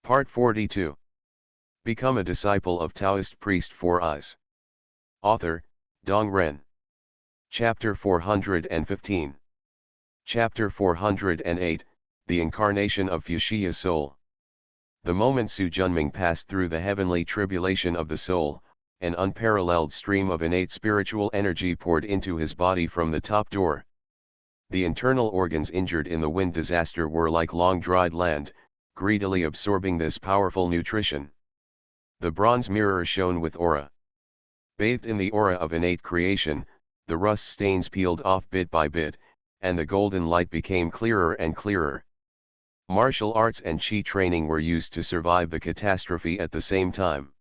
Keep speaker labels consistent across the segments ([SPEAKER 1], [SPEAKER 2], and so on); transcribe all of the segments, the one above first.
[SPEAKER 1] Part 42. Become a disciple of Taoist priest Four Eyes. Author, Dong Ren. Chapter 415. Chapter 408, The Incarnation of Fuchsia Soul. The moment Su Junming passed through the heavenly tribulation of the soul, an unparalleled stream of innate spiritual energy poured into his body from the top door. The internal organs injured in the wind disaster were like long-dried land, greedily absorbing this powerful nutrition. The bronze mirror shone with aura. Bathed in the aura of innate creation, the rust stains peeled off bit by bit, and the golden light became clearer and clearer. Martial arts and qi training were used to survive the catastrophe at the same time.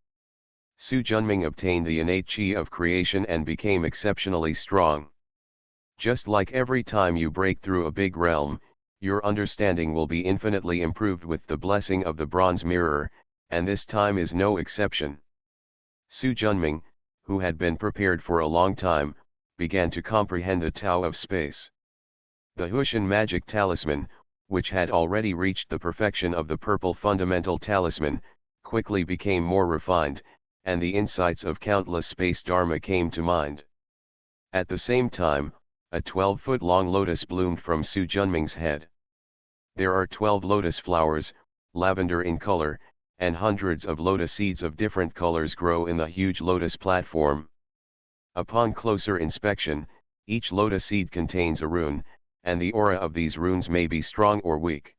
[SPEAKER 1] Su Junming obtained the innate qi of creation and became exceptionally strong. Just like every time you break through a big realm, your understanding will be infinitely improved with the blessing of the bronze mirror, and this time is no exception. Su Junming, who had been prepared for a long time, began to comprehend the Tao of space. The Huishan magic talisman, which had already reached the perfection of the purple fundamental talisman, quickly became more refined, and the insights of countless space dharma came to mind. At the same time, a 12-foot-long lotus bloomed from Su Junming's head. There are 12 lotus flowers, lavender in color, and hundreds of lotus seeds of different colors grow in the huge lotus platform. Upon closer inspection, each lotus seed contains a rune, and the aura of these runes may be strong or weak.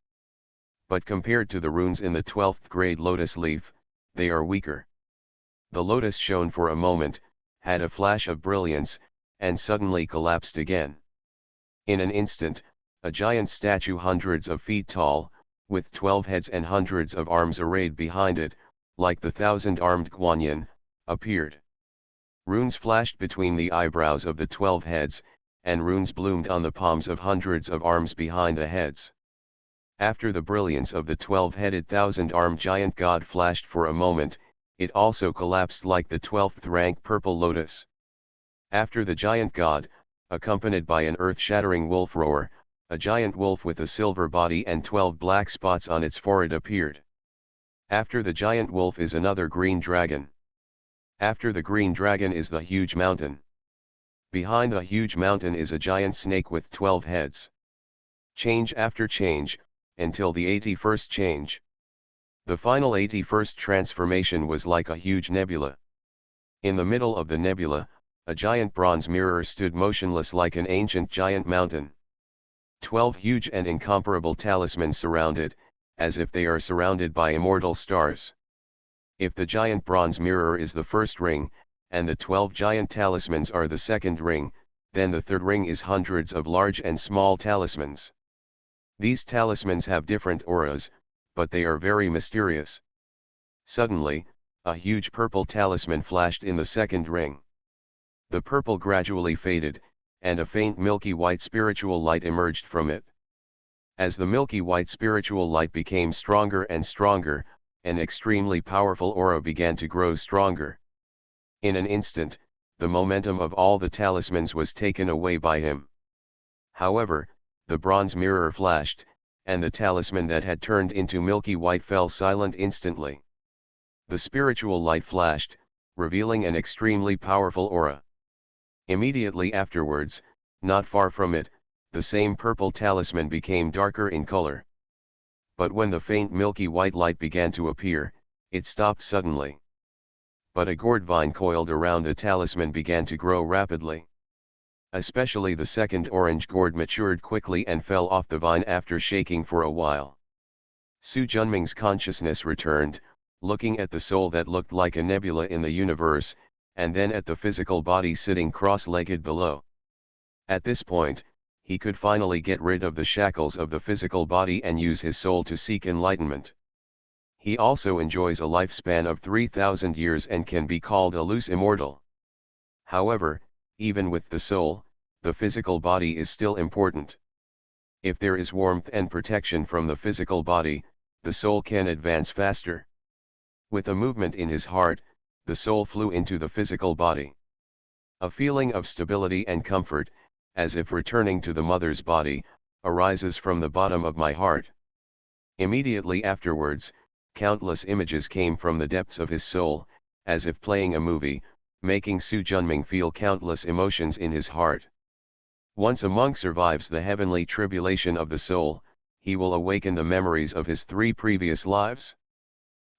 [SPEAKER 1] But compared to the runes in the 12th grade lotus leaf, they are weaker. The lotus shone for a moment, had a flash of brilliance, and suddenly collapsed again. In an instant, a giant statue hundreds of feet tall, with 12 heads and hundreds of arms arrayed behind it, like the 1,000-armed Guanyin, appeared. Runes flashed between the eyebrows of the 12 heads, and runes bloomed on the palms of hundreds of arms behind the heads. After the brilliance of the 12-headed 1,000-armed giant god flashed for a moment, it also collapsed like the 12th rank purple lotus. After the giant god, accompanied by an earth-shattering wolf roar, a giant wolf with a silver body and 12 black spots on its forehead appeared. After the giant wolf is another green dragon. After the green dragon is the huge mountain. Behind the huge mountain is a giant snake with 12 heads. Change after change, until the 81st change. The final 81st transformation was like a huge nebula. In the middle of the nebula, a giant bronze mirror stood motionless like an ancient giant mountain. 12 huge and incomparable talismans surround it, as if they are surrounded by immortal stars. If the giant bronze mirror is the first ring, and the 12 giant talismans are the second ring, then the third ring is hundreds of large and small talismans. These talismans have different auras, but they are very mysterious. Suddenly, a huge purple talisman flashed in the second ring. The purple gradually faded, and a faint milky white spiritual light emerged from it. As the milky white spiritual light became stronger and stronger, an extremely powerful aura began to grow stronger. In an instant, the momentum of all the talismans was taken away by him. However, the bronze mirror flashed, and the talisman that had turned into milky white fell silent instantly. The spiritual light flashed, revealing an extremely powerful aura. Immediately afterwards, not far from it, the same purple talisman became darker in color. But when the faint milky white light began to appear, it stopped suddenly. But a gourd vine coiled around the talisman began to grow rapidly. Especially the second orange gourd matured quickly and fell off the vine after shaking for a while. Su Junming's consciousness returned, looking at the soul that looked like a nebula in the universe, and then at the physical body sitting cross-legged below. At this point, he could finally get rid of the shackles of the physical body and use his soul to seek enlightenment. He also enjoys a lifespan of 3,000 years and can be called a loose immortal. However, even with the soul, the physical body is still important. If there is warmth and protection from the physical body, the soul can advance faster. With a movement in his heart, the soul flew into the physical body. A feeling of stability and comfort, as if returning to the mother's body, arises from the bottom of my heart. Immediately afterwards, countless images came from the depths of his soul, as if playing a movie, making Su Junming feel countless emotions in his heart. Once a monk survives the heavenly tribulation of the soul, he will awaken the memories of his 3 previous lives.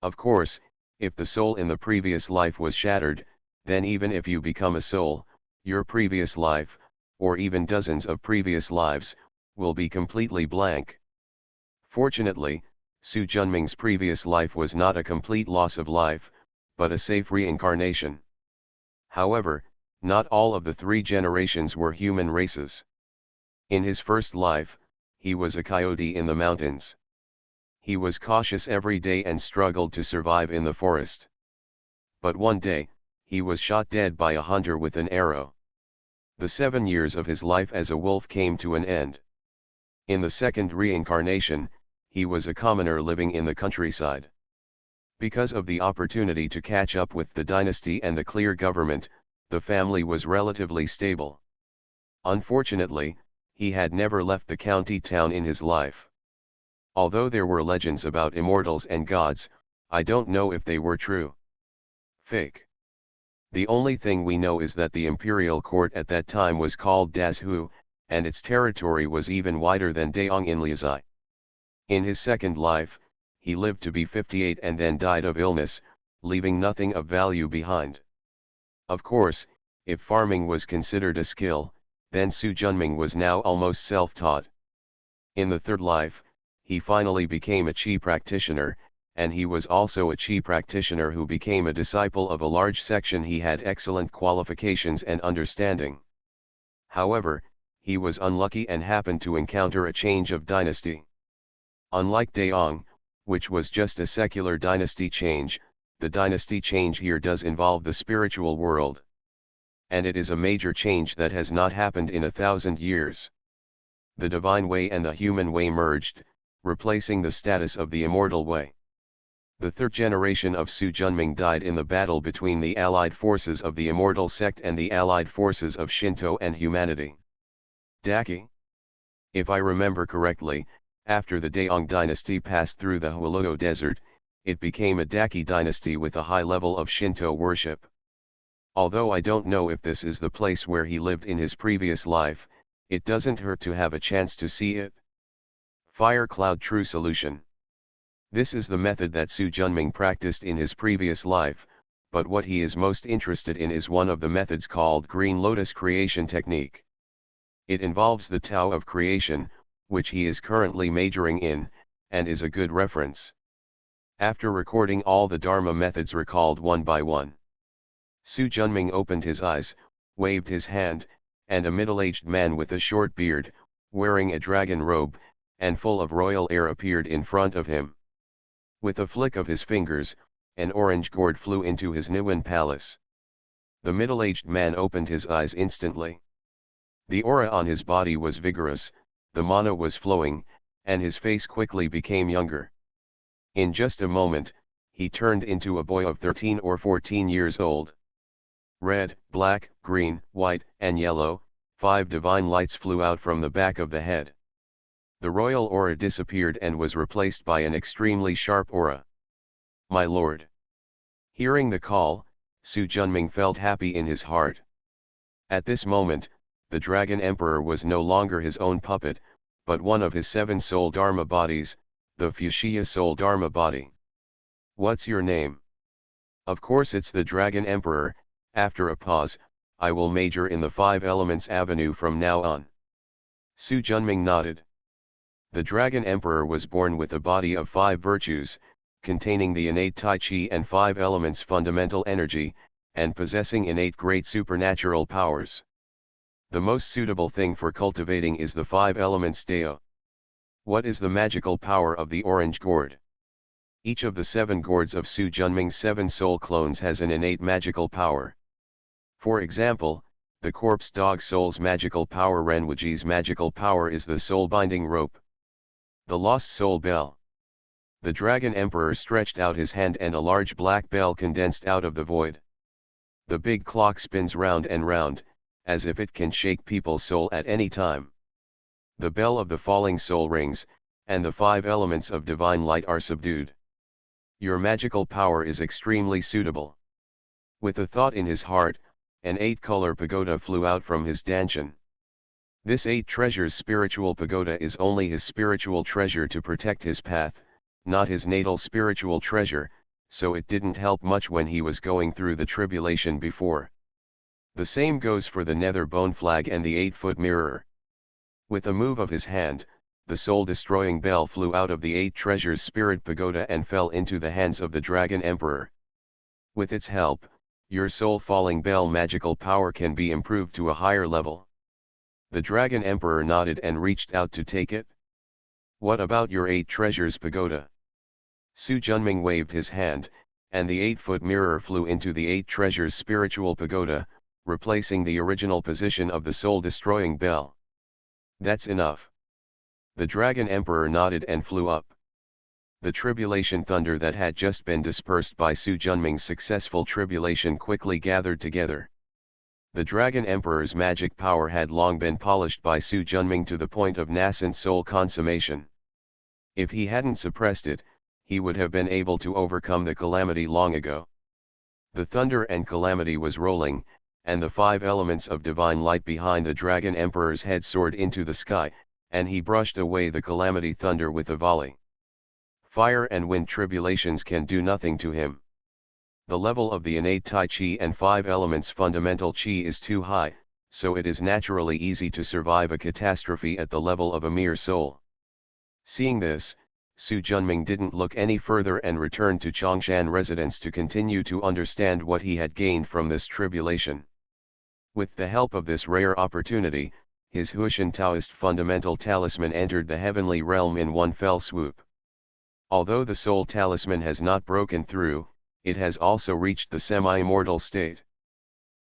[SPEAKER 1] Of course, if the soul in the previous life was shattered, then even if you become a soul, your previous life, or even dozens of previous lives, will be completely blank. Fortunately, Su Junming's previous life was not a complete loss of life, but a safe reincarnation. However, not all of the 3 generations were human races. In his first life, he was a coyote in the mountains. He was cautious every day and struggled to survive in the forest. But one day, he was shot dead by a hunter with an arrow. The 7 years of his life as a wolf came to an end. In the second reincarnation, he was a commoner living in the countryside. Because of the opportunity to catch up with the dynasty and the clear government, the family was relatively stable. Unfortunately, he had never left the county town in his life. Although there were legends about immortals and gods, I don't know if they were true. Fake. The only thing we know is that the imperial court at that time was called Dazhu, and its territory was even wider than Daong in Liuzai. In his second life, he lived to be 58 and then died of illness, leaving nothing of value behind. Of course, if farming was considered a skill, then Su Junming was now almost self-taught. In the third life, he finally became a Qi practitioner, and he was also a Qi practitioner who became a disciple of a large section. He had excellent qualifications and understanding. However, he was unlucky and happened to encounter a change of dynasty. Unlike Daong, which was just a secular dynasty change, the dynasty change here does involve the spiritual world. And it is a major change that has not happened in 1,000 years. The divine way and the human way merged, replacing the status of the immortal way. The third generation of Su Junming died in the battle between the allied forces of the immortal sect and the allied forces of Shinto and humanity. Daki? If I remember correctly, after the Daong dynasty passed through the Hualuo Desert, it became a Daki dynasty with a high level of Shinto worship. Although I don't know if this is the place where he lived in his previous life, it doesn't hurt to have a chance to see it. Fire Cloud True Solution. This is the method that Su Junming practiced in his previous life, but what he is most interested in is one of the methods called Green Lotus Creation Technique. It involves the Tao of creation, which he is currently majoring in, and is a good reference. After recording all the Dharma methods recalled one by one, Su Junming opened his eyes, waved his hand, and a middle-aged man with a short beard, wearing a dragon robe, and full of royal air appeared in front of him. With a flick of his fingers, an orange gourd flew into his Niwen palace. The middle-aged man opened his eyes instantly. The aura on his body was vigorous, the mana was flowing, and his face quickly became younger. In just a moment, he turned into a boy of 13 or 14 years old. Red, black, green, white, and yellow, 5 divine lights flew out from the back of the head. The royal aura disappeared and was replaced by an extremely sharp aura. My lord. Hearing the call, Su Junming felt happy in his heart. At this moment, the Dragon Emperor was no longer his own puppet, but one of his 7 soul Dharma bodies, the Fushia soul Dharma body. What's your name? Of course it's the Dragon Emperor. After a pause, I will major in the 5 Elements Avenue from now on. Su Junming nodded. The Dragon Emperor was born with a body of 5 virtues, containing the innate Tai Chi and 5 elements fundamental energy, and possessing innate great supernatural powers. The most suitable thing for cultivating is the 5 elements Dao. What is the magical power of the orange gourd? Each of the 7 gourds of Su Junming's 7 soul clones has an innate magical power. For example, the corpse dog soul's magical power Renwuji's magical power is the soul binding rope. The lost soul bell. The Dragon Emperor stretched out his hand and a large black bell condensed out of the void. The big clock spins round and round, as if it can shake people's soul at any time. The bell of the falling soul rings, and the 5 elements of divine light are subdued. Your magical power is extremely suitable. With a thought in his heart, an 8-color pagoda flew out from his dantian. This 8 treasures spiritual pagoda is only his spiritual treasure to protect his path, not his natal spiritual treasure, so it didn't help much when he was going through the tribulation before. The same goes for the nether bone flag and the 8-foot mirror. With a move of his hand, the soul-destroying bell flew out of the 8 treasures spirit pagoda and fell into the hands of the Dragon Emperor. With its help, your soul-falling bell magical power can be improved to a higher level. The Dragon Emperor nodded and reached out to take it. What about your 8 treasures pagoda? Su Junming waved his hand, and the 8-foot mirror flew into the 8 treasures spiritual pagoda, replacing the original position of the soul-destroying bell. That's enough. The Dragon Emperor nodded and flew up. The tribulation thunder that had just been dispersed by Su Junming's successful tribulation quickly gathered together. The Dragon Emperor's magic power had long been polished by Su Junming to the point of nascent soul consummation. If he hadn't suppressed it, he would have been able to overcome the calamity long ago. The thunder and calamity was rolling, and the 5 elements of divine light behind the Dragon Emperor's head soared into the sky, and he brushed away the calamity thunder with a volley. Fire and wind tribulations can do nothing to him. The level of the innate Tai Chi and 5 elements fundamental Chi is too high, so it is naturally easy to survive a catastrophe at the level of a mere soul. Seeing this, Su Junming didn't look any further and returned to Chongshan residence to continue to understand what he had gained from this tribulation. With the help of this rare opportunity, his Huishan Taoist fundamental talisman entered the heavenly realm in one fell swoop. Although the soul talisman has not broken through, it has also reached the semi-immortal state.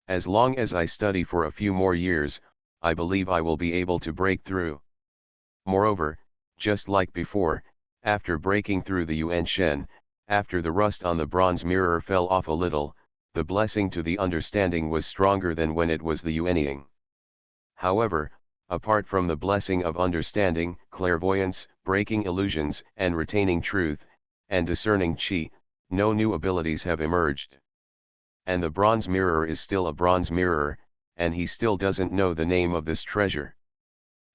[SPEAKER 1] As long as I study for a few more years, I believe I will be able to break through. Moreover, just like before, after breaking through the Yuan Shen, after the rust on the bronze mirror fell off a little, the blessing to the understanding was stronger than when it was the Yuanying. However, apart from the blessing of understanding, clairvoyance, breaking illusions, and retaining truth, and discerning Qi, no new abilities have emerged. And the bronze mirror is still a bronze mirror, and he still doesn't know the name of this treasure.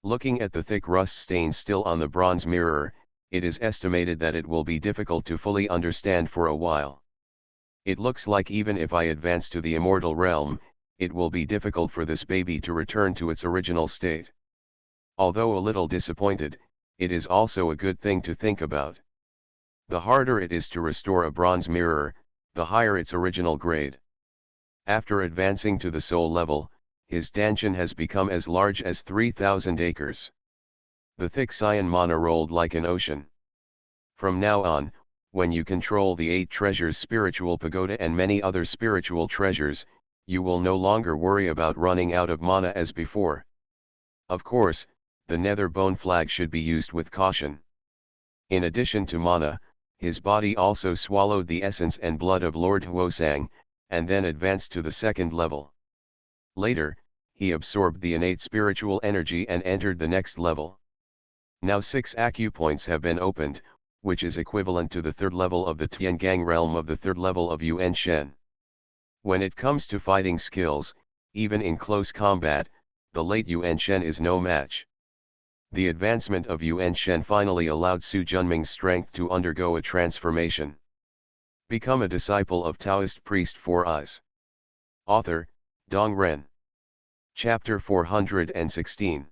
[SPEAKER 1] Looking at the thick rust stains still on the bronze mirror, it is estimated that it will be difficult to fully understand for a while. It looks like even if I advance to the immortal realm, it will be difficult for this baby to return to its original state. Although a little disappointed, it is also a good thing to think about. The harder it is to restore a bronze mirror, the higher its original grade. After advancing to the soul level, his dantian has become as large as 3,000 acres. The thick cyan mana rolled like an ocean. From now on, when you control the 8 treasures spiritual pagoda and many other spiritual treasures, you will no longer worry about running out of mana as before. Of course, the nether bone flag should be used with caution. In addition to mana, his body also swallowed the essence and blood of Lord Huosang, and then advanced to the 2nd level. Later, he absorbed the innate spiritual energy and entered the next level. Now 6 acupoints have been opened, which is equivalent to the 3rd level of the Tiangang realm of the 3rd level of Yuan Shen. When it comes to fighting skills, even in close combat, the late Yuan Shen is no match. The advancement of Yuan Shen finally allowed Su Junming's strength to undergo a transformation. Become a disciple of Taoist priest 4 eyes. Author, Dong Ren. Chapter 416.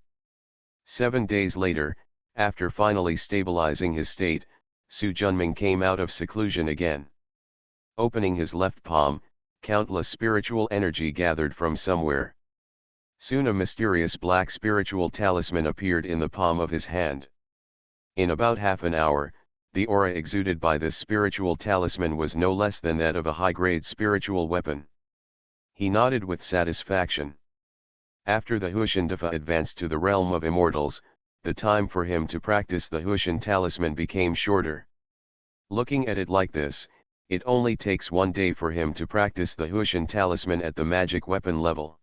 [SPEAKER 1] 7 days later, after finally stabilizing his state, Su Junming came out of seclusion again. Opening his left palm, countless spiritual energy gathered from somewhere. Soon a mysterious black spiritual talisman appeared in the palm of his hand. In about half an hour, the aura exuded by this spiritual talisman was no less than that of a high-grade spiritual weapon. He nodded with satisfaction. After the Huishan Dafa advanced to the realm of immortals, the time for him to practice the Huishan talisman became shorter. Looking at it like this, it only takes 1 day for him to practice the Huishan talisman at the magic weapon level.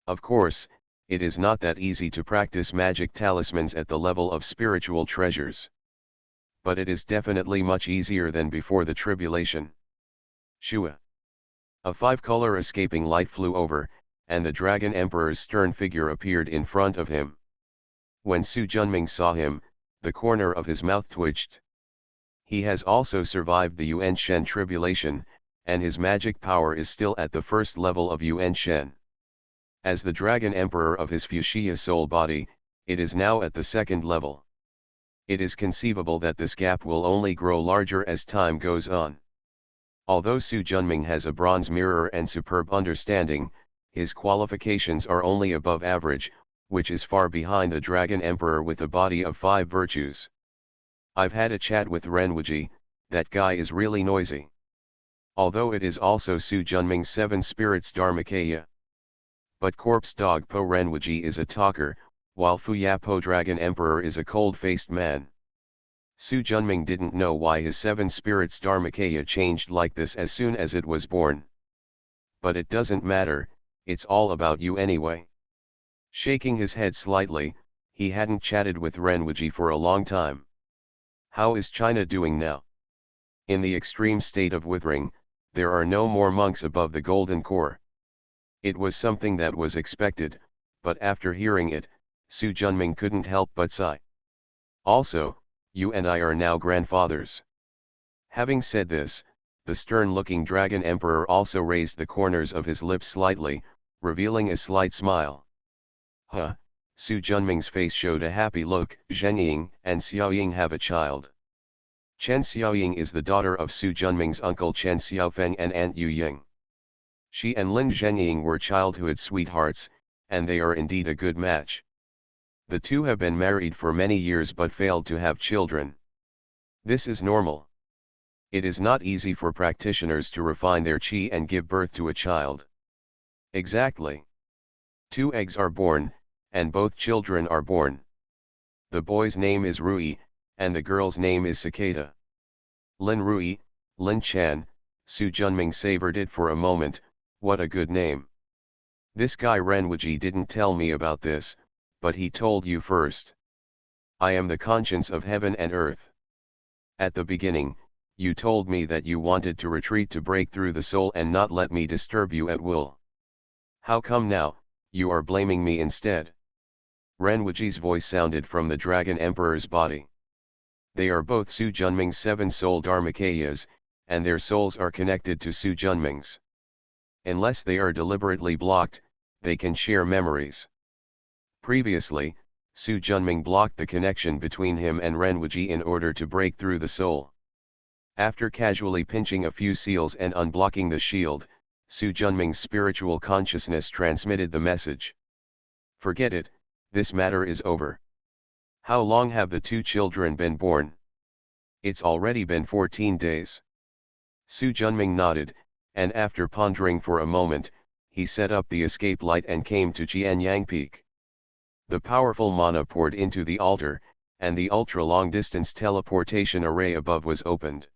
[SPEAKER 1] Of course, it is not that easy to practice magic talismans at the level of spiritual treasures. but it is definitely much easier than before the tribulation. Shua. A five-color escaping light flew over, and the Dragon Emperor's stern figure appeared in front of him. When Su Junming saw him, the corner of his mouth twitched. He has also survived the Yuan Shen tribulation, and his magic power is still at the first level of Yuan Shen. As the Dragon Emperor of his Fuxia soul body, it is now at the second level. It is conceivable that this gap will only grow larger as time goes on. Although Su Junming has a bronze mirror and superb understanding, his qualifications are only above average, which is far behind the Dragon Emperor with a body of 5 virtues. I've had a chat with Renwuji, that guy is really noisy. Although it is also Su Junming's 7 spirits Dharmakaya. But Corpse Dog Po Renwuji is a talker, while Fuya Po Dragon Emperor is a cold-faced man. Su Junming didn't know why his 7 spirits Dharmakaya changed like this as soon as it was born. But it doesn't matter, it's all about you anyway. Shaking his head slightly, he hadn't chatted with Renwuji for a long time. How is China doing now? In the extreme state of withering, there are no more monks above the golden core. It was something that was expected, but after hearing it, Su Junming couldn't help but sigh. Also, you and I are now grandfathers. Having said this, the stern-looking Dragon Emperor also raised the corners of his lips slightly, revealing a slight smile. Huh, Su Junming's face showed a happy look. Zhenying and Xiaoying have a child. Chen Xiaoying is the daughter of Su Junming's uncle Chen Xiaofeng and Aunt Yu Ying. She and Lin Zhenying were childhood sweethearts, and they are indeed a good match. The two have been married for many years but failed to have children. This is normal. It is not easy for practitioners to refine their qi and give birth to a child. Exactly. 2 eggs are born, and both children are born. The boy's name is Rui, and the girl's name is Cicada. Lin Rui, Lin Chan, Su Junming savored it for a moment. What a good name. This guy Renwuji didn't tell me about this, but he told you first. I am the conscience of heaven and earth. At the beginning, you told me that you wanted to retreat to break through the soul and not let me disturb you at will. How come now, you are blaming me instead? Renwuji's voice sounded from the Dragon Emperor's body. They are both Su Junming's 7 soul Dharmakayas, and their souls are connected to Su Junming's. Unless they are deliberately blocked, they can share memories. Previously, Su Junming blocked the connection between him and Renwuji in order to break through the soul. After casually pinching a few seals and unblocking the shield, Su Junming's spiritual consciousness transmitted the message. Forget it, this matter is over. How long have the 2 children been born? It's already been 14 days. Su Junming nodded, and after pondering for a moment, he set up the escape light and came to Qianyang Peak. The powerful mana poured into the altar, and the ultra-long-distance teleportation array above was opened.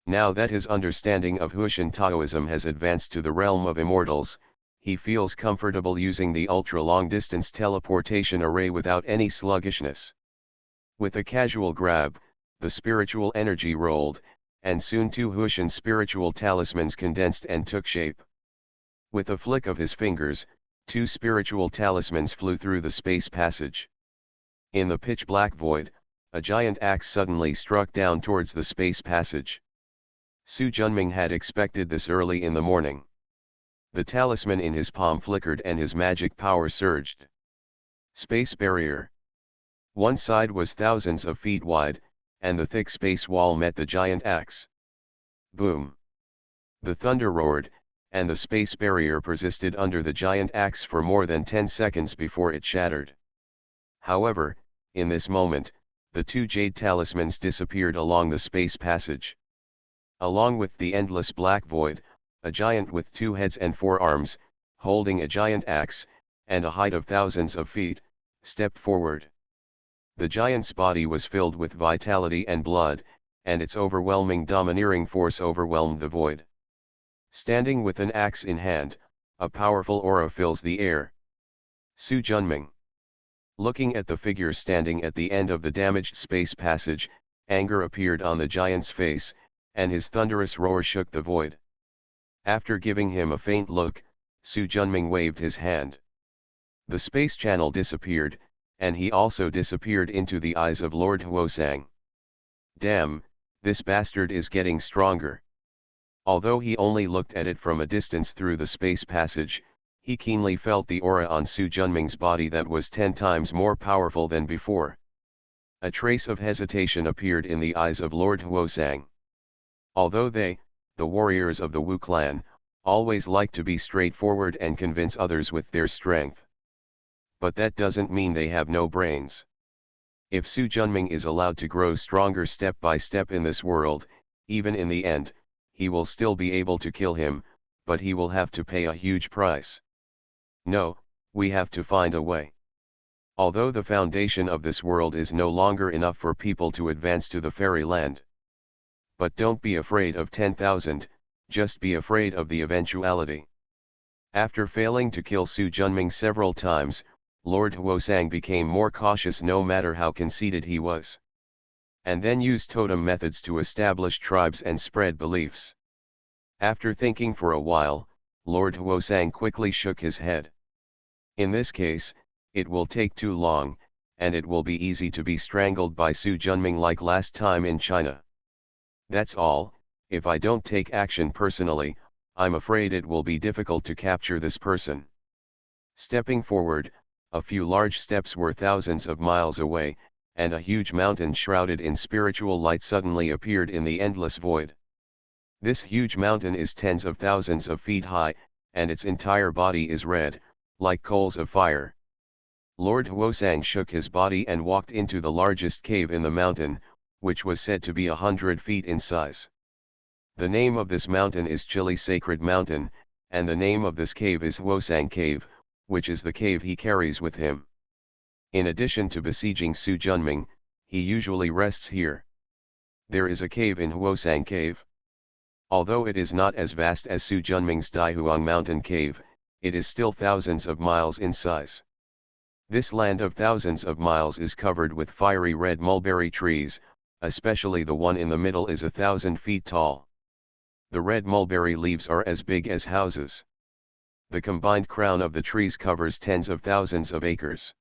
[SPEAKER 1] Now that his understanding of Huishan Taoism has advanced to the realm of immortals, he feels comfortable using the ultra-long-distance teleportation array without any sluggishness. With a casual grab, the spiritual energy rolled, and soon 2 Huishan spiritual talismans condensed and took shape. With a flick of his fingers, 2 spiritual talismans flew through the space passage. In the pitch-black void, a giant axe suddenly struck down towards the space passage. Su Junming had expected this early in the morning. The talisman in his palm flickered and his magic power surged. Space barrier. One side was thousands of feet wide, and the thick space wall met the giant axe. Boom! The thunder roared, and the space barrier persisted under the giant axe for more than 10 seconds before it shattered. However, in this moment, the 2 jade talismans disappeared along the space passage. Along with the endless black void, a giant with 2 heads and 4 arms, holding a giant axe, and a height of thousands of feet, stepped forward. The giant's body was filled with vitality and blood, and its overwhelming domineering force overwhelmed the void. Standing with an axe in hand, a powerful aura fills the air. Su Junming. Looking at the figure standing at the end of the damaged space passage, Anger appeared on the giant's face, and his thunderous roar shook the void. After giving him a faint look, Su Junming waved his hand. The space channel disappeared, and he also disappeared into the eyes of Lord Huosang. Damn, this bastard is getting stronger. Although he only looked at it from a distance through the space passage, he keenly felt the aura on Su Junming's body that was 10 times more powerful than before. A trace of hesitation appeared in the eyes of Lord Huosang. Although they, the warriors of the Wu clan, always like to be straightforward and convince others with their strength. But that doesn't mean they have no brains. If Su Junming is allowed to grow stronger step by step in this world, even in the end, he will still be able to kill him, but he will have to pay a huge price. No, we have to find a way. Although the foundation of this world is no longer enough for people to advance to the fairyland. But don't be afraid of 10,000, just be afraid of the eventuality. After failing to kill Su Junming several times, Lord Huosang became more cautious no matter how conceited he was. And then used totem methods to establish tribes and spread beliefs. After thinking for a while, Lord Huosang quickly shook his head. In this case, it will take too long, and it will be easy to be strangled by Su Junming like last time in China. That's all. If I don't take action personally, I'm afraid it will be difficult to capture this person. Stepping forward, a few large steps were thousands of miles away, and a huge mountain shrouded in spiritual light suddenly appeared in the endless void. This huge mountain is tens of thousands of feet high, and its entire body is red, like coals of fire. Lord Huosang shook his body and walked into the largest cave in the mountain, which was said to be 100 feet in size. The name of this mountain is Chili Sacred Mountain, and the name of this cave is Huosang Cave, which is the cave he carries with him. In addition to besieging Su Junming, he usually rests here. There is a cave in Huosang Cave. Although it is not as vast as Su Junming's Daihuang Mountain Cave, it is still thousands of miles in size. This land of thousands of miles is covered with fiery red mulberry trees, especially the one in the middle is 1,000 feet tall. The red mulberry leaves are as big as houses. The combined crown of the trees covers tens of thousands of acres.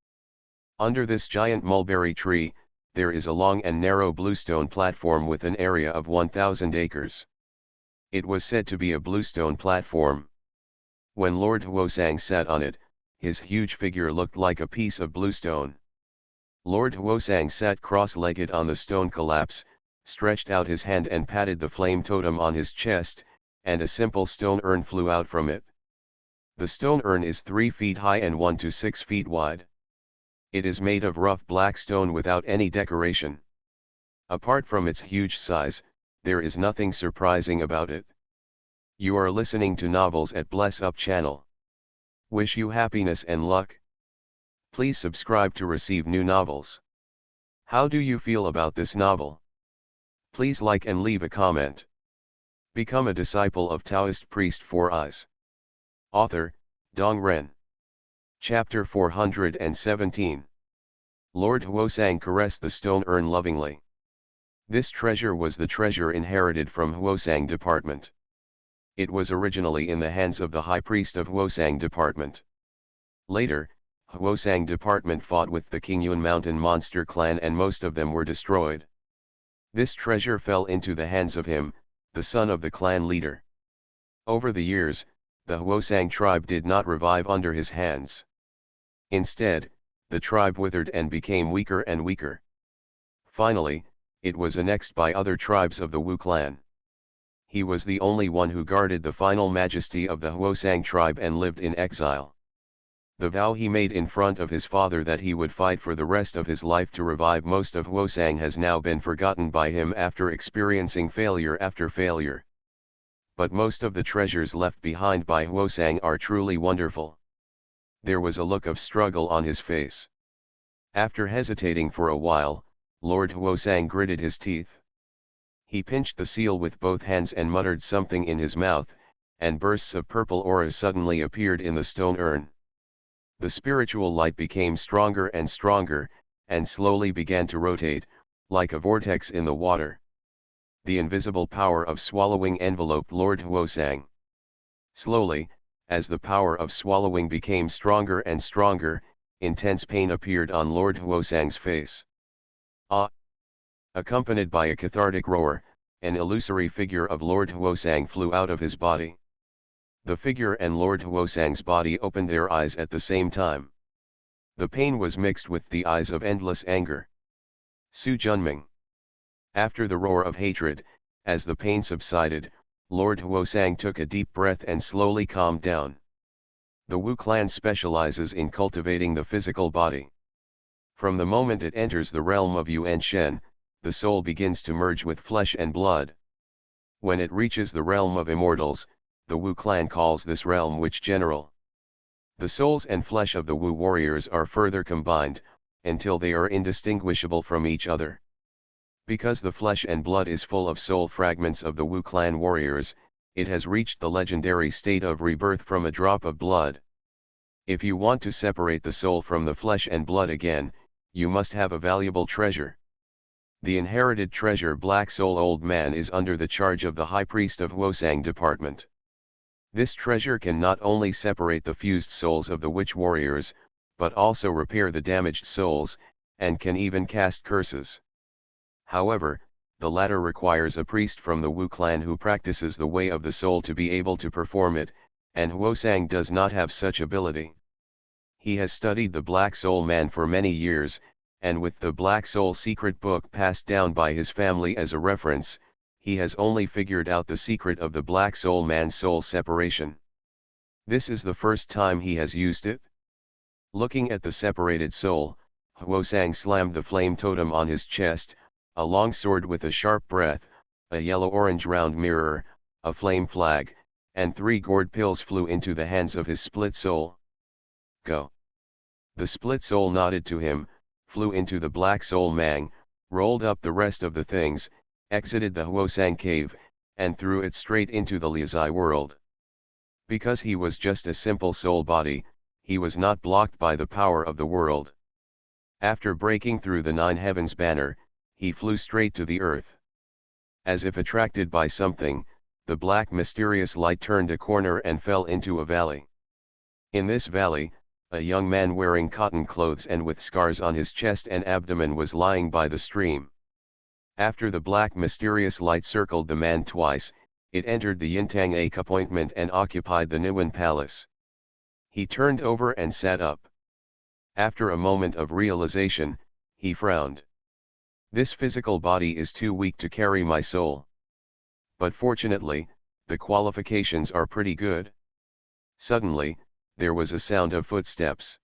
[SPEAKER 1] Under this giant mulberry tree, there is a long and narrow bluestone platform with an area of 1,000 acres. It was said to be a bluestone platform. When Lord Huosang sat on it, his huge figure looked like a piece of bluestone. Lord Huosang sat cross-legged on the stone collapse, stretched out his hand and patted the flame totem on his chest, and a simple stone urn flew out from it. The stone urn is 3 feet high and 1 to 6 feet wide. It is made of rough black stone without any decoration. Apart from its huge size, there is nothing surprising about it. You are listening to Novels at Bless Up channel. Wish you happiness and luck. Please subscribe to receive new novels. How do you feel about this novel? Please like and leave a comment. Become a disciple of Taoist priest 4 Eyes. Author, Dong Ren. Chapter 417. Lord Huosang caressed the stone urn lovingly. This treasure was the treasure inherited from Huosang Department. It was originally in the hands of the high priest of Huosang Department. Later, Huosang Department fought with the Qingyun Mountain Monster clan and most of them were destroyed. This treasure fell into the hands of him, the son of the clan leader. Over the years, the Huosang tribe did not revive under his hands. Instead, the tribe withered and became weaker and weaker. Finally, it was annexed by other tribes of the Wu clan. He was the only one who guarded the final majesty of the Huosang tribe and lived in exile. The vow he made in front of his father that he would fight for the rest of his life to revive most of Huosang has now been forgotten by him after experiencing failure after failure. But most of the treasures left behind by Huosang are truly wonderful. There was a look of struggle on his face. After hesitating for a while, Lord Huosang gritted his teeth. He pinched the seal with both hands and muttered something in his mouth, and bursts of purple aura suddenly appeared in the stone urn. The spiritual light became stronger and stronger, and slowly began to rotate, like a vortex in the water. The invisible power of swallowing enveloped Lord Huosang. Slowly, as the power of swallowing became stronger and stronger, intense pain appeared on Lord Huosang's face. Ah! Accompanied by a cathartic roar, an illusory figure of Lord Huosang flew out of his body. The figure and Lord Huosang's body opened their eyes at the same time. The pain was mixed with the eyes of endless anger. Su Junming. After the roar of hatred, as the pain subsided, Lord Huosang took a deep breath and slowly calmed down. The Wu clan specializes in cultivating the physical body. From the moment it enters the realm of Yuan Shen, the soul begins to merge with flesh and blood. When it reaches the realm of immortals, the Wu clan calls this realm Witch General. The souls and flesh of the Wu warriors are further combined, until they are indistinguishable from each other. Because the flesh and blood is full of soul fragments of the Wu clan warriors, it has reached the legendary state of rebirth from a drop of blood. If you want to separate the soul from the flesh and blood again, you must have a valuable treasure. The inherited treasure Black Soul Old Man is under the charge of the High Priest of Huosang Department. This treasure can not only separate the fused souls of the witch warriors, but also repair the damaged souls, and can even cast curses. However, the latter requires a priest from the Wu clan who practices the way of the soul to be able to perform it, and Huosang does not have such ability. He has studied the Black Soul Man for many years, and with the Black Soul secret book passed down by his family as a reference, he has only figured out the secret of the Black Soul Man's soul separation. This is the first time he has used it. Looking at the separated soul, Huosang slammed the flame totem on his chest, a long sword with a sharp breath, a yellow-orange round mirror, a flame flag, and 3 gourd pills flew into the hands of his split soul. Go. The split soul nodded to him, flew into the Black Soul Mang, rolled up the rest of the things, exited the Huosang cave, and threw it straight into the Liuzai world. Because he was just a simple soul body, he was not blocked by the power of the world. After breaking through the 9 heavens banner, he flew straight to the earth. As if attracted by something, the black mysterious light turned a corner and fell into a valley. In this valley, a young man wearing cotton clothes and with scars on his chest and abdomen was lying by the stream. After the black mysterious light circled the man twice, it entered the Yintang Ake appointment and occupied the Niwen Palace. He turned over and sat up. After a moment of realization, he frowned. This physical body is too weak to carry my soul. But fortunately, the qualifications are pretty good. Suddenly, there was a sound of footsteps.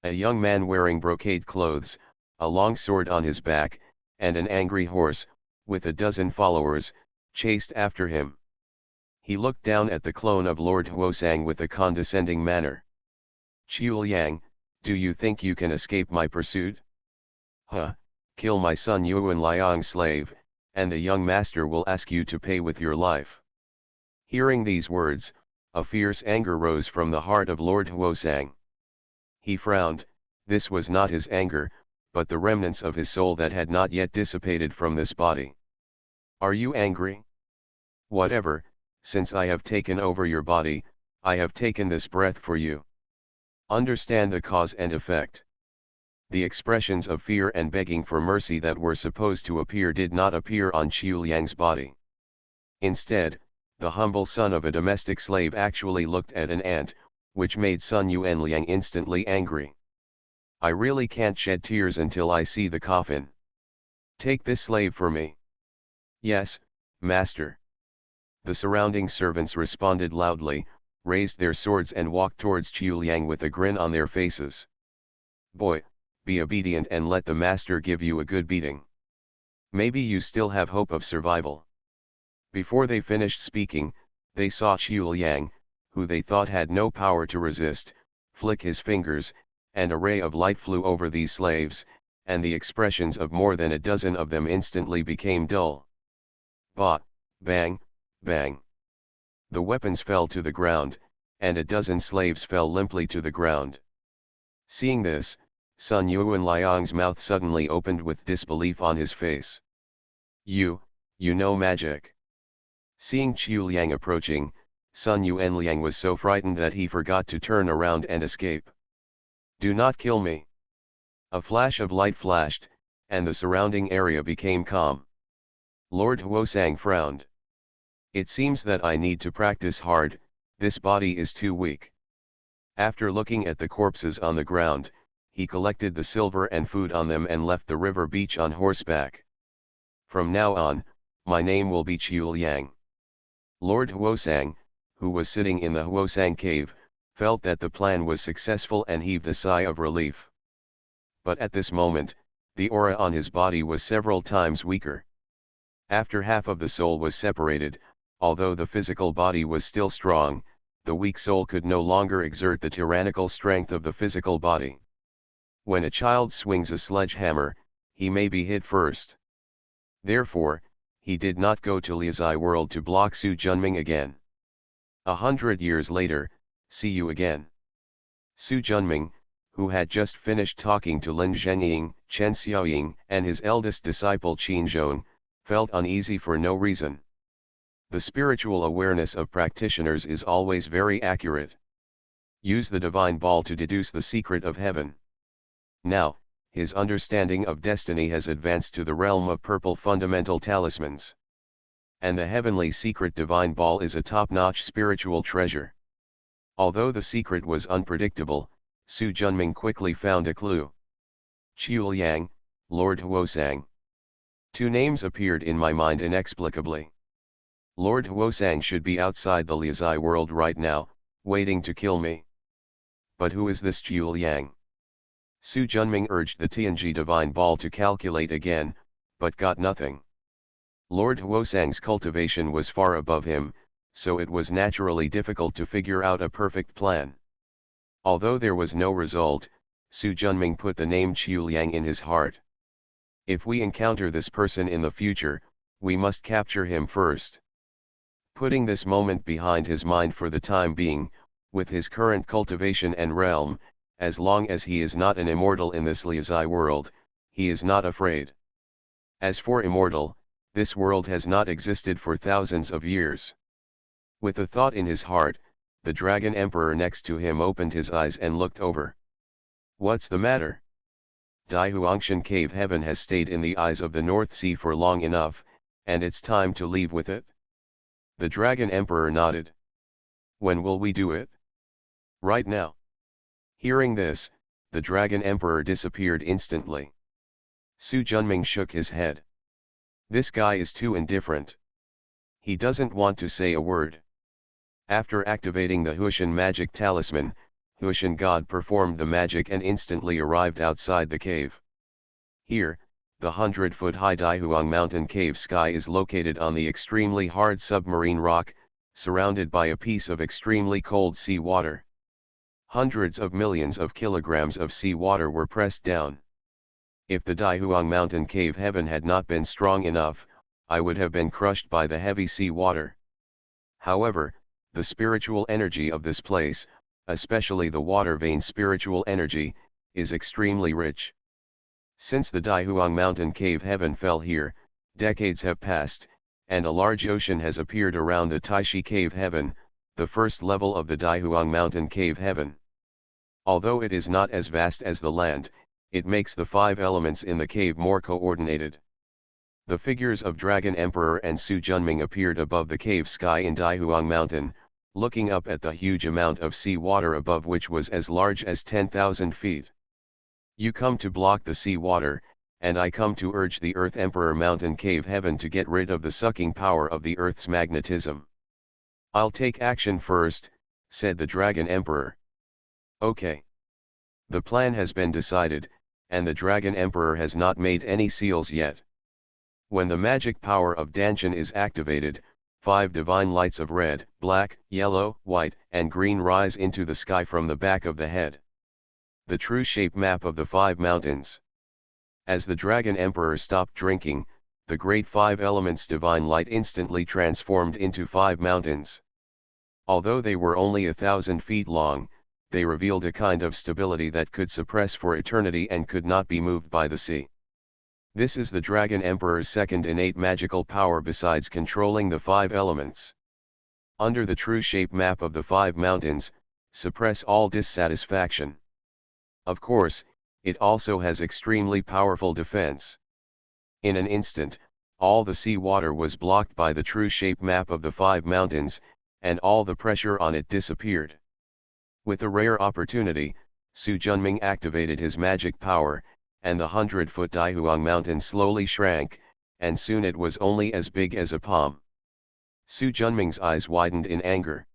[SPEAKER 1] A young man wearing brocade clothes, a long sword on his back, and an angry horse, with a dozen followers, chased after him. He looked down at the clone of Lord Huosang with a condescending manner. "Qiuliang, do you think you can escape my pursuit? Huh, kill my son Yuan Liang's slave, and the young master will ask you to pay with your life." Hearing these words, a fierce anger rose from the heart of Lord Huosang. He frowned. This was not his anger, but the remnants of his soul that had not yet dissipated from this body. "Are you angry? Whatever, since I have taken over your body, I have taken this breath for you. Understand the cause and effect." The expressions of fear and begging for mercy that were supposed to appear did not appear on Qiuliang's body. Instead, the humble son of a domestic slave actually looked at an ant, which made Sun Yuan Liang instantly angry. "I really can't shed tears until I see the coffin. Take this slave for me." "Yes, master." The surrounding servants responded loudly, raised their swords and walked towards Qiuliang with a grin on their faces. "Boy, be obedient and let the master give you a good beating. Maybe you still have hope of survival." Before they finished speaking, they saw Qiuliang, who they thought had no power to resist, flick his fingers, and a ray of light flew over these slaves, and the expressions of more than a dozen of them instantly became dull. Bah, bang, bang. The weapons fell to the ground, and a dozen slaves fell limply to the ground. Seeing this, Sun Yuanliang's mouth suddenly opened with disbelief on his face. You know magic. Seeing Qiu Liang approaching, Sun Yuanliang was so frightened that he forgot to turn around and escape. Do not kill me. A flash of light flashed, and the surrounding area became calm. Lord Huosang frowned. It seems that I need to practice hard, this body is too weak. After looking at the corpses on the ground, he collected the silver and food on them and left the river beach on horseback. From now on, my name will be Qiu Liang. Lord Huosang, who was sitting in the Huosang cave, felt that the plan was successful and heaved a sigh of relief. But at this moment, the aura on his body was several times weaker. After half of the soul was separated, although the physical body was still strong, the weak soul could no longer exert the tyrannical strength of the physical body. When a child swings a sledgehammer, he may be hit first. Therefore, he did not go to Liuzai world to block Su Junming again. 100 years later, see you again. Su Junming, who had just finished talking to Lin Zhenying, Chen Xiaoying, and his eldest disciple Qin Zhong, felt uneasy for no reason. The spiritual awareness of practitioners is always very accurate. Use the divine ball to deduce the secret of heaven. Now, his understanding of destiny has advanced to the realm of purple fundamental talismans. And the heavenly secret divine ball is a top-notch spiritual treasure. Although the secret was unpredictable, Su Junming quickly found a clue. Qiu Liang, Lord Huosang. Two names appeared in my mind inexplicably. Lord Huosang should be outside the Liuzai world right now, waiting to kill me. But who is this Qiu Liang? Su Junming urged the Tianji divine ball to calculate again, but got nothing. Lord Huosang's cultivation was far above him, so it was naturally difficult to figure out a perfect plan. Although there was no result, Su Junming put the name Qiu Liang in his heart. If we encounter this person in the future, we must capture him first. Putting this moment behind his mind for the time being, with his current cultivation and realm, as long as he is not an immortal in this Liuzai world, he is not afraid. As for immortal, this world has not existed for thousands of years. With a thought in his heart, the Dragon Emperor next to him opened his eyes and looked over. What's the matter? Dai Huangshan Cave Heaven has stayed in the eyes of the North Sea for long enough, and it's time to leave with it. The Dragon Emperor nodded. When will we do it? Right now. Hearing this, the Dragon Emperor disappeared instantly. Su Junming shook his head. This guy is too indifferent. He doesn't want to say a word. After activating the Huoshan magic talisman, Huoshan God performed the magic and instantly arrived outside the cave. Here, the 100-foot-high Daihuang mountain cave sky is located on the extremely hard submarine rock, surrounded by a piece of extremely cold sea water. Hundreds of millions of kilograms of sea water were pressed down. If the Daihuang mountain cave heaven had not been strong enough, I would have been crushed by the heavy sea water. However, the spiritual energy of this place, especially the water vein spiritual energy, is extremely rich. Since the Daihuang mountain cave heaven fell here, decades have passed, and a large ocean has appeared around the Taishi cave heaven, the first level of the Daihuang mountain cave heaven. Although it is not as vast as the land, it makes the 5 elements in the cave more coordinated. The figures of Dragon Emperor and Su Junming appeared above the cave sky in Daihuang mountain, looking up at the huge amount of sea water above which was as large as 10,000 feet. You come to block the sea water, and I come to urge the Earth Emperor mountain cave heaven to get rid of the sucking power of the Earth's magnetism. I'll take action first, said the Dragon Emperor. Okay. The plan has been decided, and the Dragon Emperor has not made any seals yet. When the magic power of Danshan is activated, 5 divine lights of red, black, yellow, white, and green rise into the sky from the back of the head. The true shape map of the 5 mountains. As the Dragon Emperor stopped drinking, the great 5 elements divine light instantly transformed into 5 mountains. Although they were only 1,000 feet long, they revealed a kind of stability that could suppress for eternity and could not be moved by the sea. This is the Dragon Emperor's second innate magical power besides controlling the 5 elements. Under the true shape map of the 5 mountains, suppress all dissatisfaction. Of course, it also has extremely powerful defense. In an instant, all the sea water was blocked by the true shape map of the 5 mountains, and all the pressure on it disappeared. With a rare opportunity, Su Junming activated his magic power, and the 100-foot Daihuang mountain slowly shrank, and soon it was only as big as a palm. Su Junming's eyes widened in anger.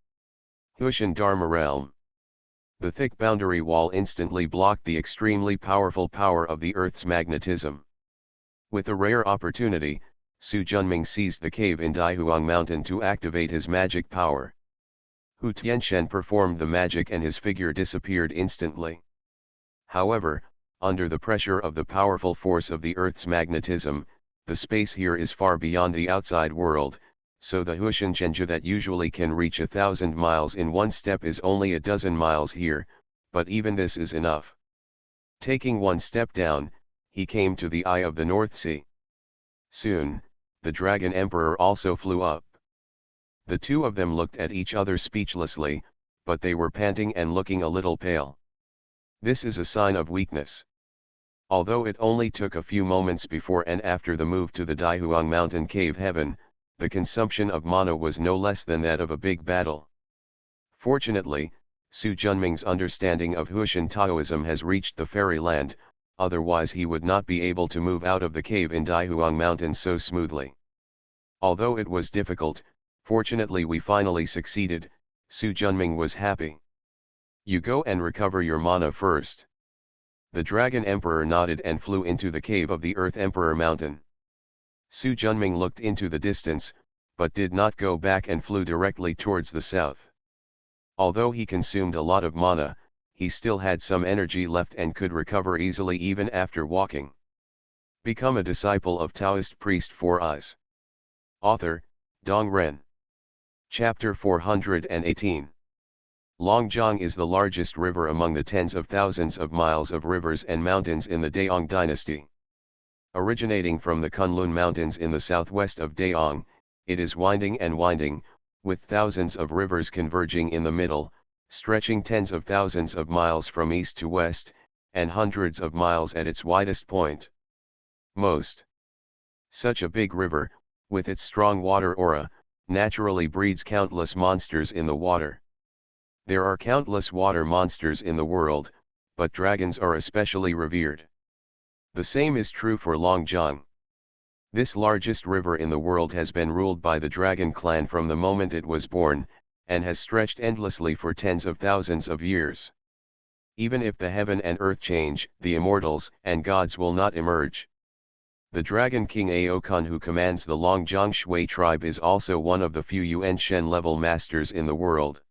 [SPEAKER 1] Hushan Dharma realm. The thick boundary wall instantly blocked the extremely powerful power of the Earth's magnetism. With a rare opportunity, Su Junming seized the cave in Daihuang mountain to activate his magic power. Hu Tianshen performed the magic and his figure disappeared instantly. However, under the pressure of the powerful force of the Earth's magnetism, the space here is far beyond the outside world, so the Hushan Chenja that usually can reach 1,000 miles in one step is only a dozen miles here, but even this is enough. Taking one step down, he came to the eye of the North Sea. Soon, the Dragon Emperor also flew up. The two of them looked at each other speechlessly, but they were panting and looking a little pale. This is a sign of weakness. Although it only took a few moments before and after the move to the Daihuang mountain cave heaven, the consumption of mana was no less than that of a big battle. Fortunately, Su Junming's understanding of Hushan Taoism has reached the fairyland, otherwise he would not be able to move out of the cave in Daihuang mountain so smoothly. Although it was difficult, fortunately we finally succeeded. Su Junming was happy. You go and recover your mana first. The Dragon Emperor nodded and flew into the cave of the Earth Emperor mountain. Su Junming looked into the distance, but did not go back and flew directly towards the south. Although he consumed a lot of mana, he still had some energy left and could recover easily even after walking. Become a disciple of Taoist priest 4 Eyes. Author, Dong Ren. Chapter 418. Longjiang is the largest river among the tens of thousands of miles of rivers and mountains in the Daong dynasty. Originating from the Kunlun Mountains in the southwest of Daong, it is winding and winding, with thousands of rivers converging in the middle, stretching tens of thousands of miles from east to west, and hundreds of miles at its widest point. Such a big river, with its strong water aura, naturally breeds countless monsters in the water. There are countless water monsters in the world, but dragons are especially revered. The same is true for Longjiang. This largest river in the world has been ruled by the dragon clan from the moment it was born, and has stretched endlessly for tens of thousands of years. Even if the heaven and earth change, the immortals and gods will not emerge. The Dragon King Aokun who commands the Longjiang Shui tribe is also one of the few Yuan Shen level masters in the world.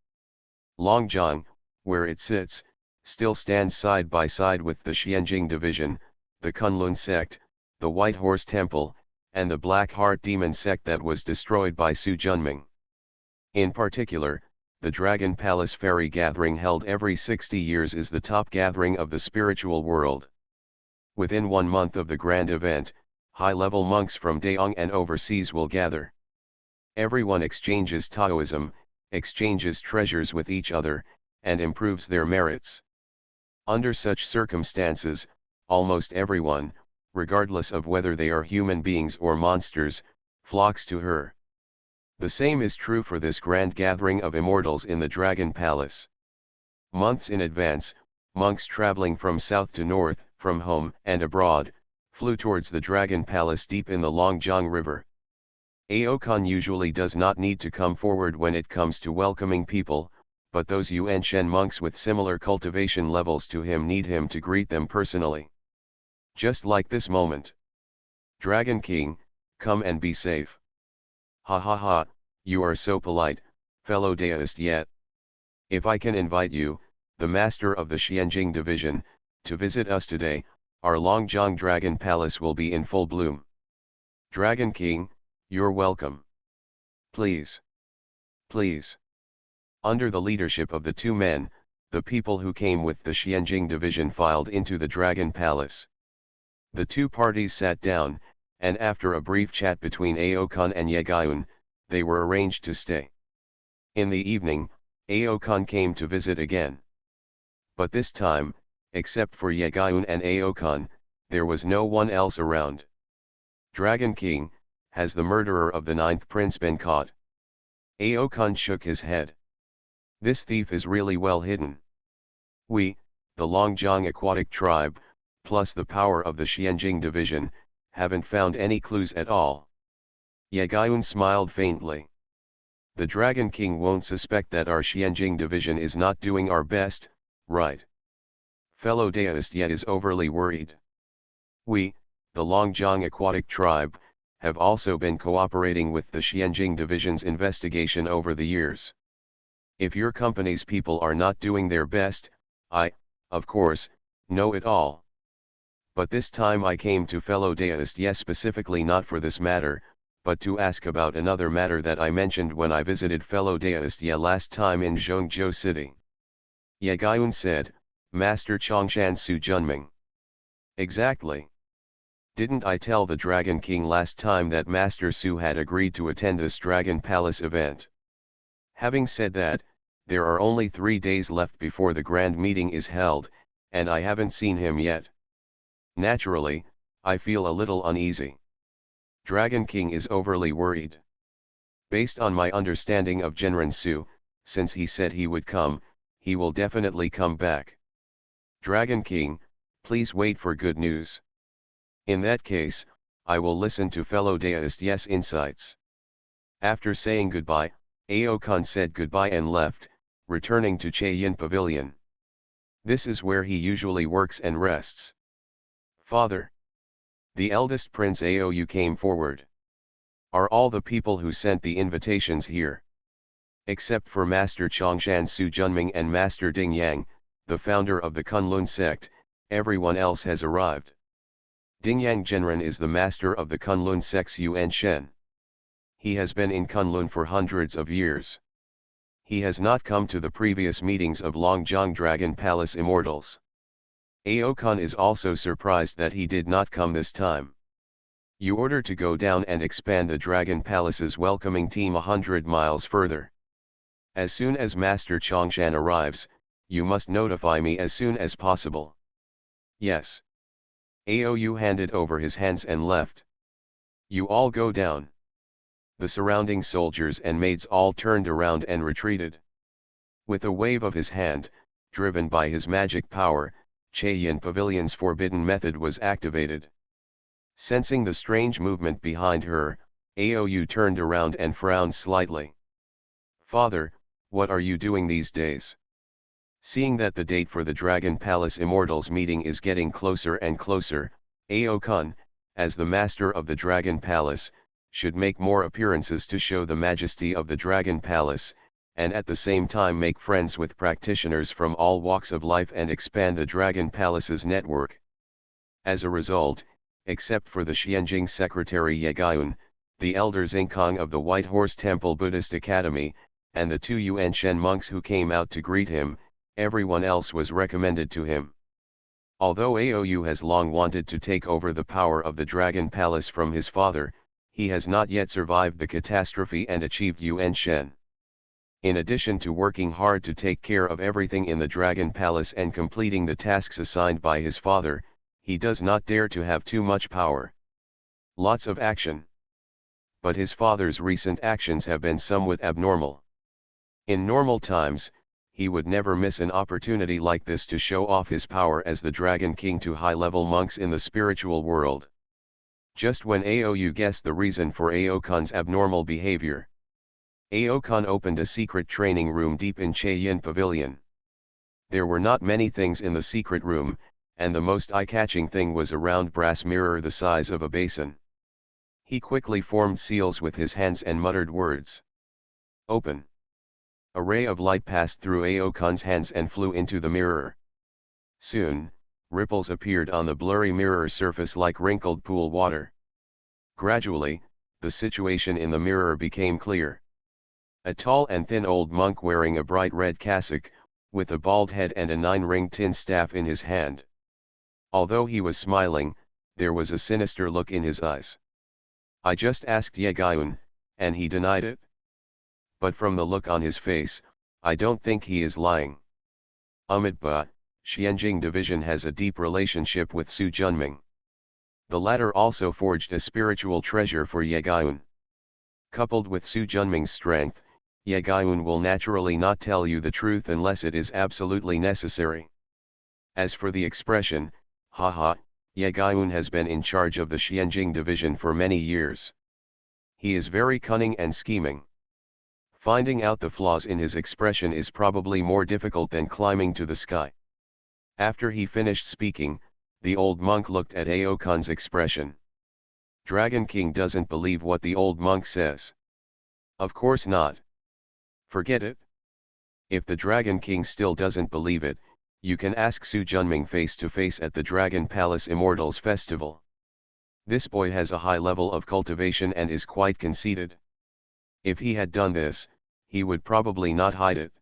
[SPEAKER 1] Longjiang, where it sits, still stands side by side with the Xianjing division, the Kunlun sect, the White Horse Temple, and the Black Heart Demon sect that was destroyed by Su Junming. In particular, the Dragon Palace Fairy Gathering held every 60 years is the top gathering of the spiritual world. Within 1 month of the grand event, high-level monks from Daong and overseas will gather. Everyone exchanges Taoism, exchanges treasures with each other, and improves their merits. Under such circumstances, almost everyone, regardless of whether they are human beings or monsters, flocks to her. The same is true for this grand gathering of immortals in the Dragon Palace. Months in advance, monks traveling from south to north, from home and abroad, flew towards the Dragon Palace deep in the Longjiang River. Aokun usually does not need to come forward when it comes to welcoming people, but those Yuan Shen monks with similar cultivation levels to him need him to greet them personally. Just like this moment. Dragon King, come and be safe. Ha ha ha, you are so polite, fellow Taoist yet. If I can invite you, the master of the Xianjing division, to visit us today, our Longjiang Dragon Palace will be in full bloom. Dragon King, you're welcome. Please. Please. Under the leadership of the two men, the people who came with the Xianjing division filed into the Dragon Palace. The two parties sat down, and after a brief chat between Aokun and Yegayun, they were arranged to stay. In the evening, Aokun came to visit again. But this time, except for Yegayun and Aokun, there was no one else around. Dragon King, has the murderer of the ninth prince been caught? Aokun shook his head. This thief is really well hidden. We, the Longjiang aquatic tribe, plus the power of the Xianjing division, haven't found any clues at all. Yegayun smiled faintly. The Dragon King won't suspect that our Xianjing division is not doing our best, right? Fellow Taoist Ye is overly worried. We, the Longjiang aquatic tribe, have also been cooperating with the Xianjing division's investigation over the years. If your company's people are not doing their best, I, of course, know it all. But this time I came to fellow Taoist Ye specifically not for this matter, but to ask about another matter that I mentioned when I visited fellow Taoist Ye last time in Zhongzhou City. Yegayun said, Master Chongshan Su Junming. Exactly. Didn't I tell the Dragon King last time that Master Su had agreed to attend this Dragon Palace event? Having said that, there are only 3 days left before the grand meeting is held, and I haven't seen him yet. Naturally, I feel a little uneasy. Dragon King is overly worried. Based on my understanding of Genren Su, since he said he would come, he will definitely come back. Dragon King, please wait for good news. In that case, I will listen to fellow Taoist Ye's insights. After saying goodbye, Aokun said goodbye and left, returning to Chaiyin Pavilion. This is where he usually works and rests. Father. The eldest prince Aou came forward. Are all the people who sent the invitations here? Except for Master Chongshan Su Junming and Master Ding Yang, the founder of the Kunlun sect, everyone else has arrived. Ding Yang Genren is the master of the Kunlun sect's Yuan Shen. He has been in Kunlun for hundreds of years. He has not come to the previous meetings of Longjiang Dragon Palace Immortals. Aokun is also surprised that he did not come this time. You order to go down and expand the Dragon Palace's welcoming team 100 miles further. As soon as Master Chongshan arrives, you must notify me as soon as possible. Yes. Aou handed over his hands and left. You all go down. The surrounding soldiers and maids all turned around and retreated. With a wave of his hand, driven by his magic power, Chaiyin Pavilion's forbidden method was activated. Sensing the strange movement behind her, Aou turned around and frowned slightly. Father, what are you doing these days? Seeing that the date for the Dragon Palace Immortals meeting is getting closer and closer, Aokun, as the master of the Dragon Palace, should make more appearances to show the majesty of the Dragon Palace, and at the same time make friends with practitioners from all walks of life and expand the Dragon Palace's network. As a result, except for the Xianjing secretary Yegayun, the elder Xingkong of the White Horse Temple Buddhist Academy, and the 2 Yuan Shen monks who came out to greet him, everyone else was recommended to him. Although Aou has long wanted to take over the power of the Dragon Palace from his father, he has not yet survived the catastrophe and achieved Yuan Shen. In addition to working hard to take care of everything in the Dragon Palace and completing the tasks assigned by his father, he does not dare to have too much power. Lots of action. But his father's recent actions have been somewhat abnormal. In normal times, he would never miss an opportunity like this to show off his power as the Dragon King to high-level monks in the spiritual world. Just when Aou guessed the reason for Aokun's abnormal behavior, Aokun opened a secret training room deep in Chaiyin Pavilion. There were not many things in the secret room, and the most eye-catching thing was a round brass mirror the size of a basin. He quickly formed seals with his hands and muttered words. Open. A ray of light passed through Aokun's hands and flew into the mirror. Soon, ripples appeared on the blurry mirror surface like wrinkled pool water. Gradually, the situation in the mirror became clear. A tall and thin old monk wearing a bright red cassock, with a bald head and a 9-ringed tin staff in his hand. Although he was smiling, there was a sinister look in his eyes. I just asked Ye Gaiun, and he denied it. But from the look on his face, I don't think he is lying. Ba, Xianjing Division has a deep relationship with Su Junming. The latter also forged a spiritual treasure for Ye Gaiun. Coupled with Su Junming's strength, Ye Gaiun will naturally not tell you the truth unless it is absolutely necessary. As for the expression, haha, Ye Gaiun has been in charge of the Xianjing Division for many years. He is very cunning and scheming. Finding out the flaws in his expression is probably more difficult than climbing to the sky. After he finished speaking, the old monk looked at Aokun's expression. Dragon King doesn't believe what the old monk says. Of course not. Forget it. If the Dragon King still doesn't believe it, you can ask Su Junming face to face at the Dragon Palace Immortals Festival. This boy has a high level of cultivation and is quite conceited. If he had done this, he would probably not hide it.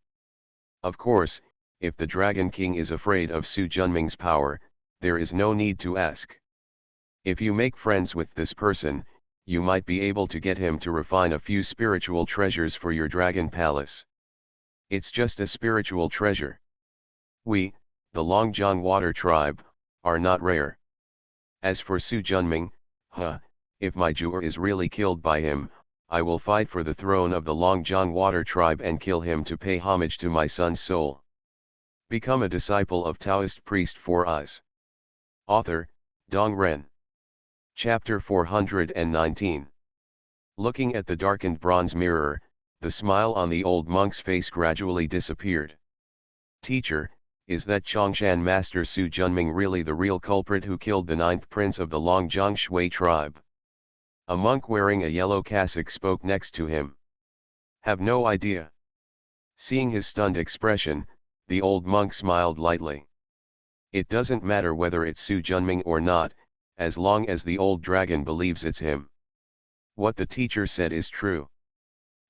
[SPEAKER 1] Of course, if the Dragon King is afraid of Su Junming's power, there is no need to ask. If you make friends with this person, you might be able to get him to refine a few spiritual treasures for your Dragon Palace. It's just a spiritual treasure. We, the Longjiang Water Tribe, are not rare. As for Su Junming, if my Jur is really killed by him, I will fight for the throne of the Longjiang Water Tribe and kill him to pay homage to my son's soul. Become a disciple of Taoist priest 4 Eyes. Author, Dong Ren. Chapter 419. Looking at the darkened bronze mirror, the smile on the old monk's face gradually disappeared. Teacher, is that Chongshan Master Su Junming really the real culprit who killed the 9th prince of the Longjiang Shui tribe? A monk wearing a yellow cassock spoke next to him. Have no idea. Seeing his stunned expression, the old monk smiled lightly. It doesn't matter whether it's Su Junming or not, as long as the old dragon believes it's him. What the teacher said is true.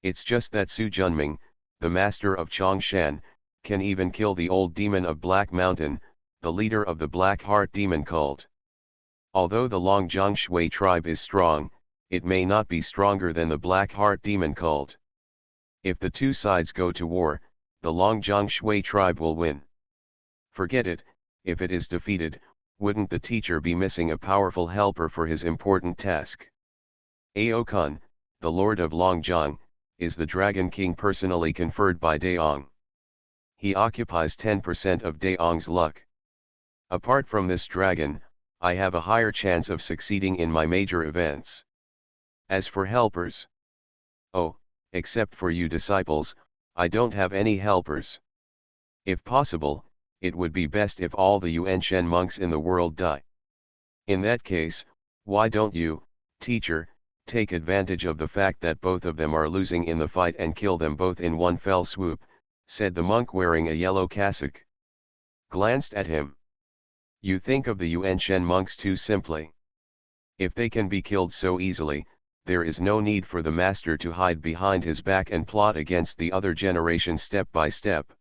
[SPEAKER 1] It's just that Su Junming, the master of Chongshan, can even kill the old demon of Black Mountain, the leader of the Black Heart demon cult. Although the Longjiang Shui tribe is strong, it may not be stronger than the Black Heart demon cult. If the two sides go to war, the Longjiang Shui tribe will win. Forget it, if it is defeated, wouldn't the teacher be missing a powerful helper for his important task? Aokun, the Lord of Longjiang, is the Dragon King personally conferred by Daong. He occupies 10% of Daong's luck. Apart from this dragon, I have a higher chance of succeeding in my major events. As for helpers, oh, except for you disciples, I don't have any helpers. If possible, it would be best if all the Yuanshen monks in the world die. In that case, why don't you, teacher, take advantage of the fact that both of them are losing in the fight and kill them both in one fell swoop, said the monk wearing a yellow cassock. Glanced at him. You think of the Yuanshen monks too simply. If they can be killed so easily, there is no need for the master to hide behind his back and plot against the other generation step by step.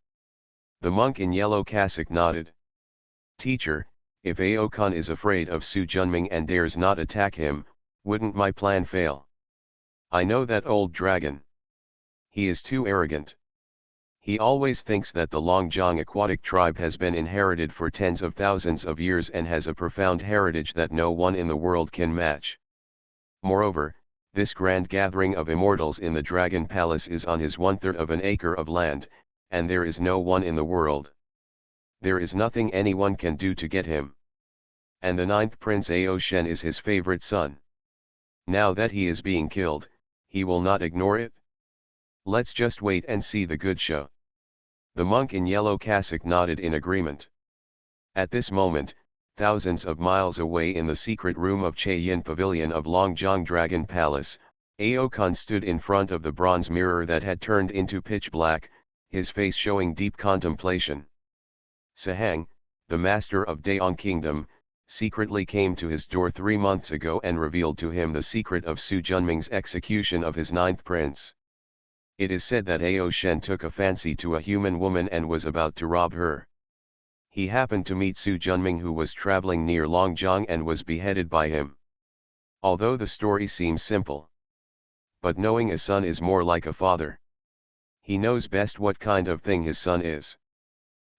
[SPEAKER 1] The monk in yellow cassock nodded. Teacher, if Aokun is afraid of Su Junming and dares not attack him, wouldn't my plan fail? I know that old dragon. He is too arrogant. He always thinks that the Longjiang aquatic tribe has been inherited for tens of thousands of years and has a profound heritage that no one in the world can match. Moreover, this grand gathering of immortals in the Dragon Palace is on his 1/3 of an acre of land, and there is no one in the world. There is nothing anyone can do to get him. And the 9th Prince Aoshen is his favorite son. Now that he is being killed, he will not ignore it. Let's just wait and see the good show. The monk in yellow cassock nodded in agreement. At this moment, thousands of miles away in the secret room of Cheyin Pavilion of Longjiang Dragon Palace, Aokun stood in front of the bronze mirror that had turned into pitch black, his face showing deep contemplation. Sahang, the master of Daong Kingdom, secretly came to his door 3 months ago and revealed to him the secret of Su Junming's execution of his 9th prince. It is said that Ao Shen took a fancy to a human woman and was about to rob her. He happened to meet Su Junming, who was traveling near Longjiang, and was beheaded by him. Although the story seems simple, but knowing a son is more like a father. He knows best what kind of thing his son is.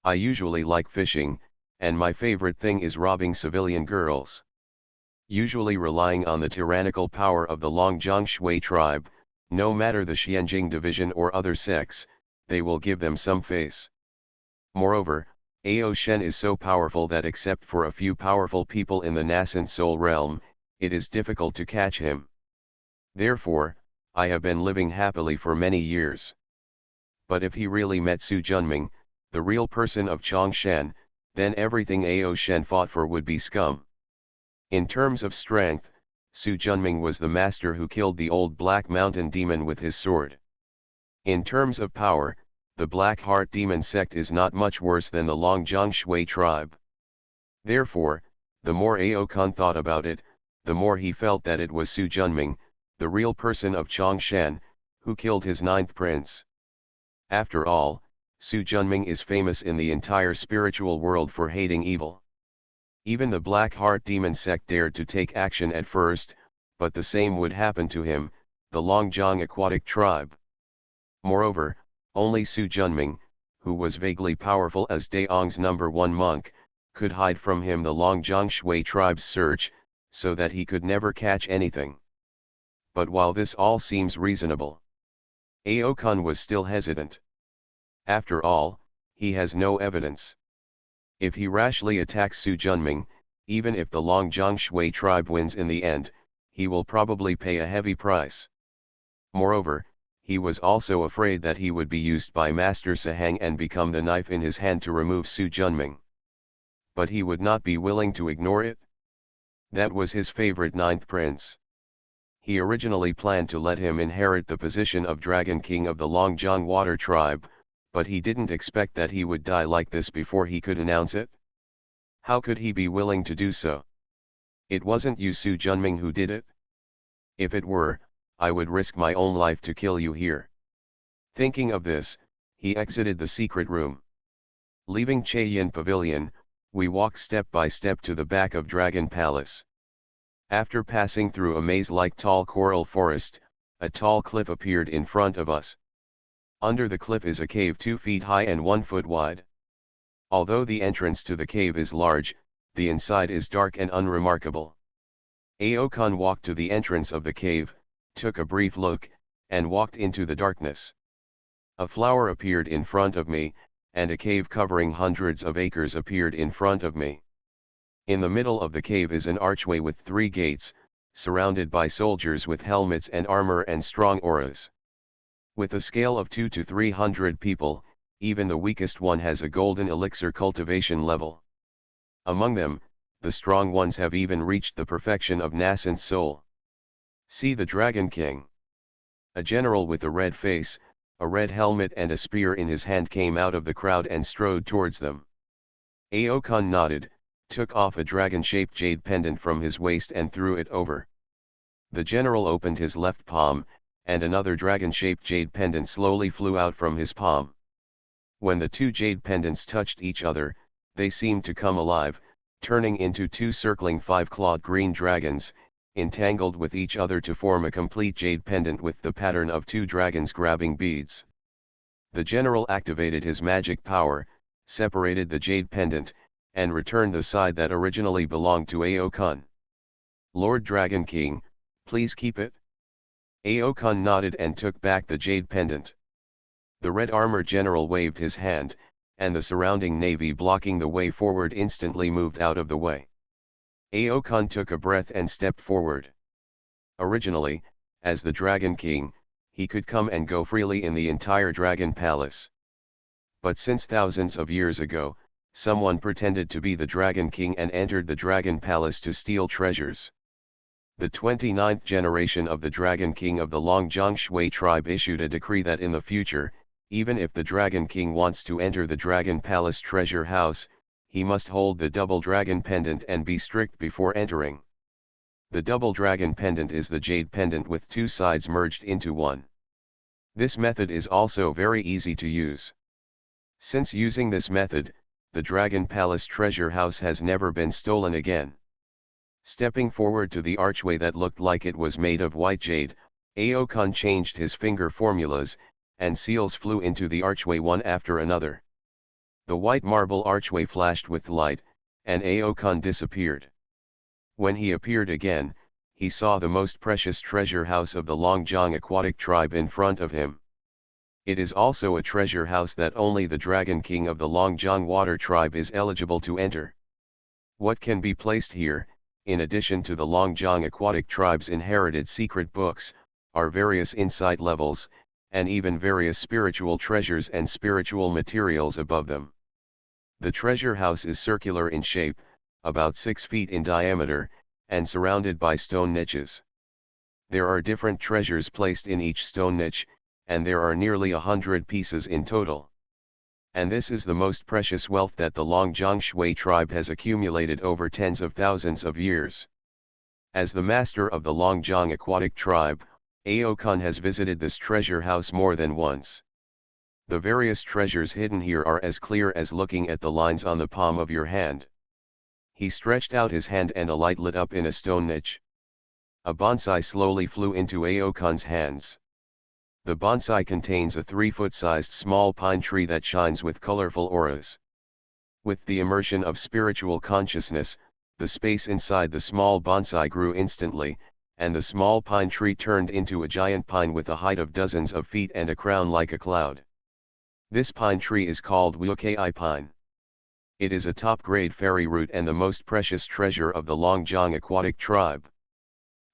[SPEAKER 1] I usually like fishing, and my favorite thing is robbing civilian girls. Usually relying on the tyrannical power of the Longjiang Shui tribe, no matter the Xianjing division or other sects, they will give them some face. Moreover, Ao Shen is so powerful that except for a few powerful people in the nascent soul realm, it is difficult to catch him. Therefore, I have been living happily for many years. But if he really met Su Junming, the real person of Chongshan, then everything Ao Shen fought for would be scum. In terms of strength, Su Junming was the master who killed the old Black Mountain demon with his sword. In terms of power, the Black Heart demon sect is not much worse than the Longjiang Shui tribe. Therefore, the more Ao Kun thought about it, the more he felt that it was Su Junming, the real person of Chongshan, who killed his ninth prince. After all, Su Junming is famous in the entire spiritual world for hating evil. Even the Black Heart demon sect dared to take action at first, but the same would happen to him, the Longjiang aquatic tribe. Moreover, only Su Junming, who was vaguely powerful as Daong's #1 monk, could hide from him the Longjiang Shui tribe's search, so that he could never catch anything. But while this all seems reasonable, Ao Kun was still hesitant. After all, he has no evidence. If he rashly attacks Su Junming, even if the Longjiang Shui tribe wins in the end, he will probably pay a heavy price. Moreover, he was also afraid that he would be used by Master Sahang and become the knife in his hand to remove Su Junming. But he would not be willing to ignore it. That was his favorite ninth prince. He originally planned to let him inherit the position of Dragon King of the Longjiang Water tribe, but he didn't expect that he would die like this before he could announce it. How could he be willing to do so? It wasn't you, Su Junming, who did it? If it were, I would risk my own life to kill you here. Thinking of this, he exited the secret room. Leaving Chaiyin Pavilion, we walked step by step to the back of Dragon Palace. After passing through a maze-like tall coral forest, a tall cliff appeared in front of us. Under the cliff is a cave 2 feet high and 1 foot wide. Although the entrance to the cave is large, the inside is dark and unremarkable. Ao Kun walked to the entrance of the cave, took a brief look, and walked into the darkness. A flower appeared in front of me, and a cave covering hundreds of acres appeared in front of me. In the middle of the cave is an archway with 3 gates, surrounded by soldiers with helmets and armor and strong auras. With a scale of 2 to 300 people, even the weakest one has a golden elixir cultivation level. Among them, the strong ones have even reached the perfection of nascent soul. See the Dragon King. A general with a red face, a red helmet and a spear in his hand came out of the crowd and strode towards them. Ao Kun nodded, took off a dragon-shaped jade pendant from his waist and threw it over. The general opened his left palm, and another dragon-shaped jade pendant slowly flew out from his palm. When the 2 jade pendants touched each other, they seemed to come alive, turning into 2 circling 5-clawed green dragons, entangled with each other to form a complete jade pendant with the pattern of 2 dragons grabbing beads. The general activated his magic power, separated the jade pendant, and returned the side that originally belonged to Ao Kun. Lord Dragon King, please keep it. Ao Kun nodded and took back the jade pendant. The red armor general waved his hand, and the surrounding navy blocking the way forward instantly moved out of the way. Ao Kun took a breath and stepped forward. Originally, as the Dragon King, he could come and go freely in the entire Dragon Palace. But since thousands of years ago, someone pretended to be the Dragon King and entered the Dragon Palace to steal treasures. The 29th generation of the Dragon King of the Longjiang Shui tribe issued a decree that in the future, even if the Dragon King wants to enter the Dragon Palace treasure house, he must hold the double dragon pendant and be strict before entering. The double dragon pendant is the jade pendant with 2 sides merged into one. This method is also very easy to use. Since using this method, the Dragon Palace treasure house has never been stolen again. Stepping forward to the archway that looked like it was made of white jade, Aokun changed his finger formulas, and seals flew into the archway one after another. The white marble archway flashed with light, and Aokun disappeared. When he appeared again, he saw the most precious treasure house of the Longjiang aquatic tribe in front of him. It is also a treasure house that only the Dragon King of the Longjiang water tribe is eligible to enter. What can be placed here, in addition to the Longjiang aquatic tribe's inherited secret books, are various insight levels, and even various spiritual treasures and spiritual materials above them. The treasure house is circular in shape, about 6 feet in diameter, and surrounded by stone niches. There are different treasures placed in each stone niche, and there are nearly 100 pieces in total. And this is the most precious wealth that the Longjiang Shui tribe has accumulated over tens of thousands of years. As the master of the Longjiang aquatic tribe, Aokun has visited this treasure house more than once. The various treasures hidden here are as clear as looking at the lines on the palm of your hand. He stretched out his hand and a light lit up in a stone niche. A bonsai slowly flew into Aokun's hands. The bonsai contains a 3-foot-sized small pine tree that shines with colorful auras. With the immersion of spiritual consciousness, the space inside the small bonsai grew instantly, and the small pine tree turned into a giant pine with a height of dozens of feet and a crown like a cloud. This pine tree is called Wukai pine. It is a top-grade fairy root and the most precious treasure of the Longjiang aquatic tribe.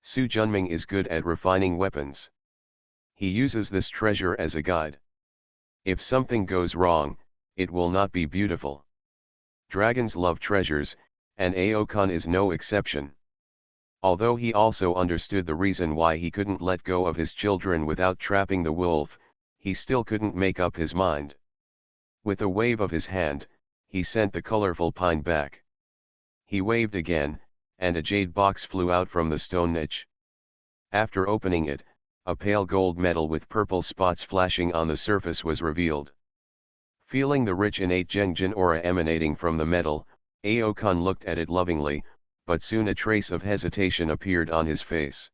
[SPEAKER 1] Su Junming is good at refining weapons. He uses this treasure as a guide. If something goes wrong, it will not be beautiful. Dragons love treasures, and Aokun is no exception. Although he also understood the reason why he couldn't let go of his children without trapping the wolf, he still couldn't make up his mind. With a wave of his hand, he sent the colorful pine back. He waved again, and a jade box flew out from the stone niche. After opening it, a pale gold metal with purple spots flashing on the surface was revealed. Feeling the rich innate Zhengjin aura emanating from the metal, Aokun looked at it lovingly, but soon a trace of hesitation appeared on his face.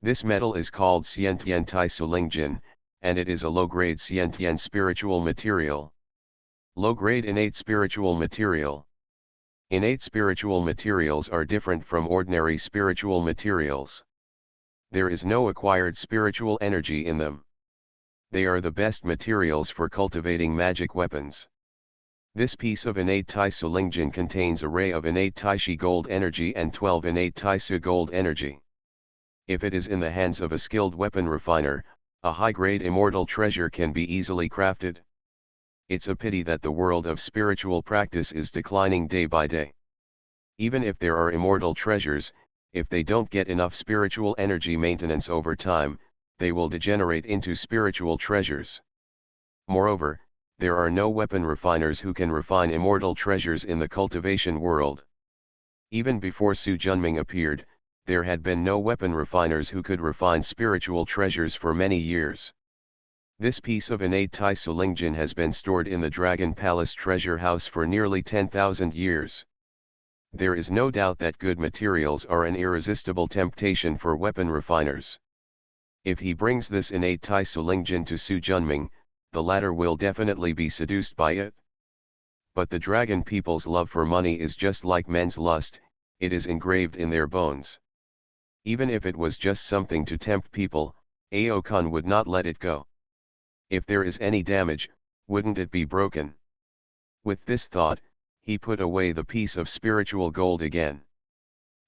[SPEAKER 1] This metal is called Xiantian Tai Sulingjin, and it is a low-grade Xiantian spiritual material. Low-grade innate spiritual material. Innate spiritual materials are different from ordinary spiritual materials. There is no acquired spiritual energy in them. They are the best materials for cultivating magic weapons. This piece of innate Tai Sulingjin contains a ray of innate Taishi gold energy and 12 innate Taisu gold energy. If it is in the hands of a skilled weapon refiner, a high-grade immortal treasure can be easily crafted. It's a pity that the world of spiritual practice is declining day by day. Even if there are immortal treasures, if they don't get enough spiritual energy maintenance over time, they will degenerate into spiritual treasures. Moreover, there are no weapon refiners who can refine immortal treasures in the cultivation world. Even before Su Junming appeared, there had been no weapon refiners who could refine spiritual treasures for many years. This piece of innate Tai Sulingjin has been stored in the Dragon Palace treasure house for nearly 10,000 years. There is no doubt that good materials are an irresistible temptation for weapon refiners. If he brings this innate Tai Sulingjin to Su Junming, the latter will definitely be seduced by it. But the dragon people's love for money is just like men's lust, it is engraved in their bones. Even if it was just something to tempt people, Aokun would not let it go. If there is any damage, wouldn't it be broken? With this thought, he put away the piece of spiritual gold again.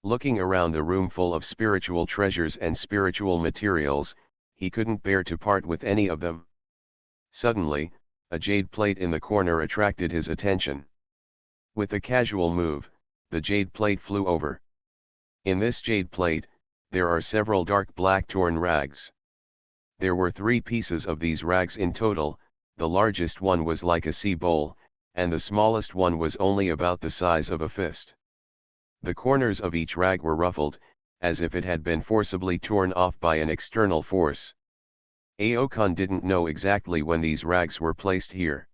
[SPEAKER 1] Looking around the room full of spiritual treasures and spiritual materials, he couldn't bear to part with any of them. Suddenly, a jade plate in the corner attracted his attention. With a casual move, the jade plate flew over. In this jade plate, there are several dark black torn rags. There were 3 pieces of these rags in total, the largest one was like a sea bowl, and the smallest one was only about the size of a fist. The corners of each rag were ruffled, as if it had been forcibly torn off by an external force. Aokun didn't know exactly when these rags were placed here.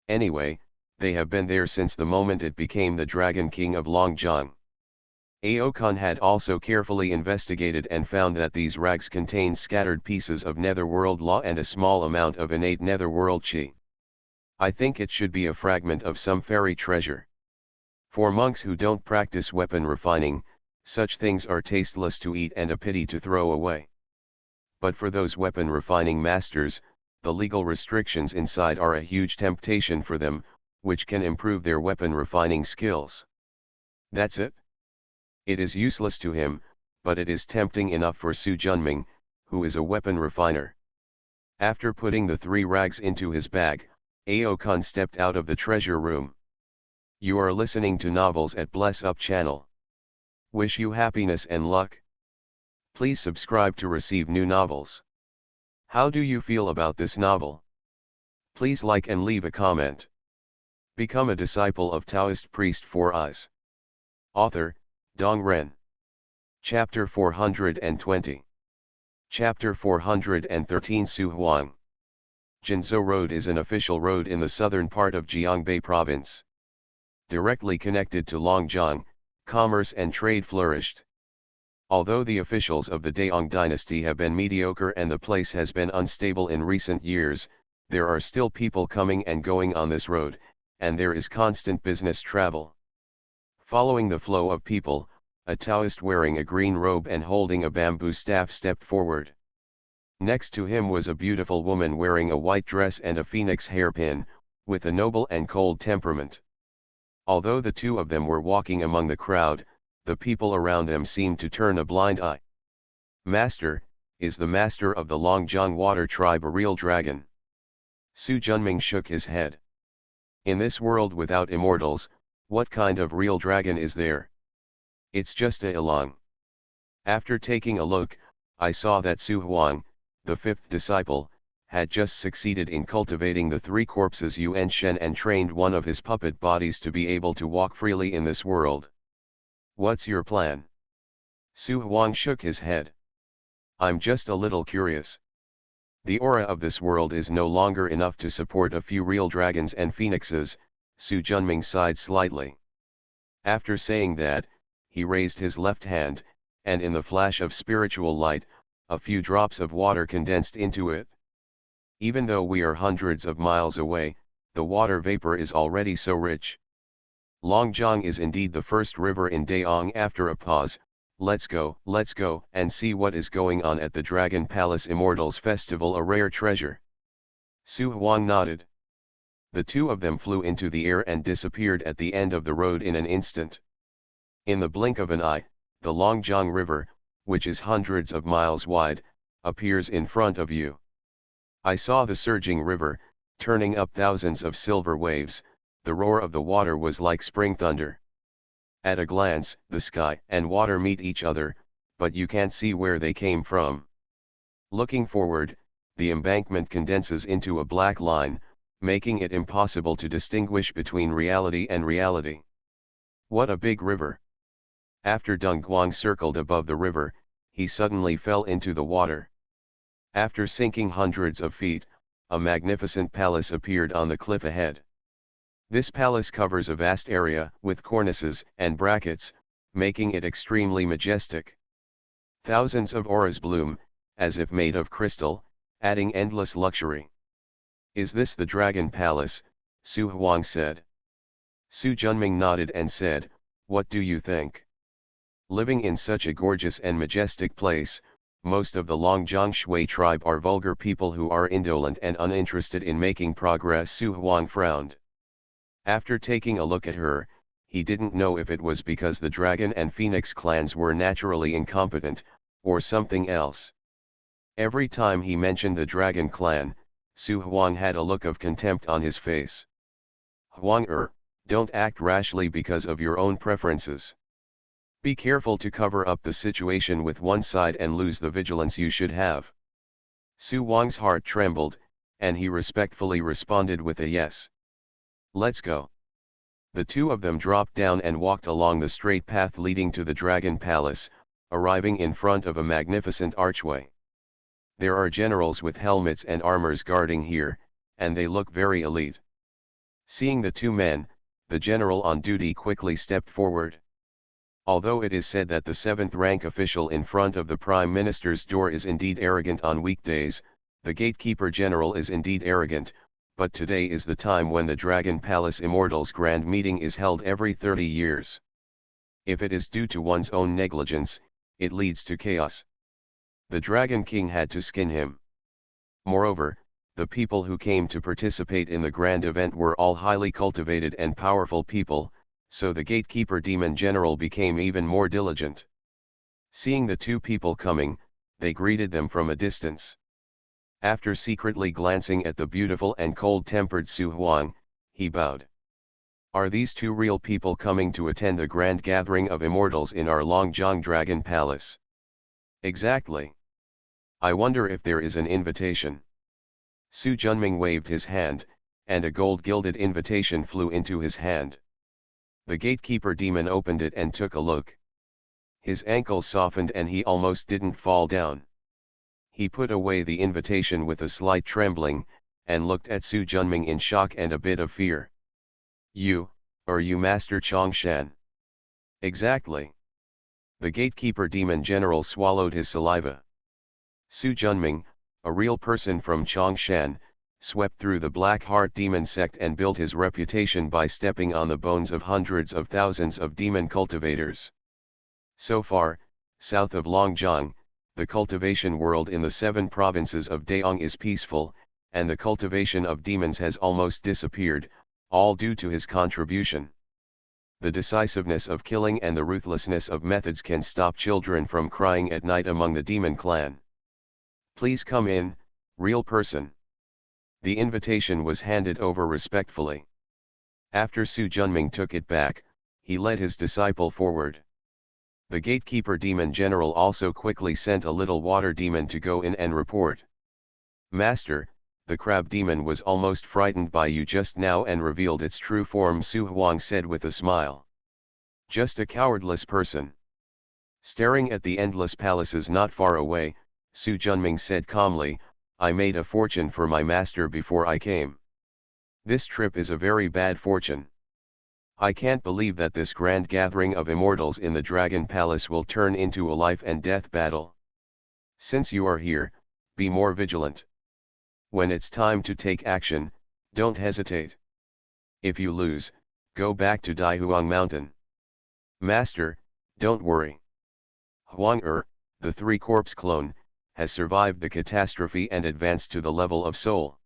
[SPEAKER 1] Anyway, they have been there since the moment it became the Dragon King of Longjong. Aokun had also carefully investigated and found that these rags contain scattered pieces of netherworld law and a small amount of innate netherworld chi. I think it should be a fragment of some fairy treasure. For monks who don't practice weapon refining, such things are tasteless to eat and a pity to throw away. But for those weapon refining masters, the legal restrictions inside are a huge temptation for them, which can improve their weapon refining skills. That's it. It is useless to him, but it is tempting enough for Su Junming, who is a weapon refiner. After putting the 3 rags into his bag, Aokun stepped out of the treasure room. You are listening to Novels at Bless Up channel. Wish you happiness and luck. Please subscribe to receive new novels. How do you feel about this novel? Please like and leave a comment. Become a disciple of Taoist priest 4 eyes. Author, Dong Ren. Chapter 420. Chapter 413 Su Huang. Jinzhou Road is an official road in the southern part of Jiangbei province. Directly connected to Longjong, commerce and trade flourished. Although the officials of the Daong dynasty have been mediocre and the place has been unstable in recent years, there are still people coming and going on this road, and there is constant business travel. Following the flow of people, a Taoist wearing a green robe and holding a bamboo staff stepped forward. Next to him was a beautiful woman wearing a white dress and a phoenix hairpin, with a noble and cold temperament. Although the 2 of them were walking among the crowd, the people around them seemed to turn a blind eye. Master, is the master of the Longjong water tribe a real dragon? Su Junming shook his head. In this world without immortals, what kind of real dragon is there? It's just a Ilong. After taking a look, I saw that Su Huang, the 5th disciple, had just succeeded in cultivating the 3 corpses Yuan Shen and trained one of his puppet bodies to be able to walk freely in this world. What's your plan? Su Huang shook his head. I'm just a little curious. The aura of this world is no longer enough to support a few real dragons and phoenixes, Su Junming sighed slightly. After saying that, he raised his left hand, and in the flash of spiritual light, a few drops of water condensed into it. Even though we are hundreds of miles away, the water vapor is already so rich. Longjong is indeed the first river in Daong. After a pause, let's go, and see what is going on at the Dragon Palace Immortals Festival, a rare treasure. Su Huang nodded. The 2 of them flew into the air and disappeared at the end of the road in an instant. In the blink of an eye, the Longjong River, which is hundreds of miles wide, appears in front of you. I saw the surging river, turning up thousands of silver waves. The roar of the water was like spring thunder. At a glance, the sky and water meet each other, but you can't see where they came from. Looking forward, the embankment condenses into a black line, making it impossible to distinguish between reality and reality. What a big river! After Deng Guang circled above the river, he suddenly fell into the water. After sinking hundreds of feet, a magnificent palace appeared on the cliff ahead. This palace covers a vast area with cornices and brackets, making it extremely majestic. Thousands of auras bloom, as if made of crystal, adding endless luxury. Is this the Dragon Palace? Su Huang said. Su Junming nodded and said, what do you think? Living in such a gorgeous and majestic place, most of the Longjong Shui tribe are vulgar people who are indolent and uninterested in making progress. Su Huang frowned. After taking a look at her, he didn't know if it was because the Dragon and Phoenix clans were naturally incompetent, or something else. Every time he mentioned the Dragon clan, Su Huang had a look of contempt on his face. Huang don't act rashly because of your own preferences. Be careful to cover up the situation with one side and lose the vigilance you should have. Su Huang's heart trembled, and he respectfully responded with a yes. Let's go. The 2 of them dropped down and walked along the straight path leading to the Dragon Palace, arriving in front of a magnificent archway. There are generals with helmets and armors guarding here, and they look very elite. Seeing the two men, the general on duty quickly stepped forward. Although it is said that the seventh-rank official in front of the Prime Minister's door is indeed arrogant on weekdays, the gatekeeper general is indeed arrogant, but today is the time when the Dragon Palace Immortals Grand Meeting is held every 30 years. If it is due to one's own negligence, it leads to chaos. The Dragon King had to skin him. Moreover, the people who came to participate in the grand event were all highly cultivated and powerful people, so the gatekeeper demon general became even more diligent. Seeing the two people coming, they greeted them from a distance. After secretly glancing at the beautiful and cold-tempered Su Huang, he bowed. Are these two real people coming to attend the grand gathering of immortals in our Longjiang Dragon Palace? Exactly. I wonder if there is an invitation. Su Junming waved his hand, and a gold-gilded invitation flew into his hand. The gatekeeper demon opened it and took a look. His ankles softened and he almost didn't fall down. He put away the invitation with a slight trembling, and looked at Su Junming in shock and a bit of fear. Are you Master Chongshan? Exactly. The gatekeeper demon general swallowed his saliva. Su Junming, a real person from Chongshan, swept through the Black Heart demon sect and built his reputation by stepping on the bones of hundreds of thousands of demon cultivators. So far, south of Longjiang, the cultivation world in the 7 provinces of Daong is peaceful, and the cultivation of demons has almost disappeared, all due to his contribution. The decisiveness of killing and the ruthlessness of methods can stop children from crying at night among the demon clan. Please come in, real person. The invitation was handed over respectfully. After Su Junming took it back, he led his disciple forward. The gatekeeper demon general also quickly sent a little water demon to go in and report. Master, the crab demon was almost frightened by you just now and revealed its true form, Su Huang said with a smile. Just a cowardless person. Staring at the endless palaces not far away, Su Junming said calmly, I made a fortune for my master before I came. This trip is a very bad fortune. I can't believe that this grand gathering of immortals in the Dragon Palace will turn into a life and death battle. Since you are here, be more vigilant. When it's time to take action, don't hesitate. If you lose, go back to Daihuang Mountain. Master, don't worry. Huang the 3-corpse clone, has survived the catastrophe and advanced to the level of soul.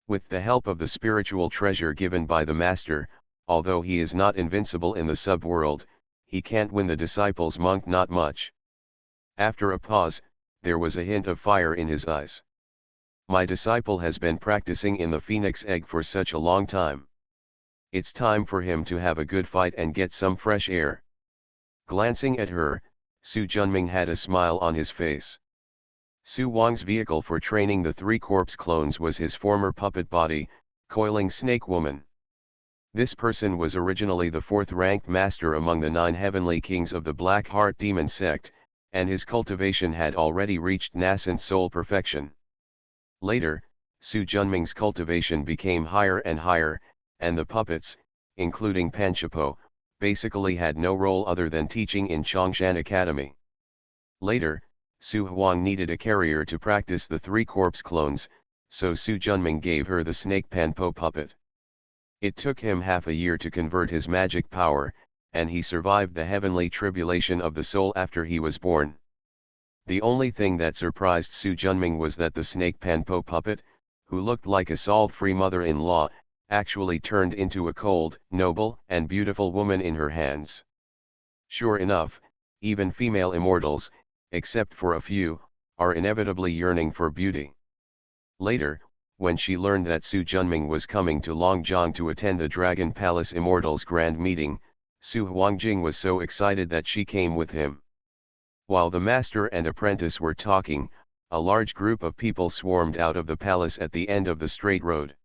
[SPEAKER 1] With the help of the spiritual treasure given by the Master, although he is not invincible in the subworld, he can't win the disciples monk not much. After a pause, there was a hint of fire in his eyes. My disciple has been practicing in the phoenix egg for such a long time. It's time for him to have a good fight and get some fresh air. Glancing at her, Su Junming had a smile on his face. Su Wang's vehicle for training the 3-corpse clones was his former puppet body, Coiling Snake Woman. This person was originally the 4th-ranked master among the 9 heavenly kings of the Black Heart demon sect, and his cultivation had already reached nascent soul perfection. Later, Su Junming's cultivation became higher and higher, and the puppets, including Panchapo, basically had no role other than teaching in Chongshan Academy. Later, Su Huang needed a carrier to practice the 3-corpse clones, so Su Junming gave her the snake Panpo puppet. It took him half a year to convert his magic power, and he survived the heavenly tribulation of the soul after he was born. The only thing that surprised Su Junming was that the snake Panpo puppet, who looked like a salt-free mother-in-law, actually turned into a cold, noble, and beautiful woman in her hands. Sure enough, even female immortals, except for a few, are inevitably yearning for beauty. Later, when she learned that Su Junming was coming to Longjiang to attend the Dragon Palace Immortals Grand Meeting, Su Huangjing was so excited that she came with him. While the master and apprentice were talking, a large group of people swarmed out of the palace at the end of the straight road.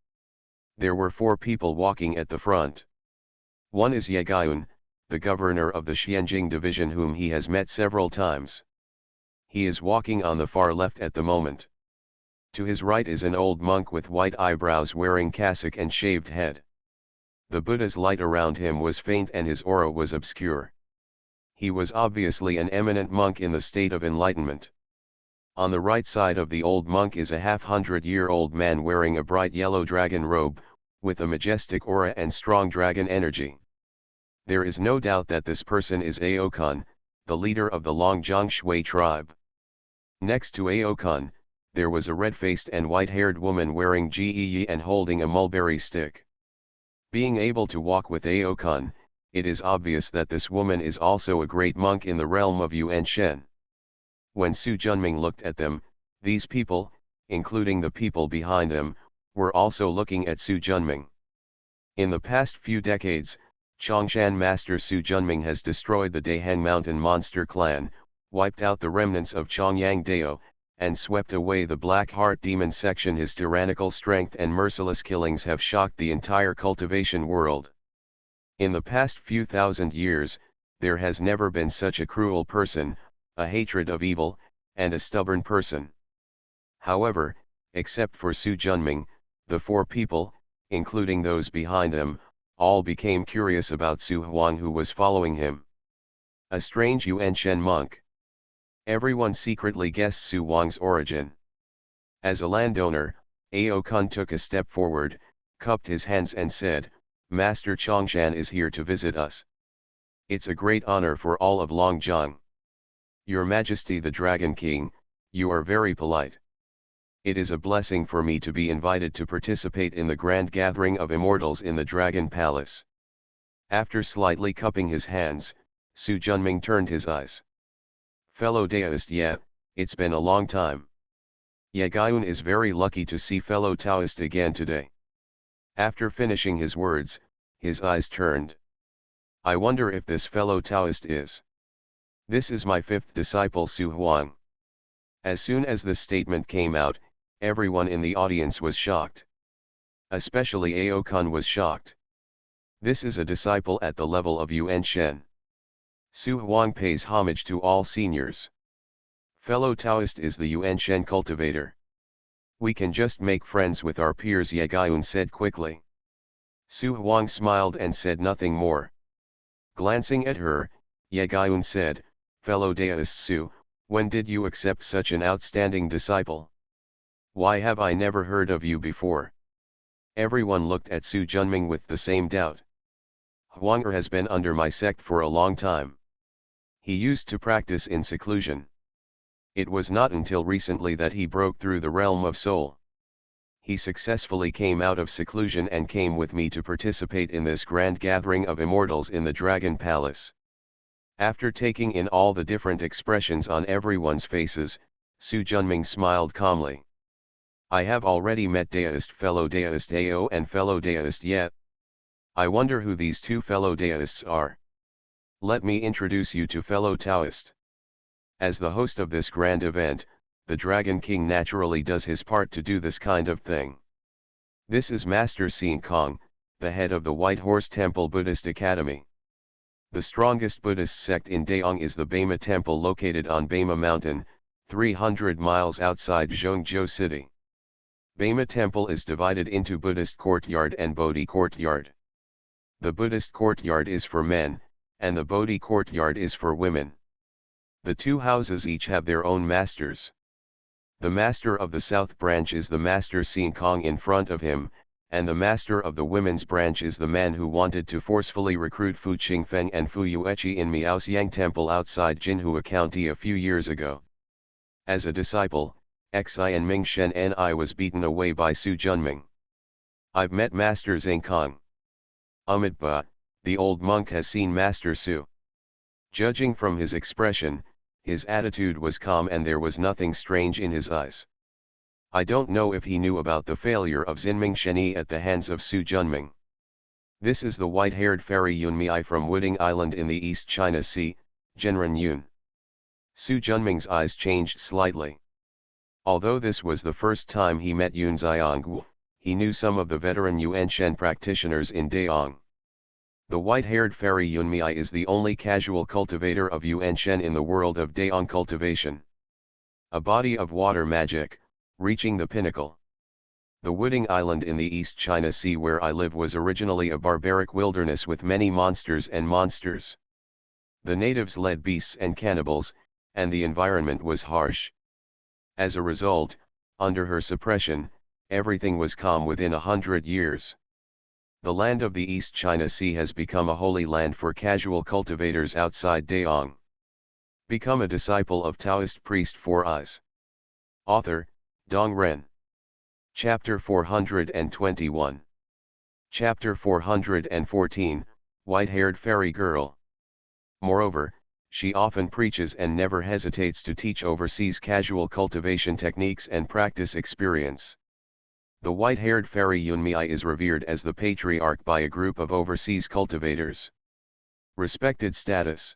[SPEAKER 1] There were 4 people walking at the front. One is Ye Gaiyun, the governor of the Xianjing division, whom he has met several times. He is walking on the far left at the moment. To his right is an old monk with white eyebrows wearing cassock and shaved head. The Buddha's light around him was faint and his aura was obscure. He was obviously an eminent monk in the state of enlightenment. On the right side of the old monk is a half-hundred-year-old man wearing a bright yellow dragon robe, with a majestic aura and strong dragon energy. There is no doubt that this person is Aokun, the leader of the Longjiang Shui tribe. Next to Aokun, there was a red-faced and white-haired woman wearing gyi and holding a mulberry stick. Being able to walk with Aokun, it is obvious that this woman is also a great monk in the realm of Yuan Shen. When Su Junming looked at them, these people, including the people behind them, were also looking at Su Junming. In the past few decades, Chongshan Master Su Junming has destroyed the Daheng Mountain monster clan, wiped out the remnants of Chongyang Dao, and swept away the Black Heart demon section. His tyrannical strength and merciless killings have shocked the entire cultivation world. In the past few thousand years, there has never been such a cruel person, a hatred of evil, and a stubborn person. However, except for Su Junming, the four people, including those behind him, all became curious about Su Huang, who was following him. A strange Yuan Shen monk. Everyone secretly guessed Su Huang's origin. As a landowner, Aokun took a step forward, cupped his hands and said, "Master Chongshan is here to visit us. It's a great honor for all of Longjiang. Your Majesty the Dragon King, you are very polite. It is a blessing for me to be invited to participate in the grand gathering of immortals in the Dragon Palace." After slightly cupping his hands, Su Junming turned his eyes. "Fellow Taoist, yeah, it's been a long time. Yagayun is very lucky to see fellow Taoist again today." After finishing his words, his eyes turned. "I wonder if this fellow Taoist is. This is my fifth disciple Su Huang." As soon as the statement came out, everyone in the audience was shocked. Especially Aokun was shocked. This is a disciple at the level of Yuan Shen. Su Huang pays homage to all seniors. Fellow Taoist is the Yuan Shen cultivator. "We can just make friends with our peers," Yagayun said quickly. Su Huang smiled and said nothing more. Glancing at her, Yagayun said, "Fellow Taoist Su, when did you accept such an outstanding disciple? Why have I never heard of you before?" Everyone looked at Su Junming with the same doubt. "Huang has been under my sect for a long time. He used to practice in seclusion. It was not until recently that he broke through the realm of soul. He successfully came out of seclusion and came with me to participate in this grand gathering of immortals in the Dragon Palace." After taking in all the different expressions on everyone's faces, Su Junming smiled calmly. "I have already met Taoist fellow Taoist Ao and fellow Taoist Yet. I wonder who these two fellow Taoists are. Let me introduce you to fellow Taoist." As the host of this grand event, the Dragon King naturally does his part to do this kind of thing. This is Master Hsien Kong, the head of the White Horse Temple Buddhist Academy. The strongest Buddhist sect in Daong is the Bama Temple, located on Bama Mountain, 300 miles outside Zhongzhou City. Bama Temple is divided into Buddhist Courtyard and Bodhi Courtyard. The Buddhist Courtyard is for men, and the Bodhi Courtyard is for women. The two houses each have their own masters. The master of the south branch is the Master Hsien Kong in front of him, and the master of the women's branch is the man who wanted to forcefully recruit Fu Qingfeng and Fu Yueqi in Miaoxiang Temple outside Jinhua County a few years ago. As a disciple, Xian Mingshen Ni was beaten away by Su Junming. "I've met Master Hsien Kong. Ba, the old monk has seen Master Su." Judging from his expression, his attitude was calm and there was nothing strange in his eyes. I don't know if he knew about the failure of Xinming Sheni at the hands of Su Junming. This is the white-haired fairy Yunmei from Wuding Island in the East China Sea, Zhenren Yun. Su Junming's eyes changed slightly. Although this was the first time he met Yun Xiangwu, he knew some of the veteran Yuan Shen practitioners in Daong. The white-haired fairy Yunmei is the only casual cultivator of Yuan Shen in the world of Daong cultivation. A body of water magic, reaching the pinnacle. The wooding island in the East China Sea where I live was originally a barbaric wilderness with many monsters and monsters. The natives led beasts and cannibals, and the environment was harsh. As a result, under her suppression, everything was calm within 100 years. The land of the East China Sea has become a holy land for casual cultivators outside Daong. Become a disciple of Taoist priest Four Eyes. Author, Dong Ren. Chapter 421. Chapter 414, White-haired Fairy Girl. Moreover, she often preaches and never hesitates to teach overseas casual cultivation techniques and practice experience. The white-haired fairy Yunmei is revered as the patriarch by a group of overseas cultivators. Respected status.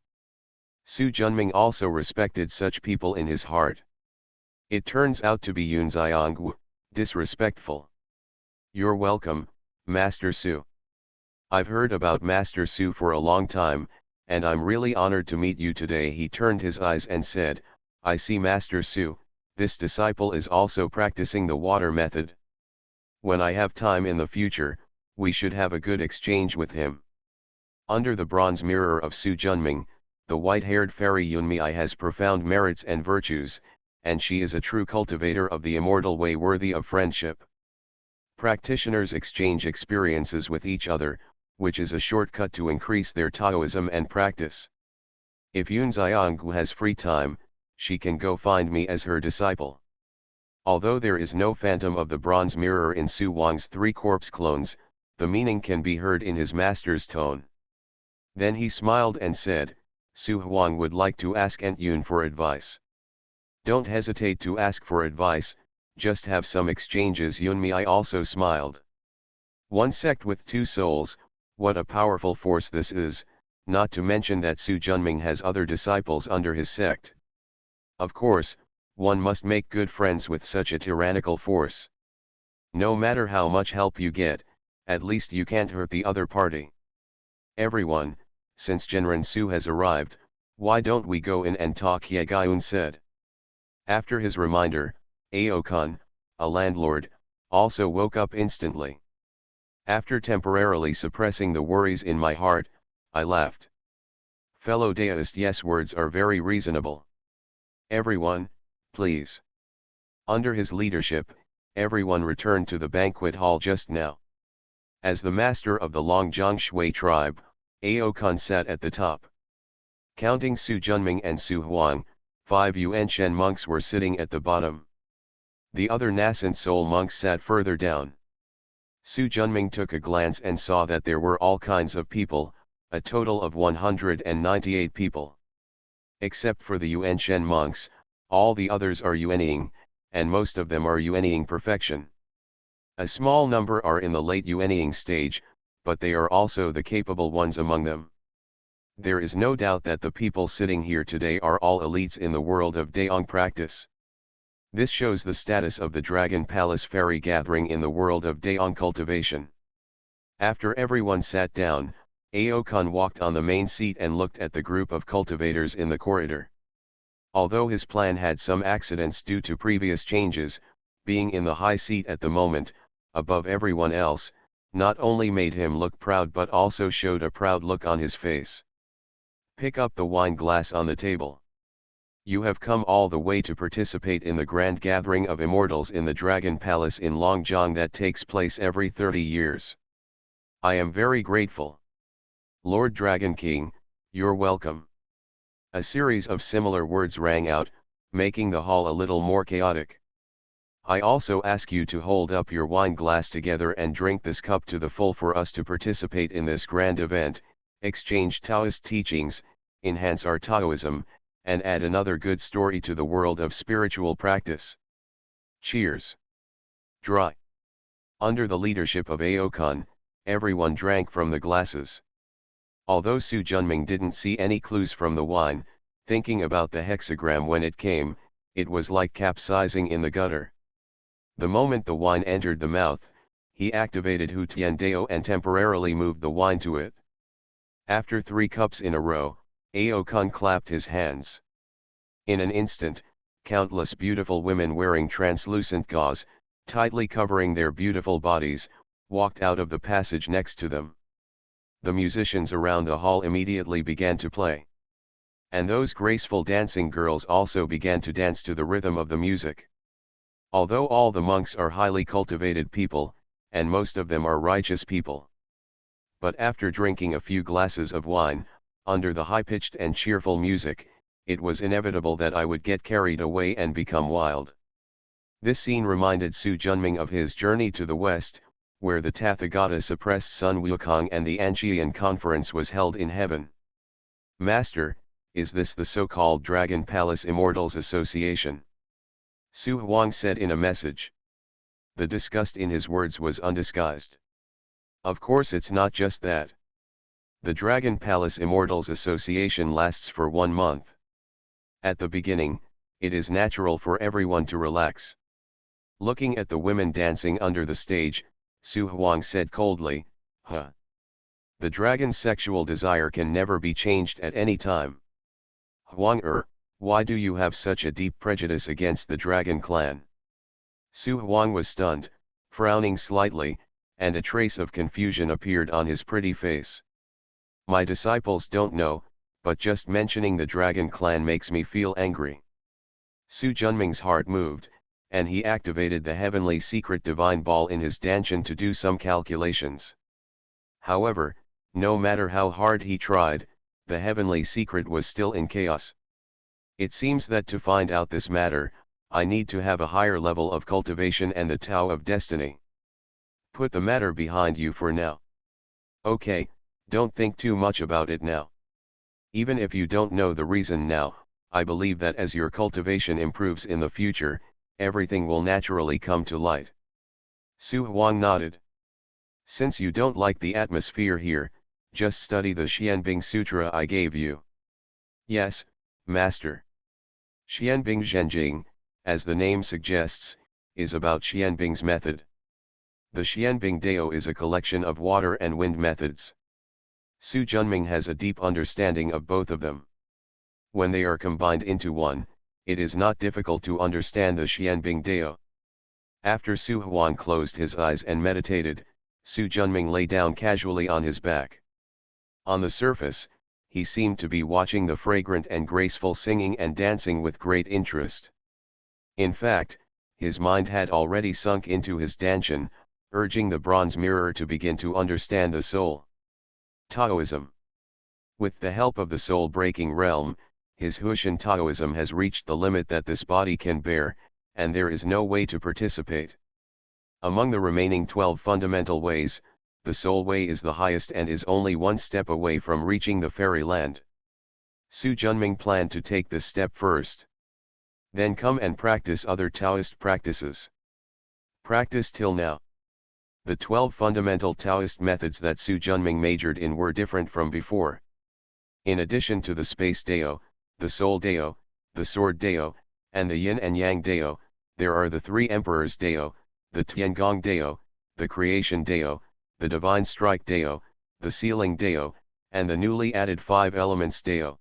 [SPEAKER 1] Su Junming also respected such people in his heart. It turns out to be Yun Xiangwu, disrespectful. You're welcome, Master Su. I've heard about Master Su for a long time, and I'm really honored to meet you today. He turned his eyes and said, I see Master Su, this disciple is also practicing the water method. When I have time in the future, we should have a good exchange with him. Under the bronze mirror of Su Junming, the white-haired fairy Yunmei has profound merits and virtues, and she is a true cultivator of the immortal way worthy of friendship. Practitioners exchange experiences with each other, which is a shortcut to increase their Taoism and practice. If Yun Xianggu has free time, she can go find me as her disciple. Although there is no phantom of the bronze mirror in Su Wang's 3 corpse clones, the meaning can be heard in his master's tone. Then he smiled and said, Su Huang would like to ask Aunt Yun for advice. Don't hesitate to ask for advice, just have some exchanges. Yunmei also smiled. One sect with 2 souls, what a powerful force this is, not to mention that Su Junming has other disciples under his sect. Of course, one must make good friends with such a tyrannical force. No matter how much help you get, at least you can't hurt the other party. Everyone, since Genren Su has arrived, why don't we go in and talk? Ye Gaiun said. After his reminder, Aokun, a landlord, also woke up instantly. After temporarily suppressing the worries in my heart, I laughed. Fellow Taoist, yes, words are very reasonable. Everyone, please. Under his leadership, everyone returned to the banquet hall just now. As the master of the Longjiang Shui tribe, Aokun sat at the top. Counting Su Junming and Su Huang, 5 Yuan-Shen monks were sitting at the bottom. The other nascent soul monks sat further down. Su Junming took a glance and saw that there were all kinds of people, a total of 198 people. Except for the Yuan-Shen monks, all the others are Yuanying, and most of them are Yuanying perfection. A small number are in the late Yuanying stage, but they are also the capable ones among them. There is no doubt that the people sitting here today are all elites in the world of Daong practice. This shows the status of the Dragon Palace Fairy Gathering in the world of Daong cultivation. After everyone sat down, Aokun walked on the main seat and looked at the group of cultivators in the corridor. Although his plan had some accidents due to previous changes, being in the high seat at the moment, above everyone else, not only made him look proud but also showed a proud look on his face. Pick up the wine glass on the table. You have come all the way to participate in the grand gathering of immortals in the Dragon Palace in Longjiang that takes place every 30 years. I am very grateful. Lord Dragon King, you're welcome. A series of similar words rang out, making the hall a little more chaotic. I also ask you to hold up your wine glass together and drink this cup to the full for us to participate in this grand event, exchange Taoist teachings, enhance our Taoism, and add another good story to the world of spiritual practice. Cheers. Dry. Under the leadership of Aokun, everyone drank from the glasses. Although Su Junming didn't see any clues from the wine, thinking about the hexagram when it came, it was like capsizing in the gutter. The moment the wine entered the mouth, he activated Hu Tian Dao and temporarily moved the wine to it. After 3 cups in a row, Aokun clapped his hands. In an instant, countless beautiful women wearing translucent gauze, tightly covering their beautiful bodies, walked out of the passage next to them. The musicians around the hall immediately began to play. And those graceful dancing girls also began to dance to the rhythm of the music. Although all the monks are highly cultivated people, and most of them are righteous people. But after drinking a few glasses of wine, under the high-pitched and cheerful music, it was inevitable that I would get carried away and become wild. This scene reminded Su Junming of his journey to the west, where the Tathagata suppressed Sun Wukong and the Anqian conference was held in heaven. Master, is this the so-called Dragon Palace Immortals Association? Su Huang said in a message. The disgust in his words was undisguised. Of course it's not just that. The Dragon Palace Immortals Association lasts for 1 month. At the beginning, it is natural for everyone to relax. Looking at the women dancing under the stage, Su Huang said coldly, "Huh. The dragon's sexual desire can never be changed at any time. Huang why do you have such a deep prejudice against the dragon clan?" Su Huang was stunned, frowning slightly, and a trace of confusion appeared on his pretty face. My disciples don't know, but just mentioning the dragon clan makes me feel angry. Su Junming's heart moved, and he activated the heavenly secret divine ball in his dantian to do some calculations. However, no matter how hard he tried, the heavenly secret was still in chaos. It seems that to find out this matter, I need to have a higher level of cultivation and the Tao of Destiny. Put the matter behind you for now. Okay, don't think too much about it now. Even if you don't know the reason now, I believe that as your cultivation improves in the future, everything will naturally come to light. Su Huang nodded. Since you don't like the atmosphere here, just study the Xianbing Sutra I gave you. Yes, Master. Xianbing Zhenjing, as the name suggests, is about Xianbing's method. The Xianbing Dao is a collection of water and wind methods. Su Junming has a deep understanding of both of them. When they are combined into one, it is not difficult to understand the Xianbing Dao. After Su Huang closed his eyes and meditated, Su Junming lay down casually on his back. On the surface, he seemed to be watching the fragrant and graceful singing and dancing with great interest. In fact, his mind had already sunk into his dantian, urging the bronze mirror to begin to understand the soul. Taoism. With the help of the soul-breaking realm, his Huishan Taoism has reached the limit that this body can bear, and there is no way to participate. Among the remaining 12 fundamental ways, the soul way is the highest and is only 1 step away from reaching the fairyland. Su Junming planned to take this step first. Then come and practice other Taoist practices. Practice till now. The 12 fundamental Taoist methods that Su Junming majored in were different from before. In addition to the Space Dao, the Soul Dao, the Sword Dao, and the Yin and Yang Dao, there are the 3 Emperors Dao, the Tiangong Dao, the Creation Dao, the Divine Strike Dao, the Sealing Dao, and the newly added 5 Elements Dao.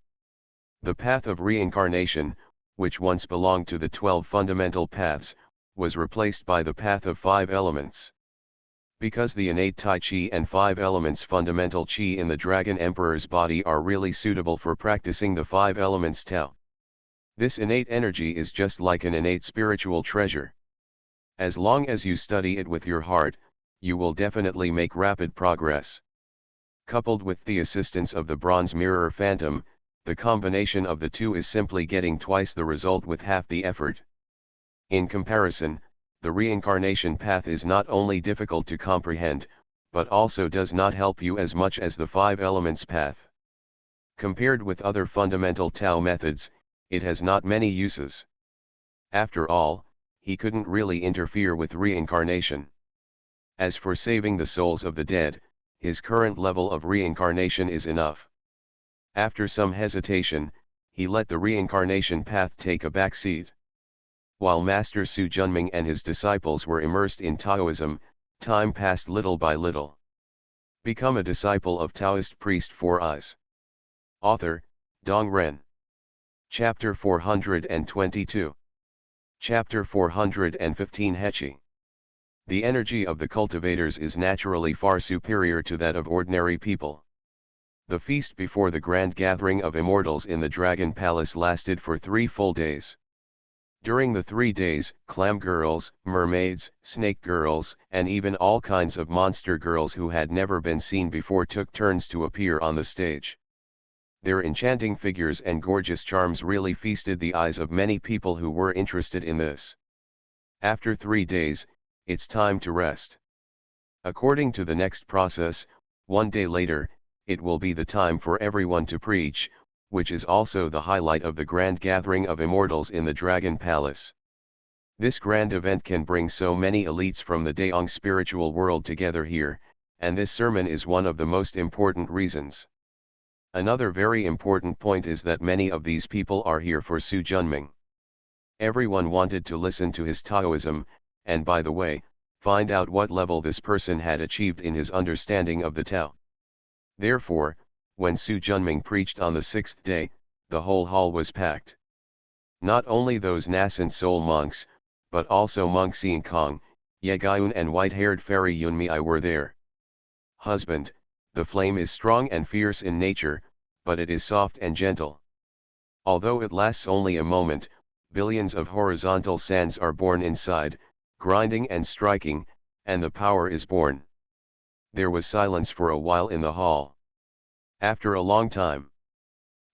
[SPEAKER 1] The path of reincarnation, which once belonged to the 12 fundamental paths, was replaced by the path of 5 elements. Because the innate Tai Chi and 5 elements fundamental Chi in the Dragon Emperor's body are really suitable for practicing the 5 elements Tao. This innate energy is just like an innate spiritual treasure. As long as you study it with your heart, you will definitely make rapid progress. Coupled with the assistance of the bronze mirror phantom, the combination of the two is simply getting twice the result with half the effort. In comparison, the reincarnation path is not only difficult to comprehend, but also does not help you as much as the 5 elements path. Compared with other fundamental Tao methods, it has not many uses. After all, he couldn't really interfere with reincarnation. As for saving the souls of the dead, his current level of reincarnation is enough. After some hesitation, he let the reincarnation path take a backseat. While Master Su Junming and his disciples were immersed in Taoism, time passed little by little. Become a disciple of Taoist priest 4 Eyes. Author, Dong Ren. Chapter 422. Chapter 415 Hechi. The energy of the cultivators is naturally far superior to that of ordinary people. The feast before the grand gathering of immortals in the Dragon Palace lasted for 3 full days. During the 3 days, clam girls, mermaids, snake girls, and even all kinds of monster girls who had never been seen before took turns to appear on the stage. Their enchanting figures and gorgeous charms really feasted the eyes of many people who were interested in this. After 3 days, it's time to rest. According to the next process, 1 day later, it will be the time for everyone to preach, which is also the highlight of the grand gathering of immortals in the Dragon Palace. This grand event can bring so many elites from the Daong spiritual world together here, and this sermon is one of the most important reasons. Another very important point is that many of these people are here for Su Junming. Everyone wanted to listen to his Taoism, and by the way, find out what level this person had achieved in his understanding of the Tao. Therefore, when Su Junming preached on the 6th day, the whole hall was packed. Not only those nascent soul monks, but also monk Sean Kong, Yegayun and white-haired fairy Yunmei were there. Husband, the flame is strong and fierce in nature, but it is soft and gentle. Although it lasts only a moment, billions of horizontal sands are born inside, grinding and striking, and the power is born. There was silence for a while in the hall. After a long time,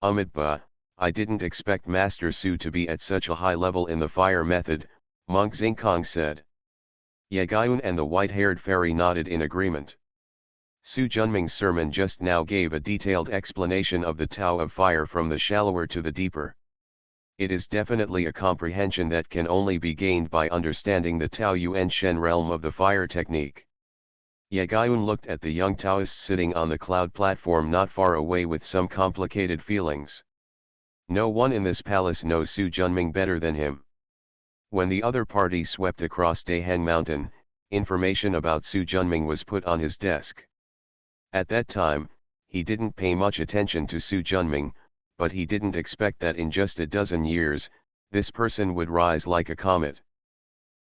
[SPEAKER 1] Amitabha, I didn't expect Master Su to be at such a high level in the fire method, Monk Xingkong said. Yegayun and the white-haired fairy nodded in agreement. Su Junming's sermon just now gave a detailed explanation of the Tao of fire from the shallower to the deeper. It is definitely a comprehension that can only be gained by understanding the Tao Yuan Shen realm of the fire technique. Yegayun looked at the young Taoist sitting on the cloud platform not far away with some complicated feelings. No one in this palace knows Su Junming better than him. When the other party swept across Daheng Mountain, information about Su Junming was put on his desk. At that time, he didn't pay much attention to Su Junming, but he didn't expect that in just a dozen years, this person would rise like a comet.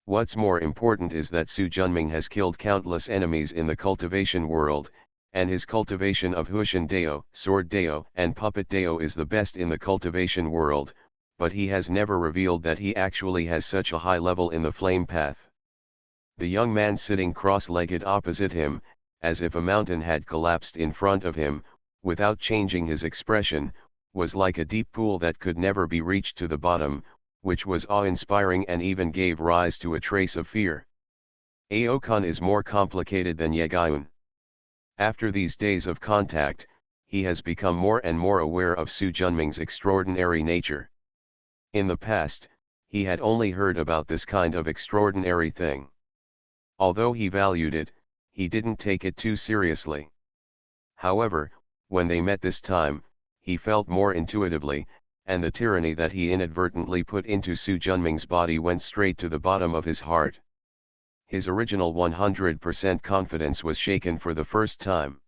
[SPEAKER 1] What's more important is that Su Junming has killed countless enemies in the cultivation world, and his cultivation of Hushan Dao, Sword Dao, and Puppet Dao is the best in the cultivation world, but he has never revealed that he actually has such a high level in the flame path. The young man sitting cross-legged opposite him, as if a mountain had collapsed in front of him, without changing his expression, was like a deep pool that could never be reached to the bottom, which was awe-inspiring and even gave rise to a trace of fear. Aokun is more complicated than Yegayun. After these days of contact, he has become more and more aware of Su Junming's extraordinary nature. In the past, he had only heard about this kind of extraordinary thing. Although he valued it, he didn't take it too seriously. However, when they met this time, he felt more intuitively, and the tyranny that he inadvertently put into Su Junming's body went straight to the bottom of his heart. His original 100% confidence was shaken for the first time.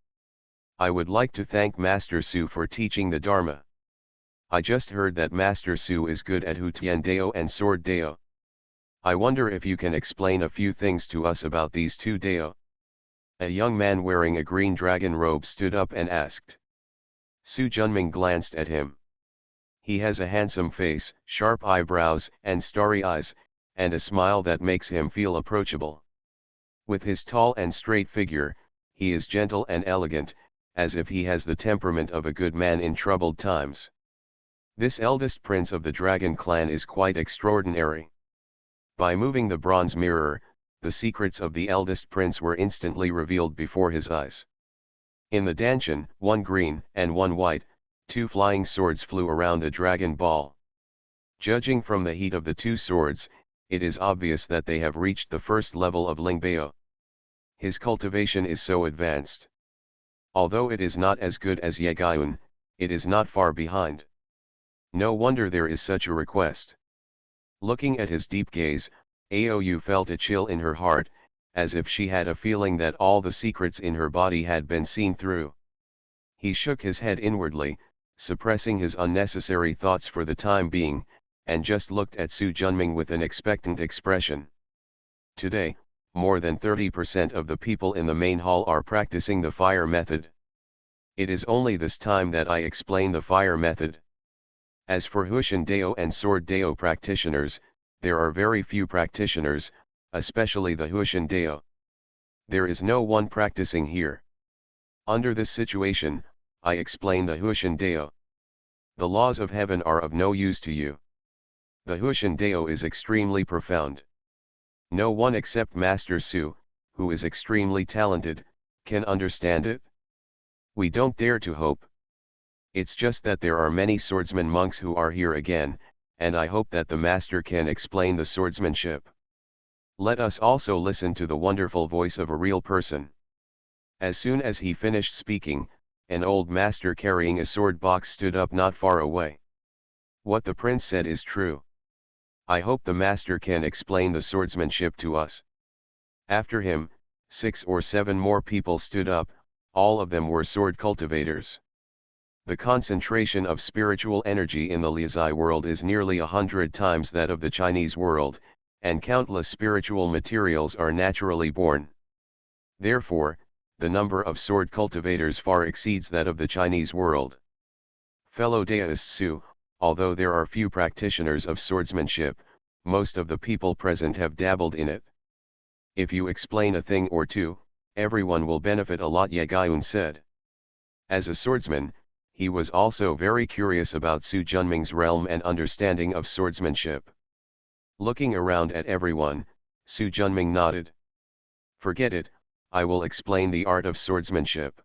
[SPEAKER 1] I would like to thank Master Su for teaching the Dharma. I just heard that Master Su is good at Hutian Dao and Sword Dao. I wonder if you can explain a few things to us about these two Dao. A young man wearing a green dragon robe stood up and asked. Su Junming glanced at him. He has a handsome face, sharp eyebrows and starry eyes, and a smile that makes him feel approachable. With his tall and straight figure, he is gentle and elegant, as if he has the temperament of a good man in troubled times. This eldest prince of the dragon clan is quite extraordinary. By moving the bronze mirror, the secrets of the eldest prince were instantly revealed before his eyes. In the Danshan, one green and one white, two flying swords flew around the dragon ball. Judging from the heat of the two swords, it is obvious that they have reached the first level of Lingbao. His cultivation is so advanced. Although it is not as good as Yegayun, it is not far behind. No wonder there is such a request. Looking at his deep gaze, Aou felt a chill in her heart, as if she had a feeling that all the secrets in her body had been seen through. He shook his head inwardly, suppressing his unnecessary thoughts for the time being, and just looked at Su Junming with an expectant expression. Today, more than 30% of the people in the main hall are practicing the fire method. It is only this time that I explain the fire method. As for Hushin Dao and Sword Dao practitioners, there are very few practitioners, especially the Hushin Dao. There is no one practicing here. Under this situation, I explain the Hushin Dao. The laws of heaven are of no use to you. The Hushin Dao is extremely profound. No one except Master Su, who is extremely talented, can understand it. We don't dare to hope. It's just that there are many swordsman monks who are here again, and I hope that the master can explain the swordsmanship. Let us also listen to the wonderful voice of a real person. As soon as he finished speaking, an old master carrying a sword box stood up not far away. What the prince said is true. I hope the master can explain the swordsmanship to us. After him, 6 or 7 more people stood up, all of them were sword cultivators. The concentration of spiritual energy in the Liuzai world is nearly 100 times that of the Chinese world, and countless spiritual materials are naturally born. Therefore, the number of sword cultivators far exceeds that of the Chinese world. Fellow Taoists Su, although there are few practitioners of swordsmanship, most of the people present have dabbled in it. If you explain a thing or two, everyone will benefit a lot, Ye Gaiun said. As a swordsman, he was also very curious about Su Junming's realm and understanding of swordsmanship. Looking around at everyone, Su Junming nodded. Forget it, I will explain the art of swordsmanship.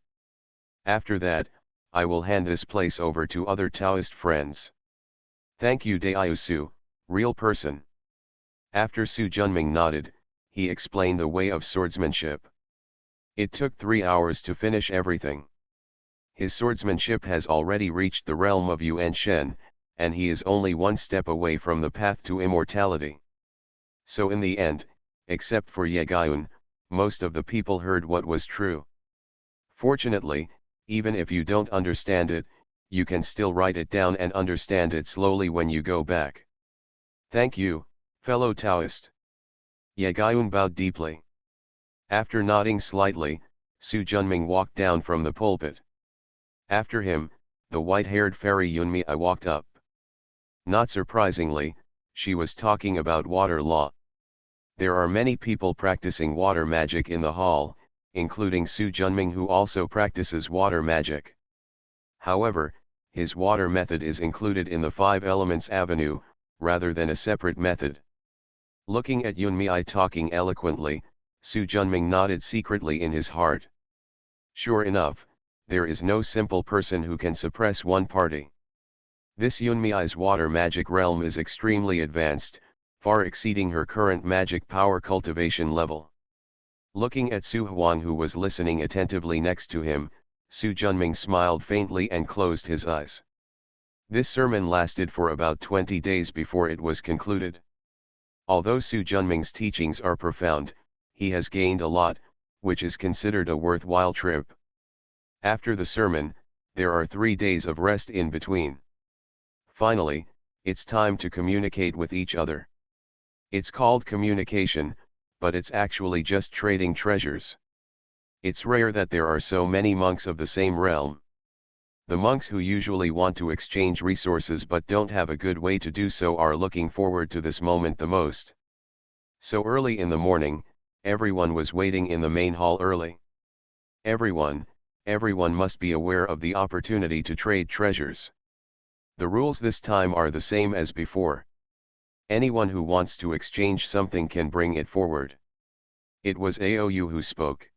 [SPEAKER 1] After that, I will hand this place over to other Taoist friends. Thank you Daiyu Su, real person. After Su Junming nodded, he explained the way of swordsmanship. It took 3 hours to finish everything. His swordsmanship has already reached the realm of Yuan Shen, and he is only one step away from the path to immortality. So in the end, except for Ye Gaiun, most of the people heard what was true. Fortunately, even if you don't understand it, you can still write it down and understand it slowly when you go back. Thank you, fellow Taoist. Ye Gaiun bowed deeply. After nodding slightly, Su Junming walked down from the pulpit. After him, the white-haired fairy Yunmei walked up. Not surprisingly, she was talking about water law. There are many people practicing water magic in the hall, including Su Junming who also practices water magic. However, his water method is included in the 5 Elements Avenue, rather than a separate method. Looking at Yunmei talking eloquently, Su Junming nodded secretly in his heart. Sure enough, there is no simple person who can suppress one party. This Yunmei's water magic realm is extremely advanced, far exceeding her current magic power cultivation level. Looking at Su Huang who was listening attentively next to him, Su Junming smiled faintly and closed his eyes. This sermon lasted for about 20 days before it was concluded. Although Su Junming's teachings are profound, he has gained a lot, which is considered a worthwhile trip. After the sermon, there are 3 days of rest in between. Finally, it's time to communicate with each other. It's called communication, but it's actually just trading treasures. It's rare that there are so many monks of the same realm. The monks who usually want to exchange resources but don't have a good way to do so are looking forward to this moment the most. So early in the morning, everyone was waiting in the main hall early. Everyone must be aware of the opportunity to trade treasures. The rules this time are the same as before. Anyone who wants to exchange something can bring it forward. It was Aou who spoke.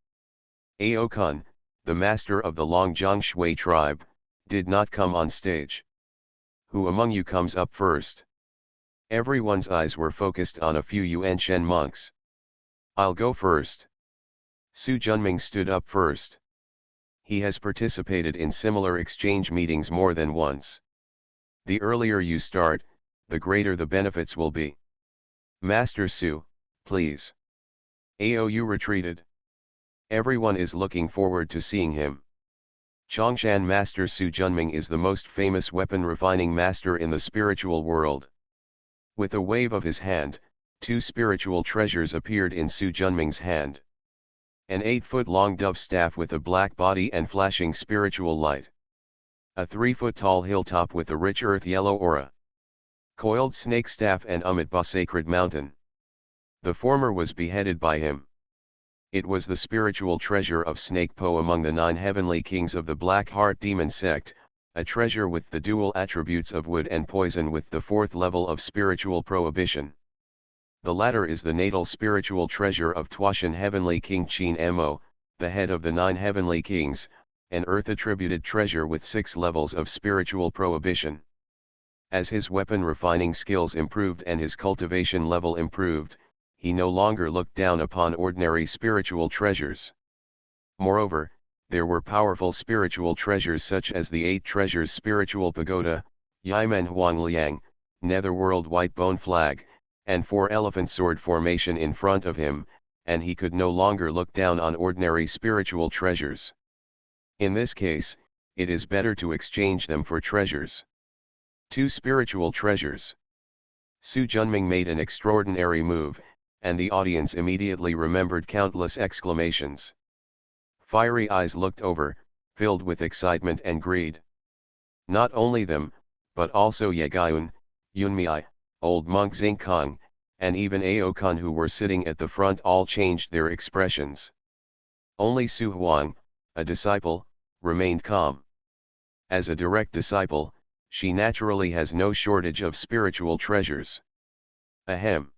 [SPEAKER 1] Ao Kun, the master of the Longjiang Shui tribe, did not come on stage. Who among you comes up first? Everyone's eyes were focused on a few Yuan Shen monks. I'll go first. Su Junming stood up first. He has participated in similar exchange meetings more than once. The earlier you start, the greater the benefits will be. Master Su, please. Aou retreated. Everyone is looking forward to seeing him. Chongshan Master Su Junming is the most famous weapon refining master in the spiritual world. With a wave of his hand, two spiritual treasures appeared in Su Junming's hand. An 8-foot-long dove staff with a black body and flashing spiritual light. A 3-foot-tall hilltop with a rich earth-yellow aura. Coiled snake staff and Amitabha sacred mountain. The former was beheaded by him. It was the spiritual treasure of Snake Po among the 9 heavenly kings of the Black Heart Demon sect, a treasure with the dual attributes of wood and poison with the 4th level of spiritual prohibition. The latter is the natal spiritual treasure of Tuashan heavenly king Chin Mo, the head of the 9 heavenly kings, an earth-attributed treasure with 6 levels of spiritual prohibition. As his weapon refining skills improved and his cultivation level improved, he no longer looked down upon ordinary spiritual treasures. Moreover, there were powerful spiritual treasures such as the 8 treasures spiritual pagoda, Yimen Huang Liang, netherworld white bone flag, and 4 elephant sword formation in front of him, and he could no longer look down on ordinary spiritual treasures. In this case, it is better to exchange them for treasures. 2 spiritual treasures. Su Junming made an extraordinary move, and the audience immediately remembered countless exclamations. Fiery eyes looked over, filled with excitement and greed. Not only them, but also Ye Gaiun, Yunmei, old monk Xingkang, and even Aokan who were sitting at the front all changed their expressions. Only Su Huang, a disciple, remained calm. As a direct disciple, she naturally has no shortage of spiritual treasures. Ahem.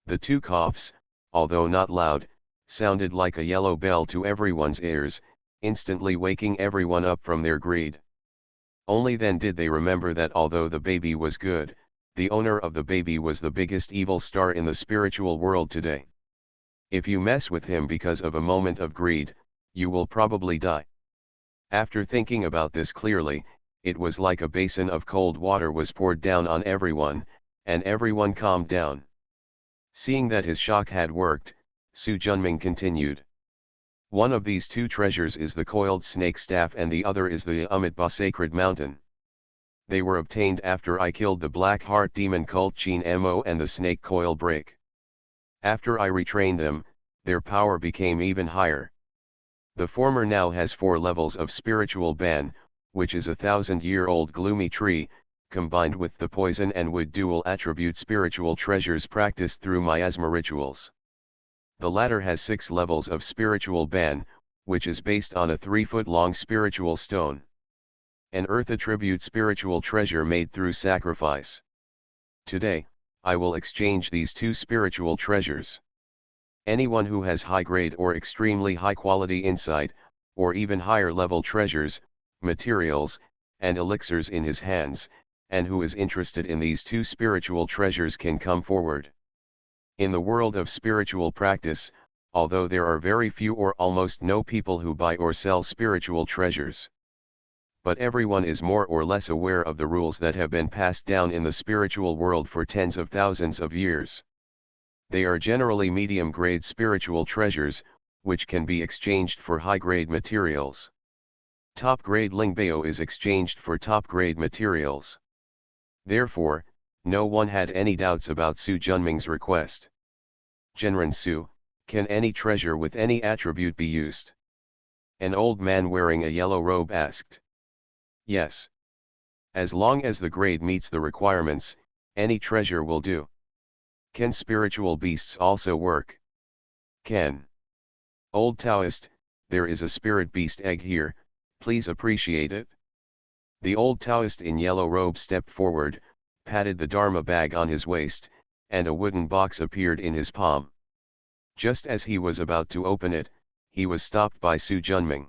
[SPEAKER 1] The 2 coughs, although not loud, sounded like a yellow bell to everyone's ears, instantly waking everyone up from their greed. Only then did they remember that although the baby was good, the owner of the baby was the biggest evil star in the spiritual world today. If you mess with him because of a moment of greed, you will probably die. After thinking about this clearly, it was like a basin of cold water was poured down on everyone, and everyone calmed down. Seeing that his shock had worked, Su Junming continued. One of these 2 treasures is the coiled snake staff and the other is the Amitabha sacred mountain. They were obtained after I killed the Black Heart Demon cult Chin Mo and the snake coil break. After I retrained them, their power became even higher. The former now has 4 levels of spiritual ban, which is a 1,000-year-old gloomy tree, combined with the poison and wood dual attribute spiritual treasures practiced through miasma rituals. The latter has 6 levels of spiritual ban, which is based on a 3-foot-long spiritual stone. An earth attribute spiritual treasure made through sacrifice. Today, I will exchange these 2 spiritual treasures. Anyone who has high-grade or extremely high-quality insight, or even higher-level treasures, materials, and elixirs in his hands, and who is interested in these 2 spiritual treasures can come forward. In the world of spiritual practice, although there are very few or almost no people who buy or sell spiritual treasures, but everyone is more or less aware of the rules that have been passed down in the spiritual world for tens of thousands of years. They are generally medium-grade spiritual treasures, which can be exchanged for high-grade materials. Top-grade Lingbao is exchanged for top-grade materials. Therefore, no one had any doubts about Su Junming's request. Genren Su, can any treasure with any attribute be used? An old man wearing a yellow robe asked. Yes. As long as the grade meets the requirements, any treasure will do. Can spiritual beasts also work? Can. Old Taoist, there is a spirit beast egg here, please appreciate it. The old Taoist in yellow robe stepped forward, patted the Dharma bag on his waist, and a wooden box appeared in his palm. Just as he was about to open it, he was stopped by Su Junming.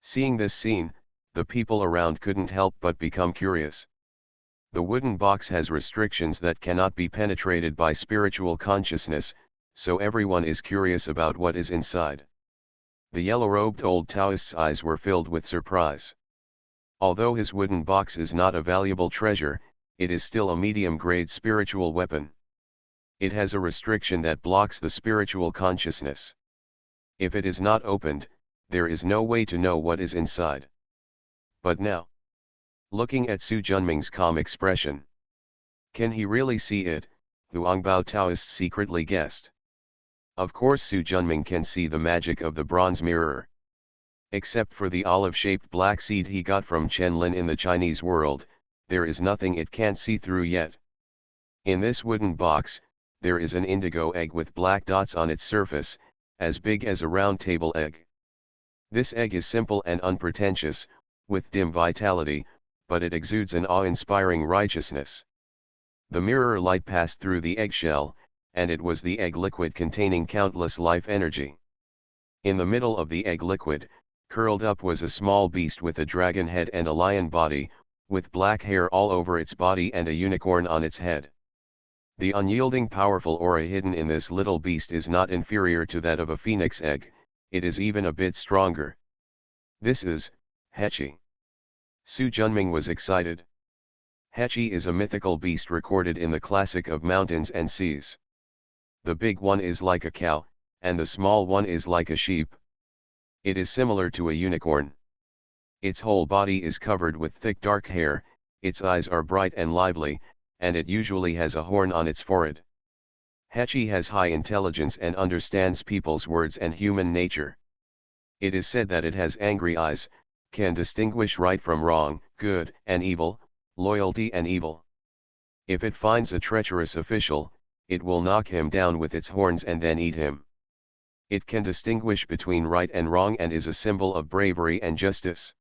[SPEAKER 1] Seeing this scene, the people around couldn't help but become curious. The wooden box has restrictions that cannot be penetrated by spiritual consciousness, so everyone is curious about what is inside. The yellow-robed old Taoist's eyes were filled with surprise. Although his wooden box is not a valuable treasure, it is still a medium-grade spiritual weapon. It has a restriction that blocks the spiritual consciousness. If it is not opened, there is no way to know what is inside. But now, looking at Su Junming's calm expression, Can he really see it? Huangbao Taoist secretly guessed. Of course Su Junming can see the magic of the bronze mirror. Except for the olive-shaped black seed he got from Chen Lin in the Chinese world, there is nothing it can't see through yet. In this wooden box, there is an indigo egg with black dots on its surface, as big as a round table egg. This egg is simple and unpretentious, with dim vitality, but it exudes an awe-inspiring righteousness. The mirror light passed through the eggshell, and it was the egg liquid containing countless life energy. In the middle of the egg liquid, curled up was a small beast with a dragon head and a lion body, with black hair all over its body and a unicorn on its head. The unyielding powerful aura hidden in this little beast is not inferior to that of a phoenix egg, it is even a bit stronger. This is Hechi. Su Junming was excited. Hechi is a mythical beast recorded in the classic of mountains and seas. The big one is like a cow, and the small one is like a sheep. It is similar to a unicorn. Its whole body is covered with thick dark hair, its eyes are bright and lively, and it usually has a horn on its forehead. Hechi has high intelligence and understands people's words and human nature. It is said that it has angry eyes, can distinguish right from wrong, good and evil, loyalty and evil. If it finds a treacherous official, it will knock him down with its horns and then eat him. It can distinguish between right and wrong and is a symbol of bravery and justice.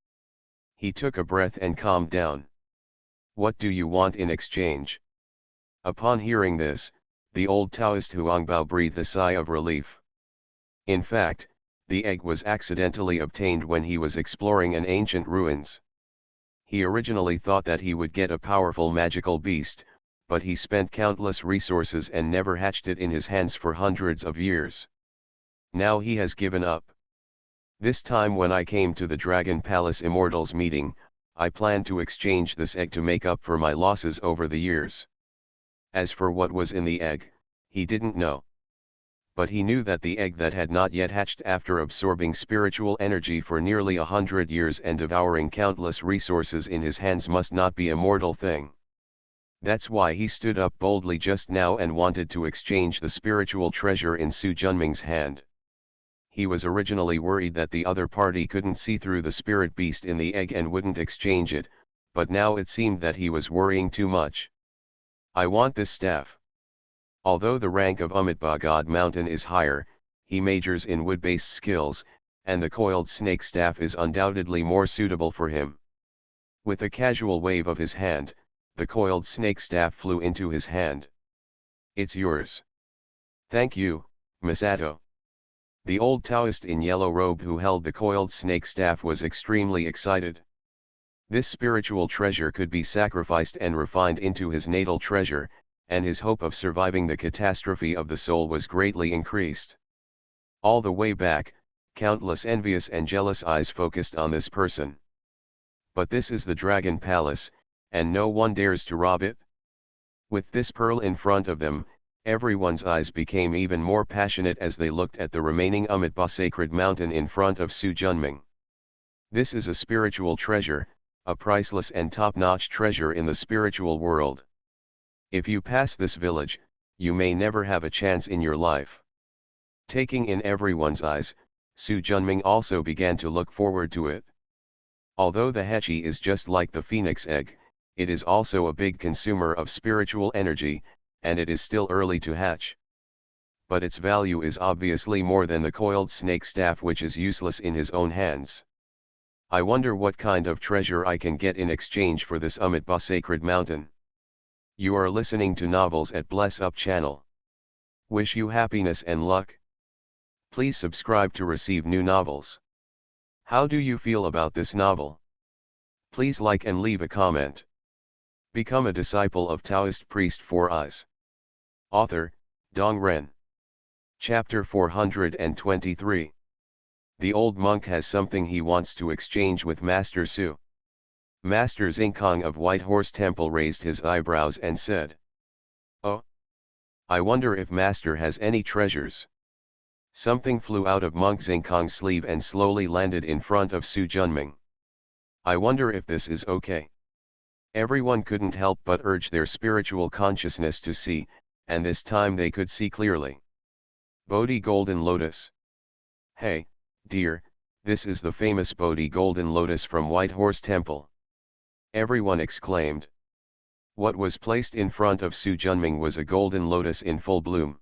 [SPEAKER 1] He took a breath and calmed down. What do you want in exchange? Upon hearing this, the old Taoist Huangbao breathed a sigh of relief. In fact, the egg was accidentally obtained when he was exploring an ancient ruins. He originally thought that he would get a powerful magical beast, but he spent countless resources and never hatched it in his hands for hundreds of years. Now he has given up. This time when I came to the Dragon Palace Immortals meeting, I planned to exchange this egg to make up for my losses over the years. As for what was in the egg, he didn't know. But he knew that the egg that had not yet hatched after absorbing spiritual energy for nearly 100 years and devouring countless resources in his hands must not be a mortal thing. That's why he stood up boldly just now and wanted to exchange the spiritual treasure in Su Junming's hand. He was originally worried that the other party couldn't see through the spirit beast in the egg and wouldn't exchange it, but now it seemed that he was worrying too much. I want this staff. Although the rank of Amitabha God Mountain is higher, he majors in wood-based skills, and the coiled snake staff is undoubtedly more suitable for him. With a casual wave of his hand, the coiled snake staff flew into his hand. It's yours. Thank you, Masato. The old Taoist in yellow robe who held the coiled snake staff was extremely excited. This spiritual treasure could be sacrificed and refined into his natal treasure, and his hope of surviving the catastrophe of the soul was greatly increased. All the way back, countless envious and jealous eyes focused on this person. But this is the Dragon Palace, and no one dares to rob it. With this pearl in front of them, everyone's eyes became even more passionate as they looked at the remaining Amitabha sacred mountain in front of Su Junming. This is a spiritual treasure, a priceless and top-notch treasure in the spiritual world. If you pass this village, you may never have a chance in your life. Taking in everyone's eyes, Su Junming also began to look forward to it. Although the Hechi is just like the phoenix egg, it is also a big consumer of spiritual energy, and it is still early to hatch. But its value is obviously more than the coiled snake staff which is useless in his own hands. I wonder what kind of treasure I can get in exchange for this Amitabha sacred mountain. You are listening to Novels at Bless Up channel. Wish you happiness and luck. Please subscribe to receive new novels. How do you feel about this novel? Please like and leave a comment. Become a disciple of Taoist priest 4 Eyes. Author, Dong Ren. Chapter 423. The old monk has something he wants to exchange with Master Su. Master Xingkong of White Horse Temple raised his eyebrows and said, "Oh, I wonder if Master has any treasures." Something flew out of Monk Xingkong's sleeve and slowly landed in front of Su Junming. I wonder if this is okay. Everyone couldn't help but urge their spiritual consciousness to see, and this time they could see clearly. Bodhi Golden Lotus. Hey, dear, this is the famous Bodhi Golden Lotus from White Horse Temple. Everyone exclaimed. What was placed in front of Su Junming was a golden lotus in full bloom.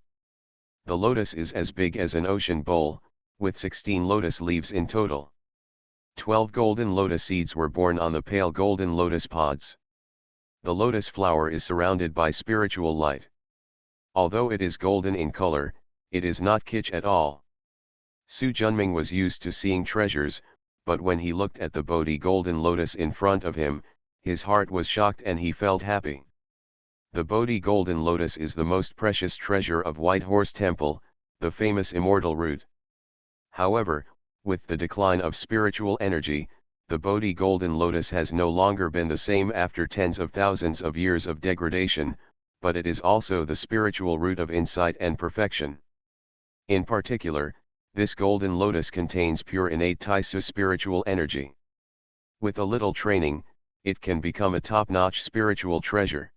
[SPEAKER 1] The lotus is as big as an ocean bowl, with 16 lotus leaves in total. 12 golden lotus seeds were born on the pale golden lotus pods. The lotus flower is surrounded by spiritual light. Although it is golden in color, it is not kitsch at all. Su Junming was used to seeing treasures, but when he looked at the Bodhi golden lotus in front of him, his heart was shocked and he felt happy. The Bodhi golden lotus is the most precious treasure of White Horse Temple, the famous immortal root. However, with the decline of spiritual energy, the Bodhi golden lotus has no longer been the same after tens of thousands of years of degradation, but it is also the spiritual root of insight and perfection. In particular, this golden lotus contains pure innate Taisu spiritual energy. With a little training, it can become a top-notch spiritual treasure.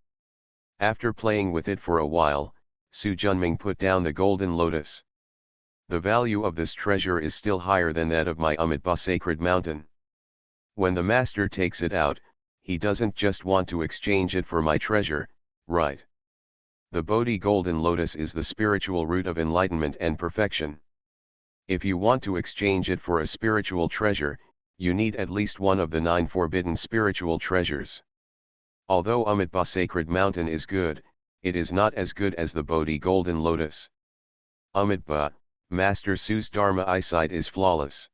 [SPEAKER 1] After playing with it for a while, Su Junming put down the golden lotus. The value of this treasure is still higher than that of my Amitabha sacred mountain. When the master takes it out, he doesn't just want to exchange it for my treasure, right? The Bodhi golden lotus is the spiritual root of enlightenment and perfection. If you want to exchange it for a spiritual treasure, you need at least one of the 9 forbidden spiritual treasures. Although Amitabha sacred mountain is good, it is not as good as the Bodhi golden lotus. Amitabha, Master Su's Dharma eyesight is flawless.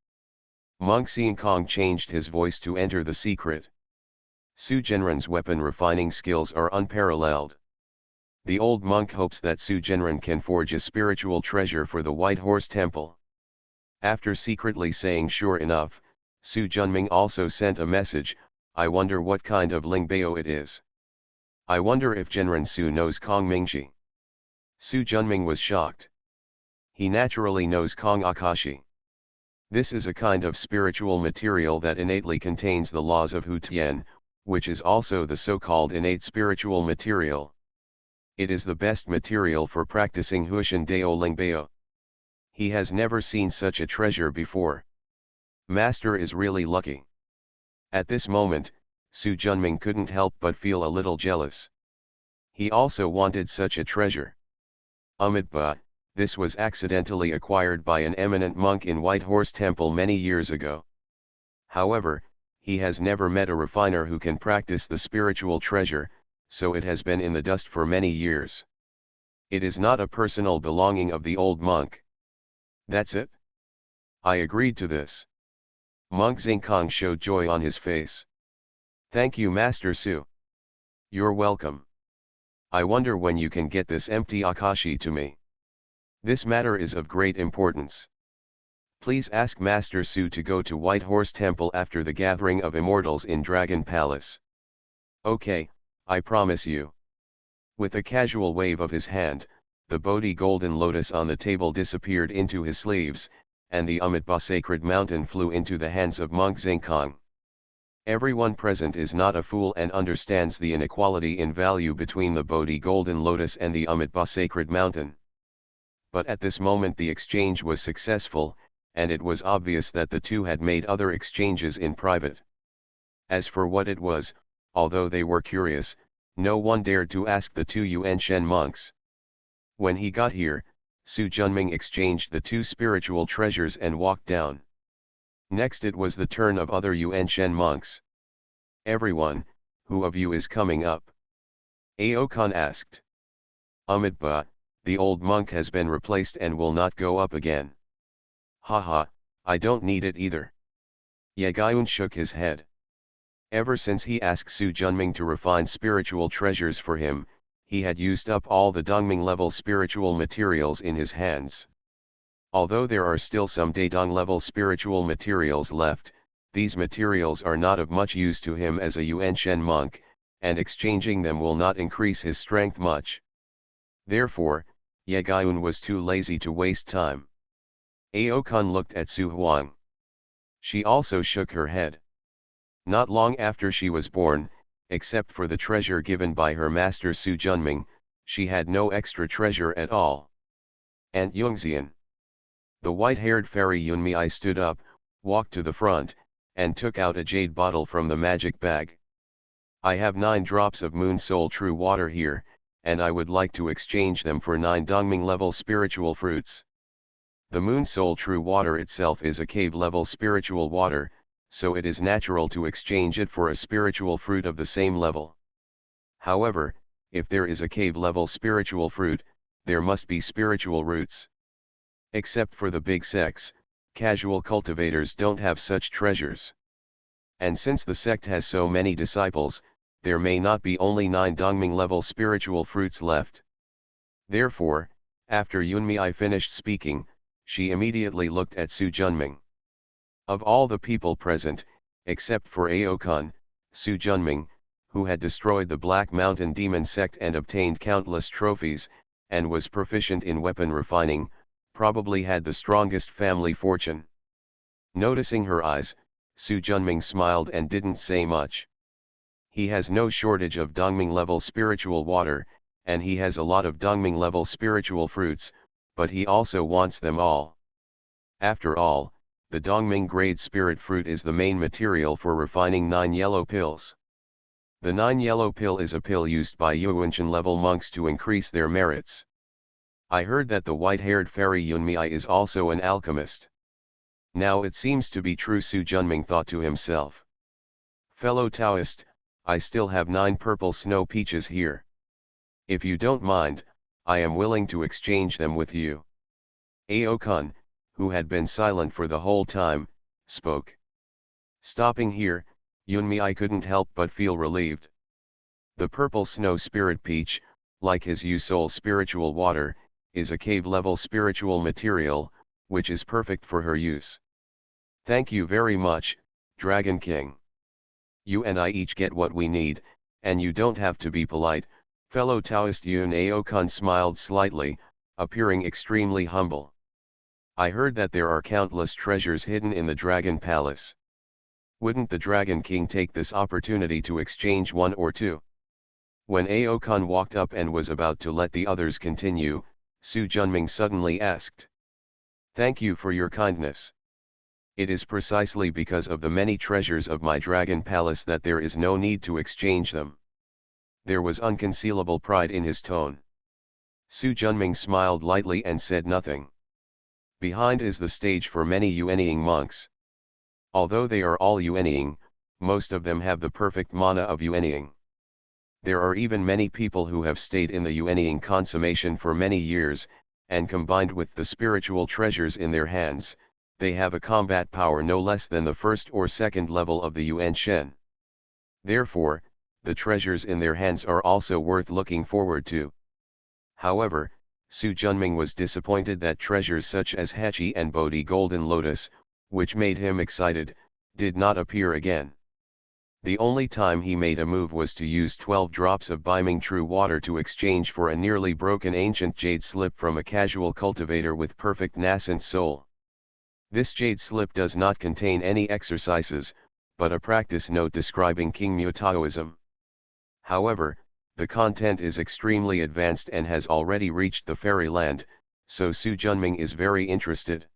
[SPEAKER 1] Monk Sean Kong changed his voice to enter the secret. Su Genren's weapon refining skills are unparalleled. The old monk hopes that Su Genren can forge a spiritual treasure for the White Horse Temple. After secretly saying sure enough, Su Junming also sent a message, I wonder what kind of Lingbao it is. I wonder if Genren Su knows Kong Mingshi. Su Junming was shocked. He naturally knows Kong Akashi. This is a kind of spiritual material that innately contains the laws of Hu Tian, which is also the so-called innate spiritual material. It is the best material for practicing Huishan Dao Lingbao. He has never seen such a treasure before. Master is really lucky. At this moment, Su Junming couldn't help but feel a little jealous. He also wanted such a treasure. Amitabha, this was accidentally acquired by an eminent monk in White Horse Temple many years ago. However, he has never met a refiner who can practice the spiritual treasure, so it has been in the dust for many years. It is not a personal belonging of the old monk. That's it? I agreed to this. Monk Xingkong showed joy on his face. Thank you, Master Su. You're welcome. I wonder when you can get this empty Akashi to me. This matter is of great importance. Please ask Master Su to go to White Horse Temple after the gathering of immortals in Dragon Palace. Okay, I promise you. With a casual wave of his hand, the Bodhi golden lotus on the table disappeared into his sleeves, and the Amitabha sacred mountain flew into the hands of Monk Xingkong. Everyone present is not a fool and understands the inequality in value between the Bodhi golden lotus and the Amitabha sacred mountain. But at this moment the exchange was successful, and it was obvious that the two had made other exchanges in private. As for what it was, although they were curious, no one dared to ask the two Yuan Shen monks. When he got here, Su Junming exchanged the two spiritual treasures and walked down. Next it was the turn of other Yuan Shen monks. Everyone, who of you is coming up? Aokan asked. Amitabha, the old monk has been replaced and will not go up again. Haha, I don't need it either. Yagayun shook his head. Ever since he asked Su Junming to refine spiritual treasures for him, he had used up all the Dongming level spiritual materials in his hands. Although there are still some Daedong level spiritual materials left, these materials are not of much use to him as a Yuan Shen monk, and exchanging them will not increase his strength much. Therefore, Yagayun was too lazy to waste time. Aokan looked at Su Huang. She also shook her head. Not long after she was born, except for the treasure given by her master Su Junming, she had no extra treasure at all. Aunt Yungxian. The white-haired fairy Yunmei stood up, walked to the front, and took out a jade bottle from the magic bag. I have 9 drops of Moon Soul True Water here, and I would like to exchange them for 9 Dongming level spiritual fruits. The Moon Soul True Water itself is a cave level spiritual water, so it is natural to exchange it for a spiritual fruit of the same level. However, if there is a cave level spiritual fruit, there must be spiritual roots. Except for the big sects, casual cultivators don't have such treasures. And since the sect has so many disciples, there may not be only 9 Dongming level spiritual fruits left. Therefore, after Yunmei finished speaking, she immediately looked at Su Junming. Of all the people present, except for Aokun, Su Junming, who had destroyed the Black Mountain Demon sect and obtained countless trophies, and was proficient in weapon refining, probably had the strongest family fortune. Noticing her eyes, Su Junming smiled and didn't say much. He has no shortage of Dongming level spiritual water, and he has a lot of Dongming level spiritual fruits, but he also wants them all. After all, the Dongming grade spirit fruit is the main material for refining 9 yellow pills. The 9 yellow pill is a pill used by Yuanchen level monks to increase their merits. I heard that the white-haired fairy Yunmei is also an alchemist. Now it seems to be true, Su Junming thought to himself. Fellow Taoist, I still have 9 purple snow peaches here. If you don't mind, I am willing to exchange them with you. Aokun, who had been silent for the whole time, spoke. Stopping here, Yunmei couldn't help but feel relieved. The purple snow spirit peach, like his Yu-Soul spiritual water, is a cave-level spiritual material, which is perfect for her use. Thank you very much, Dragon King. You and I each get what we need, and you don't have to be polite. Fellow Taoist Yun Aokun smiled slightly, appearing extremely humble. I heard that there are countless treasures hidden in the Dragon Palace. Wouldn't the Dragon King take this opportunity to exchange 1 or 2? When Aokun walked up and was about to let the others continue, Su Junming suddenly asked. Thank you for your kindness. It is precisely because of the many treasures of my Dragon Palace that there is no need to exchange them. There was unconcealable pride in his tone. Su Junming smiled lightly and said nothing. Behind is the stage for many Yuanying monks. Although they are all Yuanying, most of them have the perfect mana of Yuanying. There are even many people who have stayed in the Yuanying consummation for many years, and combined with the spiritual treasures in their hands, they have a combat power no less than the 1st or 2nd level of the Yuan Shen. Therefore, the treasures in their hands are also worth looking forward to. However, Su Junming was disappointed that treasures such as Hechi and Bodhi Golden Lotus, which made him excited, did not appear again. The only time he made a move was to use 12 drops of Biming True Water to exchange for a nearly broken ancient jade slip from a casual cultivator with perfect nascent soul. This jade slip does not contain any exercises, but a practice note describing King Mu Taoism. However, the content is extremely advanced and has already reached the fairyland, so Su Junming is very interested.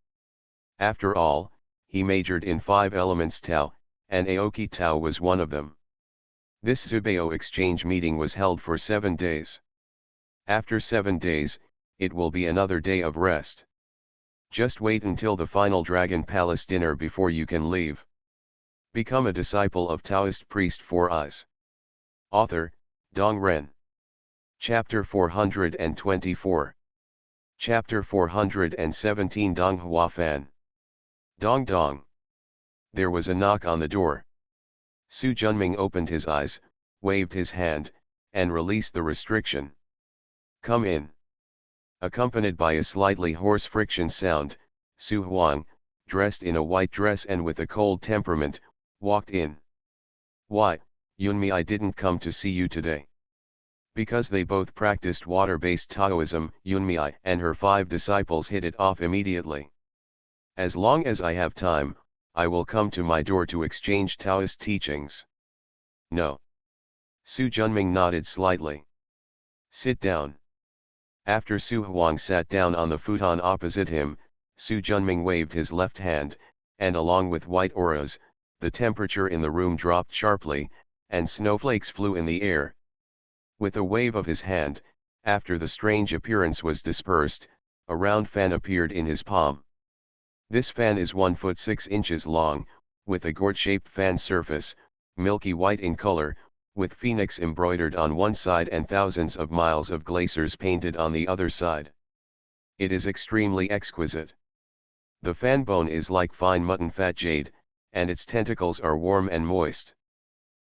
[SPEAKER 1] After all, he majored in 5 elements Tao, and Aoki Tao was one of them. This Zubeo exchange meeting was held for 7 days. After 7 days, it will be another day of rest. Just wait until the final Dragon Palace dinner before you can leave. Become a disciple of Taoist priest 4 Eyes. Author, Dong Ren. Chapter 424. Chapter 417 Dong Hua Fan. Dong Dong. There was a knock on the door. Su Junming opened his eyes, waved his hand, and released the restriction. Come in. Accompanied by a slightly hoarse friction sound, Su Huang, dressed in a white dress and with a cold temperament, walked in. Why, Yunmei, I didn't come to see you today. Because they both practiced water-based Taoism, Yunmei and her 5 disciples hit it off immediately. As long as I have time, I will come to my door to exchange Taoist teachings. No. Su Junming nodded slightly. Sit down. After Su Huang sat down on the futon opposite him, Su Junming waved his left hand, and along with white auras, the temperature in the room dropped sharply, and snowflakes flew in the air. With a wave of his hand, after the strange appearance was dispersed, a round fan appeared in his palm. This fan is 1 foot 6 inches long, with a gourd-shaped fan surface, milky white in color, with phoenix embroidered on one side and thousands of miles of glaciers painted on the other side. It is extremely exquisite. The fan bone is like fine mutton fat jade, and its tentacles are warm and moist.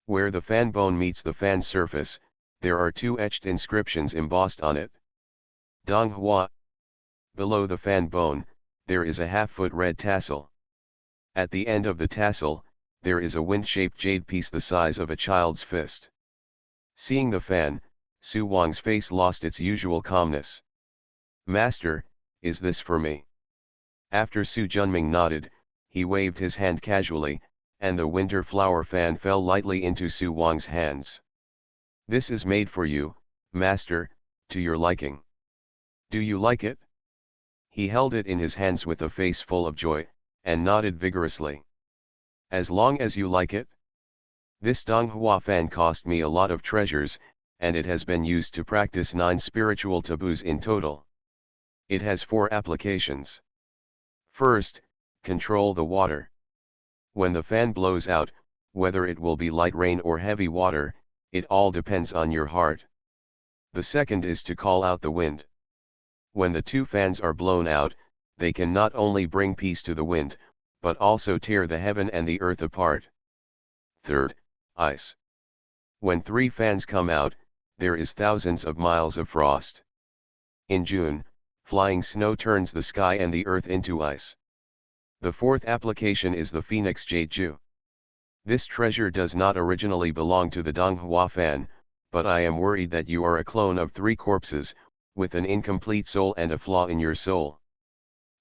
[SPEAKER 1] Where the fan bone meets the fan surface, there are 2 etched inscriptions embossed on it. Dong Hua. Below the fan bone, there is a half-foot red tassel. At the end of the tassel, there is a wind-shaped jade piece the size of a child's fist. Seeing the fan, Su Wang's face lost its usual calmness. Master, is this for me? After Su Junming nodded, he waved his hand casually, and the winter flower fan fell lightly into Su Wang's hands. This is made for you, Master, to your liking. Do you like it? He held it in his hands with a face full of joy, and nodded vigorously. As long as you like it? This Donghua fan cost me a lot of treasures, and it has been used to practice 9 spiritual taboos in total. It has 4 applications. First, control the water. When the fan blows out, whether it will be light rain or heavy water, it all depends on your heart. The second is to call out the wind. When the 2 fans are blown out, they can not only bring peace to the wind, but also tear the heaven and the earth apart. Third, ice. When 3 fans come out, there is thousands of miles of frost. In June, flying snow turns the sky and the earth into ice. The fourth application is the Phoenix Jade Ju. This treasure does not originally belong to the Donghua fan, but I am worried that you are a clone of 3 corpses, with an incomplete soul and a flaw in your soul.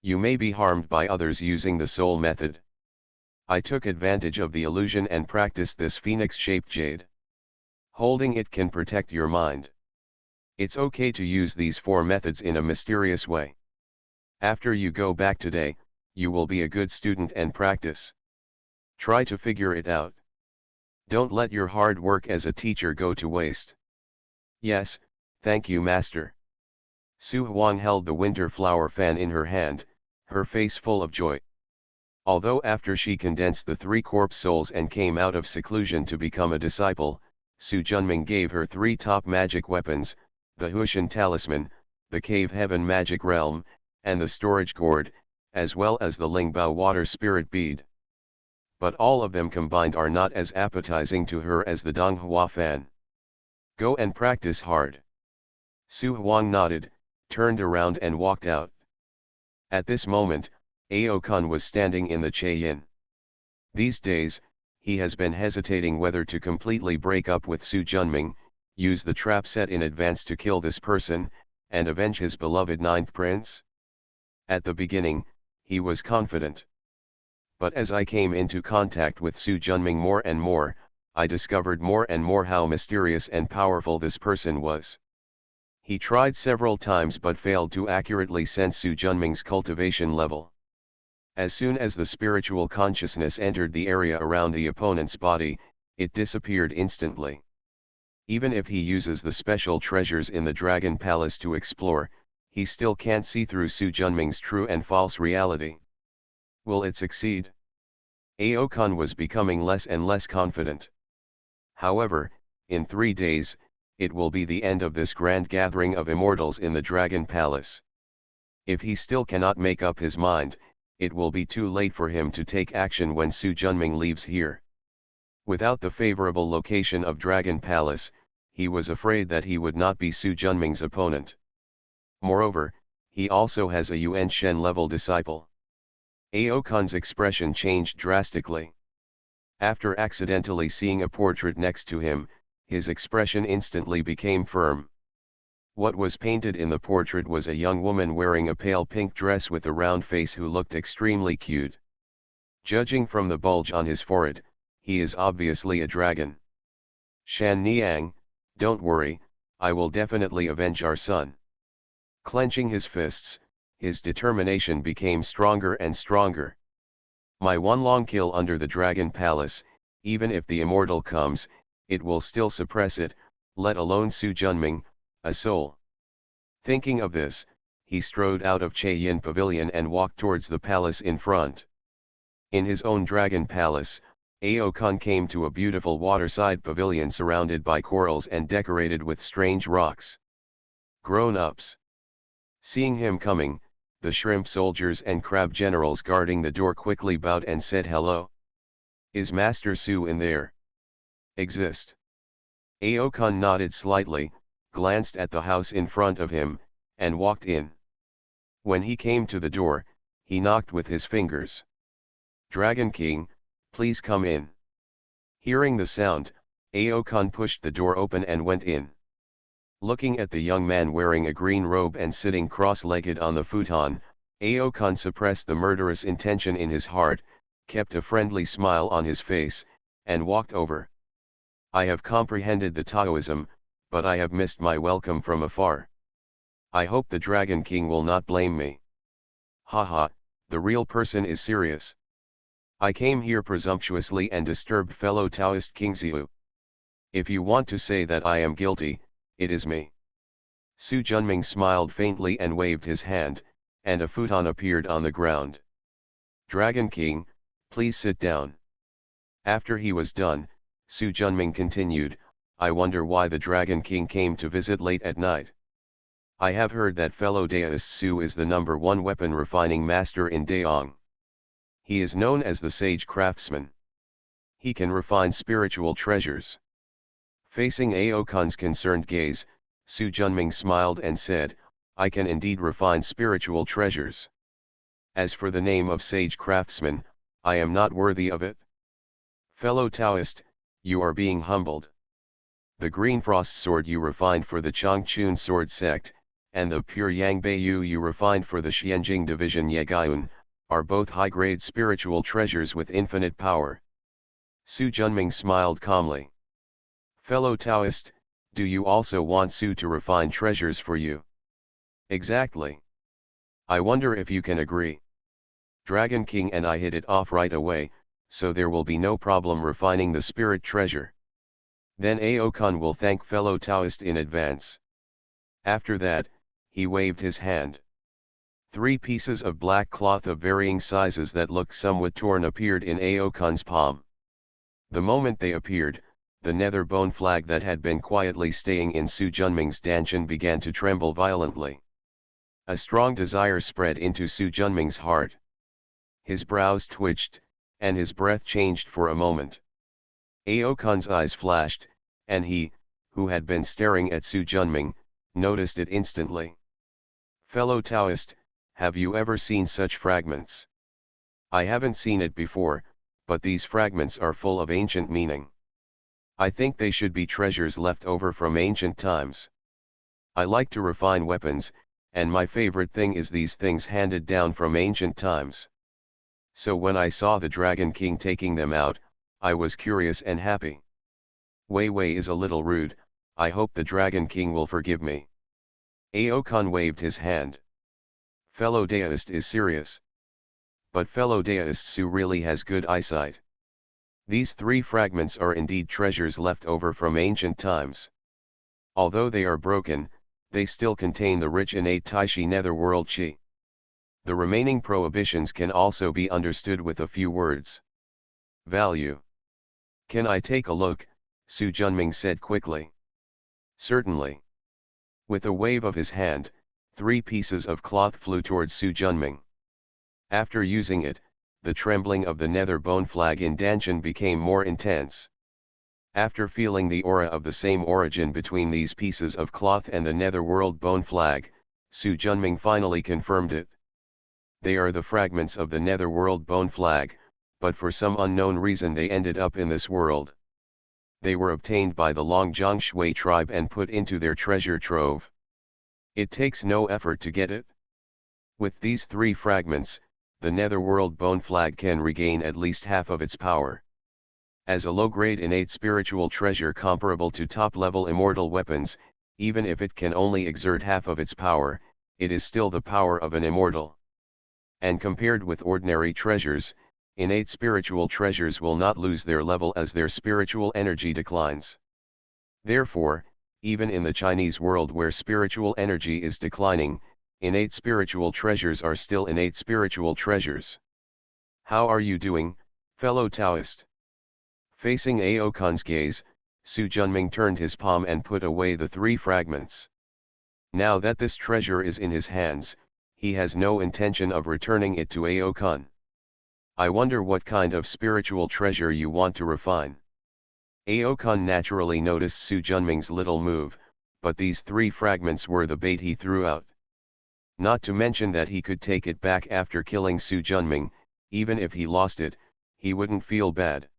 [SPEAKER 1] You may be harmed by others using the soul method. I took advantage of the illusion and practiced this phoenix-shaped jade. Holding it can protect your mind. It's okay to use these 4 methods in a mysterious way. After you go back today, you will be a good student and practice. Try to figure it out. Don't let your hard work as a teacher go to waste. Yes, thank you, Master. Su Huang held the winter flower fan in her hand, her face full of joy. Although after she condensed the 3 corpse souls and came out of seclusion to become a disciple, Su Junming gave her 3 top magic weapons, the Hushan Talisman, the Cave Heaven Magic Realm, and the Storage Gourd, as well as the Lingbao Water Spirit Bead. But all of them combined are not as appetizing to her as the Donghua fan. Go and practice hard. Su Huang nodded, turned around and walked out. At this moment, Ao-kun was standing in the Che-yin. These days, he has been hesitating whether to completely break up with Su Junming, use the trap set in advance to kill this person, and avenge his beloved 9th prince. At the beginning, he was confident. But as I came into contact with Su Junming more and more, I discovered more and more how mysterious and powerful this person was. He tried several times but failed to accurately sense Su Junming's cultivation level. As soon as the spiritual consciousness entered the area around the opponent's body, it disappeared instantly. Even if he uses the special treasures in the Dragon Palace to explore, he still can't see through Su Junming's true and false reality. Will it succeed? Ao-kun was becoming less and less confident. However, in 3 days, it will be the end of this grand gathering of immortals in the Dragon Palace. If he still cannot make up his mind, it will be too late for him to take action when Su Junming leaves here. Without the favorable location of Dragon Palace, he was afraid that he would not be Su Junming's opponent. Moreover, he also has a Yuan Shen level disciple. Ao-kun's expression changed drastically. After accidentally seeing a portrait next to him, his expression instantly became firm. What was painted in the portrait was a young woman wearing a pale pink dress with a round face who looked extremely cute. Judging from the bulge on his forehead, he is obviously a dragon. Shan Niang, don't worry, I will definitely avenge our son. Clenching his fists, his determination became stronger and stronger. My one long kill under the Dragon Palace, even if the immortal comes, it will still suppress it, let alone Su Junming, a soul. Thinking of this, he strode out of Che Yin Pavilion and walked towards the palace in front. In his own Dragon Palace, Aokun came to a beautiful waterside pavilion surrounded by corals and decorated with strange rocks. Grown-ups. Seeing him coming, the shrimp soldiers and crab generals guarding the door quickly bowed and said hello. Is Master Su in there? Exist. Aokun nodded slightly, glanced at the house in front of him, and walked in. When he came to the door, he knocked with his fingers. Dragon King, please come in. Hearing the sound, Aokun pushed the door open and went in. Looking at the young man wearing a green robe and sitting cross-legged on the futon, Aokun suppressed the murderous intention in his heart, kept a friendly smile on his face, and walked over. I have comprehended the Taoism, but I have missed my welcome from afar. I hope the Dragon King will not blame me. Haha, the real person is serious. I came here presumptuously and disturbed fellow Taoist King Xiu. If you want to say that I am guilty, it is me. Su Junming smiled faintly and waved his hand, and a futon appeared on the ground. Dragon King, please sit down. After he was done, Su Junming continued, I wonder why the Dragon King came to visit late at night. I have heard that fellow Taoist Su is the #1 weapon refining master in Daong. He is known as the sage craftsman. He can refine spiritual treasures. Facing Aokun's concerned gaze, Su Junming smiled and said, I can indeed refine spiritual treasures. As for the name of sage craftsman, I am not worthy of it. Fellow Taoist, you are being humbled. The green frost sword you refined for the Changchun sword sect, and the pure Yang Beiyu you refined for the Xianjing division Yegayun, are both high-grade spiritual treasures with infinite power. Su Junming smiled calmly. Fellow Taoist, do you also want Su to refine treasures for you? Exactly. I wonder if you can agree. Dragon King and I hit it off right away, so there will be no problem refining the spirit treasure. Then Aokun will thank fellow Taoist in advance. After that, he waved his hand. 3 pieces of black cloth of varying sizes that looked somewhat torn appeared in Aokun's palm. The moment they appeared, the nether bone flag that had been quietly staying in Su Junming's dantian began to tremble violently. A strong desire spread into Su Junming's heart. His brows twitched, and his breath changed for a moment. Aokun's eyes flashed, and he, who had been staring at Su Junming, noticed it instantly. Fellow Taoist, have you ever seen such fragments? I haven't seen it before, but these fragments are full of ancient meaning. I think they should be treasures left over from ancient times. I like to refine weapons, and my favorite thing is these things handed down from ancient times. So when I saw the Dragon King taking them out, I was curious and happy. Wei Wei is a little rude, I hope the Dragon King will forgive me. Aokun waved his hand. Fellow Taoist is serious. But fellow Taoist Su really has good eyesight. These 3 fragments are indeed treasures left over from ancient times. Although they are broken, they still contain the rich innate Taishi netherworld chi. The remaining prohibitions can also be understood with a few words. Value. Can I take a look? Su Junming said quickly. Certainly. With a wave of his hand, 3 pieces of cloth flew towards Su Junming. After using it, the trembling of the nether bone flag in dantian became more intense. After feeling the aura of the same origin between these pieces of cloth and the netherworld bone flag, Su Junming finally confirmed it. They are the fragments of the netherworld bone flag, but for some unknown reason they ended up in this world. They were obtained by the Longjiang Shui tribe and put into their treasure trove. It takes no effort to get it. With these 3 fragments, the netherworld bone flag can regain at least half of its power. As a low-grade innate spiritual treasure comparable to top-level immortal weapons, even if it can only exert half of its power, it is still the power of an immortal. And compared with ordinary treasures, innate spiritual treasures will not lose their level as their spiritual energy declines. Therefore, even in the Chinese world where spiritual energy is declining, innate spiritual treasures are still innate spiritual treasures. How are you doing, fellow Taoist? Facing Ao Kun's gaze, Su Junming turned his palm and put away the 3 fragments. Now that this treasure is in his hands, he has no intention of returning it to Ao Kun. I wonder what kind of spiritual treasure you want to refine. Ao Kun naturally noticed Su Junming's little move, but these 3 fragments were the bait he threw out. Not to mention that he could take it back after killing Su Junming. Even if he lost it, he wouldn't feel bad.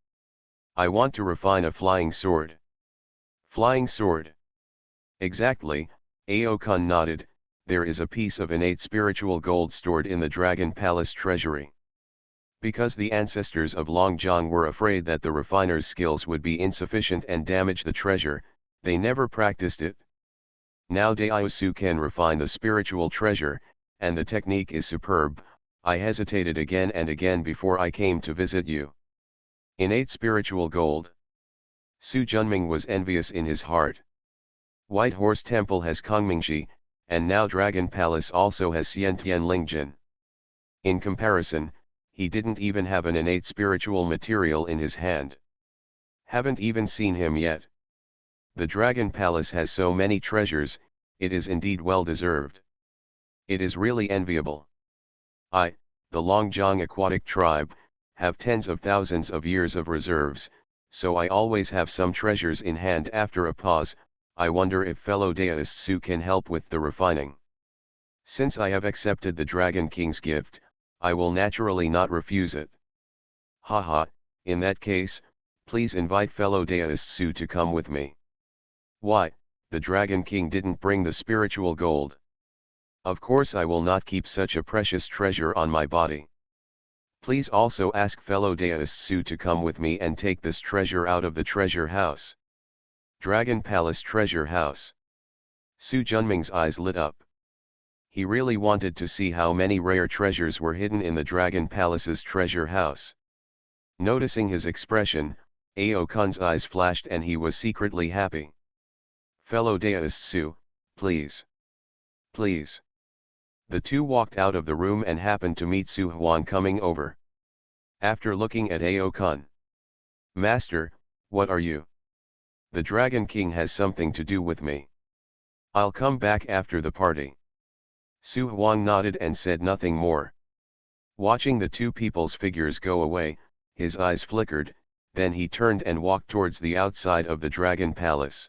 [SPEAKER 1] I want to refine a flying sword. Flying sword. Exactly, Ao Kun nodded. There is a piece of innate spiritual gold stored in the Dragon Palace treasury. Because the ancestors of Longzhong were afraid that the refiner's skills would be insufficient and damage the treasure, they never practiced it. Now Daosu can refine the spiritual treasure, and the technique is superb. I hesitated again and again before I came to visit you. Innate spiritual gold. Su Junming was envious in his heart. White Horse Temple has Kongmingxi, and now Dragon Palace also has Xiantian Lingjin. In comparison, he didn't even have an innate spiritual material in his hand. Haven't even seen him yet. The Dragon Palace has so many treasures, it is indeed well deserved. It is really enviable. I, the Longzhong aquatic tribe, have tens of thousands of years of reserves, so I always have some treasures in hand. After a pause, I wonder if fellow Daoist Su can help with the refining. Since I have accepted the Dragon King's gift, I will naturally not refuse it. Haha, in that case, please invite fellow Daoist Su to come with me. Why, the Dragon King didn't bring the spiritual gold. Of course I will not keep such a precious treasure on my body. Please also ask fellow Daoist Su to come with me and take this treasure out of the treasure house. Dragon Palace Treasure House. Su Junming's eyes lit up. He really wanted to see how many rare treasures were hidden in the Dragon Palace's treasure house. Noticing his expression, Ao Kun's eyes flashed and he was secretly happy. Fellow Daoist Su, please. Please. The two walked out of the room and happened to meet Su Huan coming over. After looking at Ao Kun. Master, what are you? The Dragon King has something to do with me. I'll come back after the party. Su Huang nodded and said nothing more. Watching the two people's figures go away, his eyes flickered, then he turned and walked towards the outside of the Dragon Palace.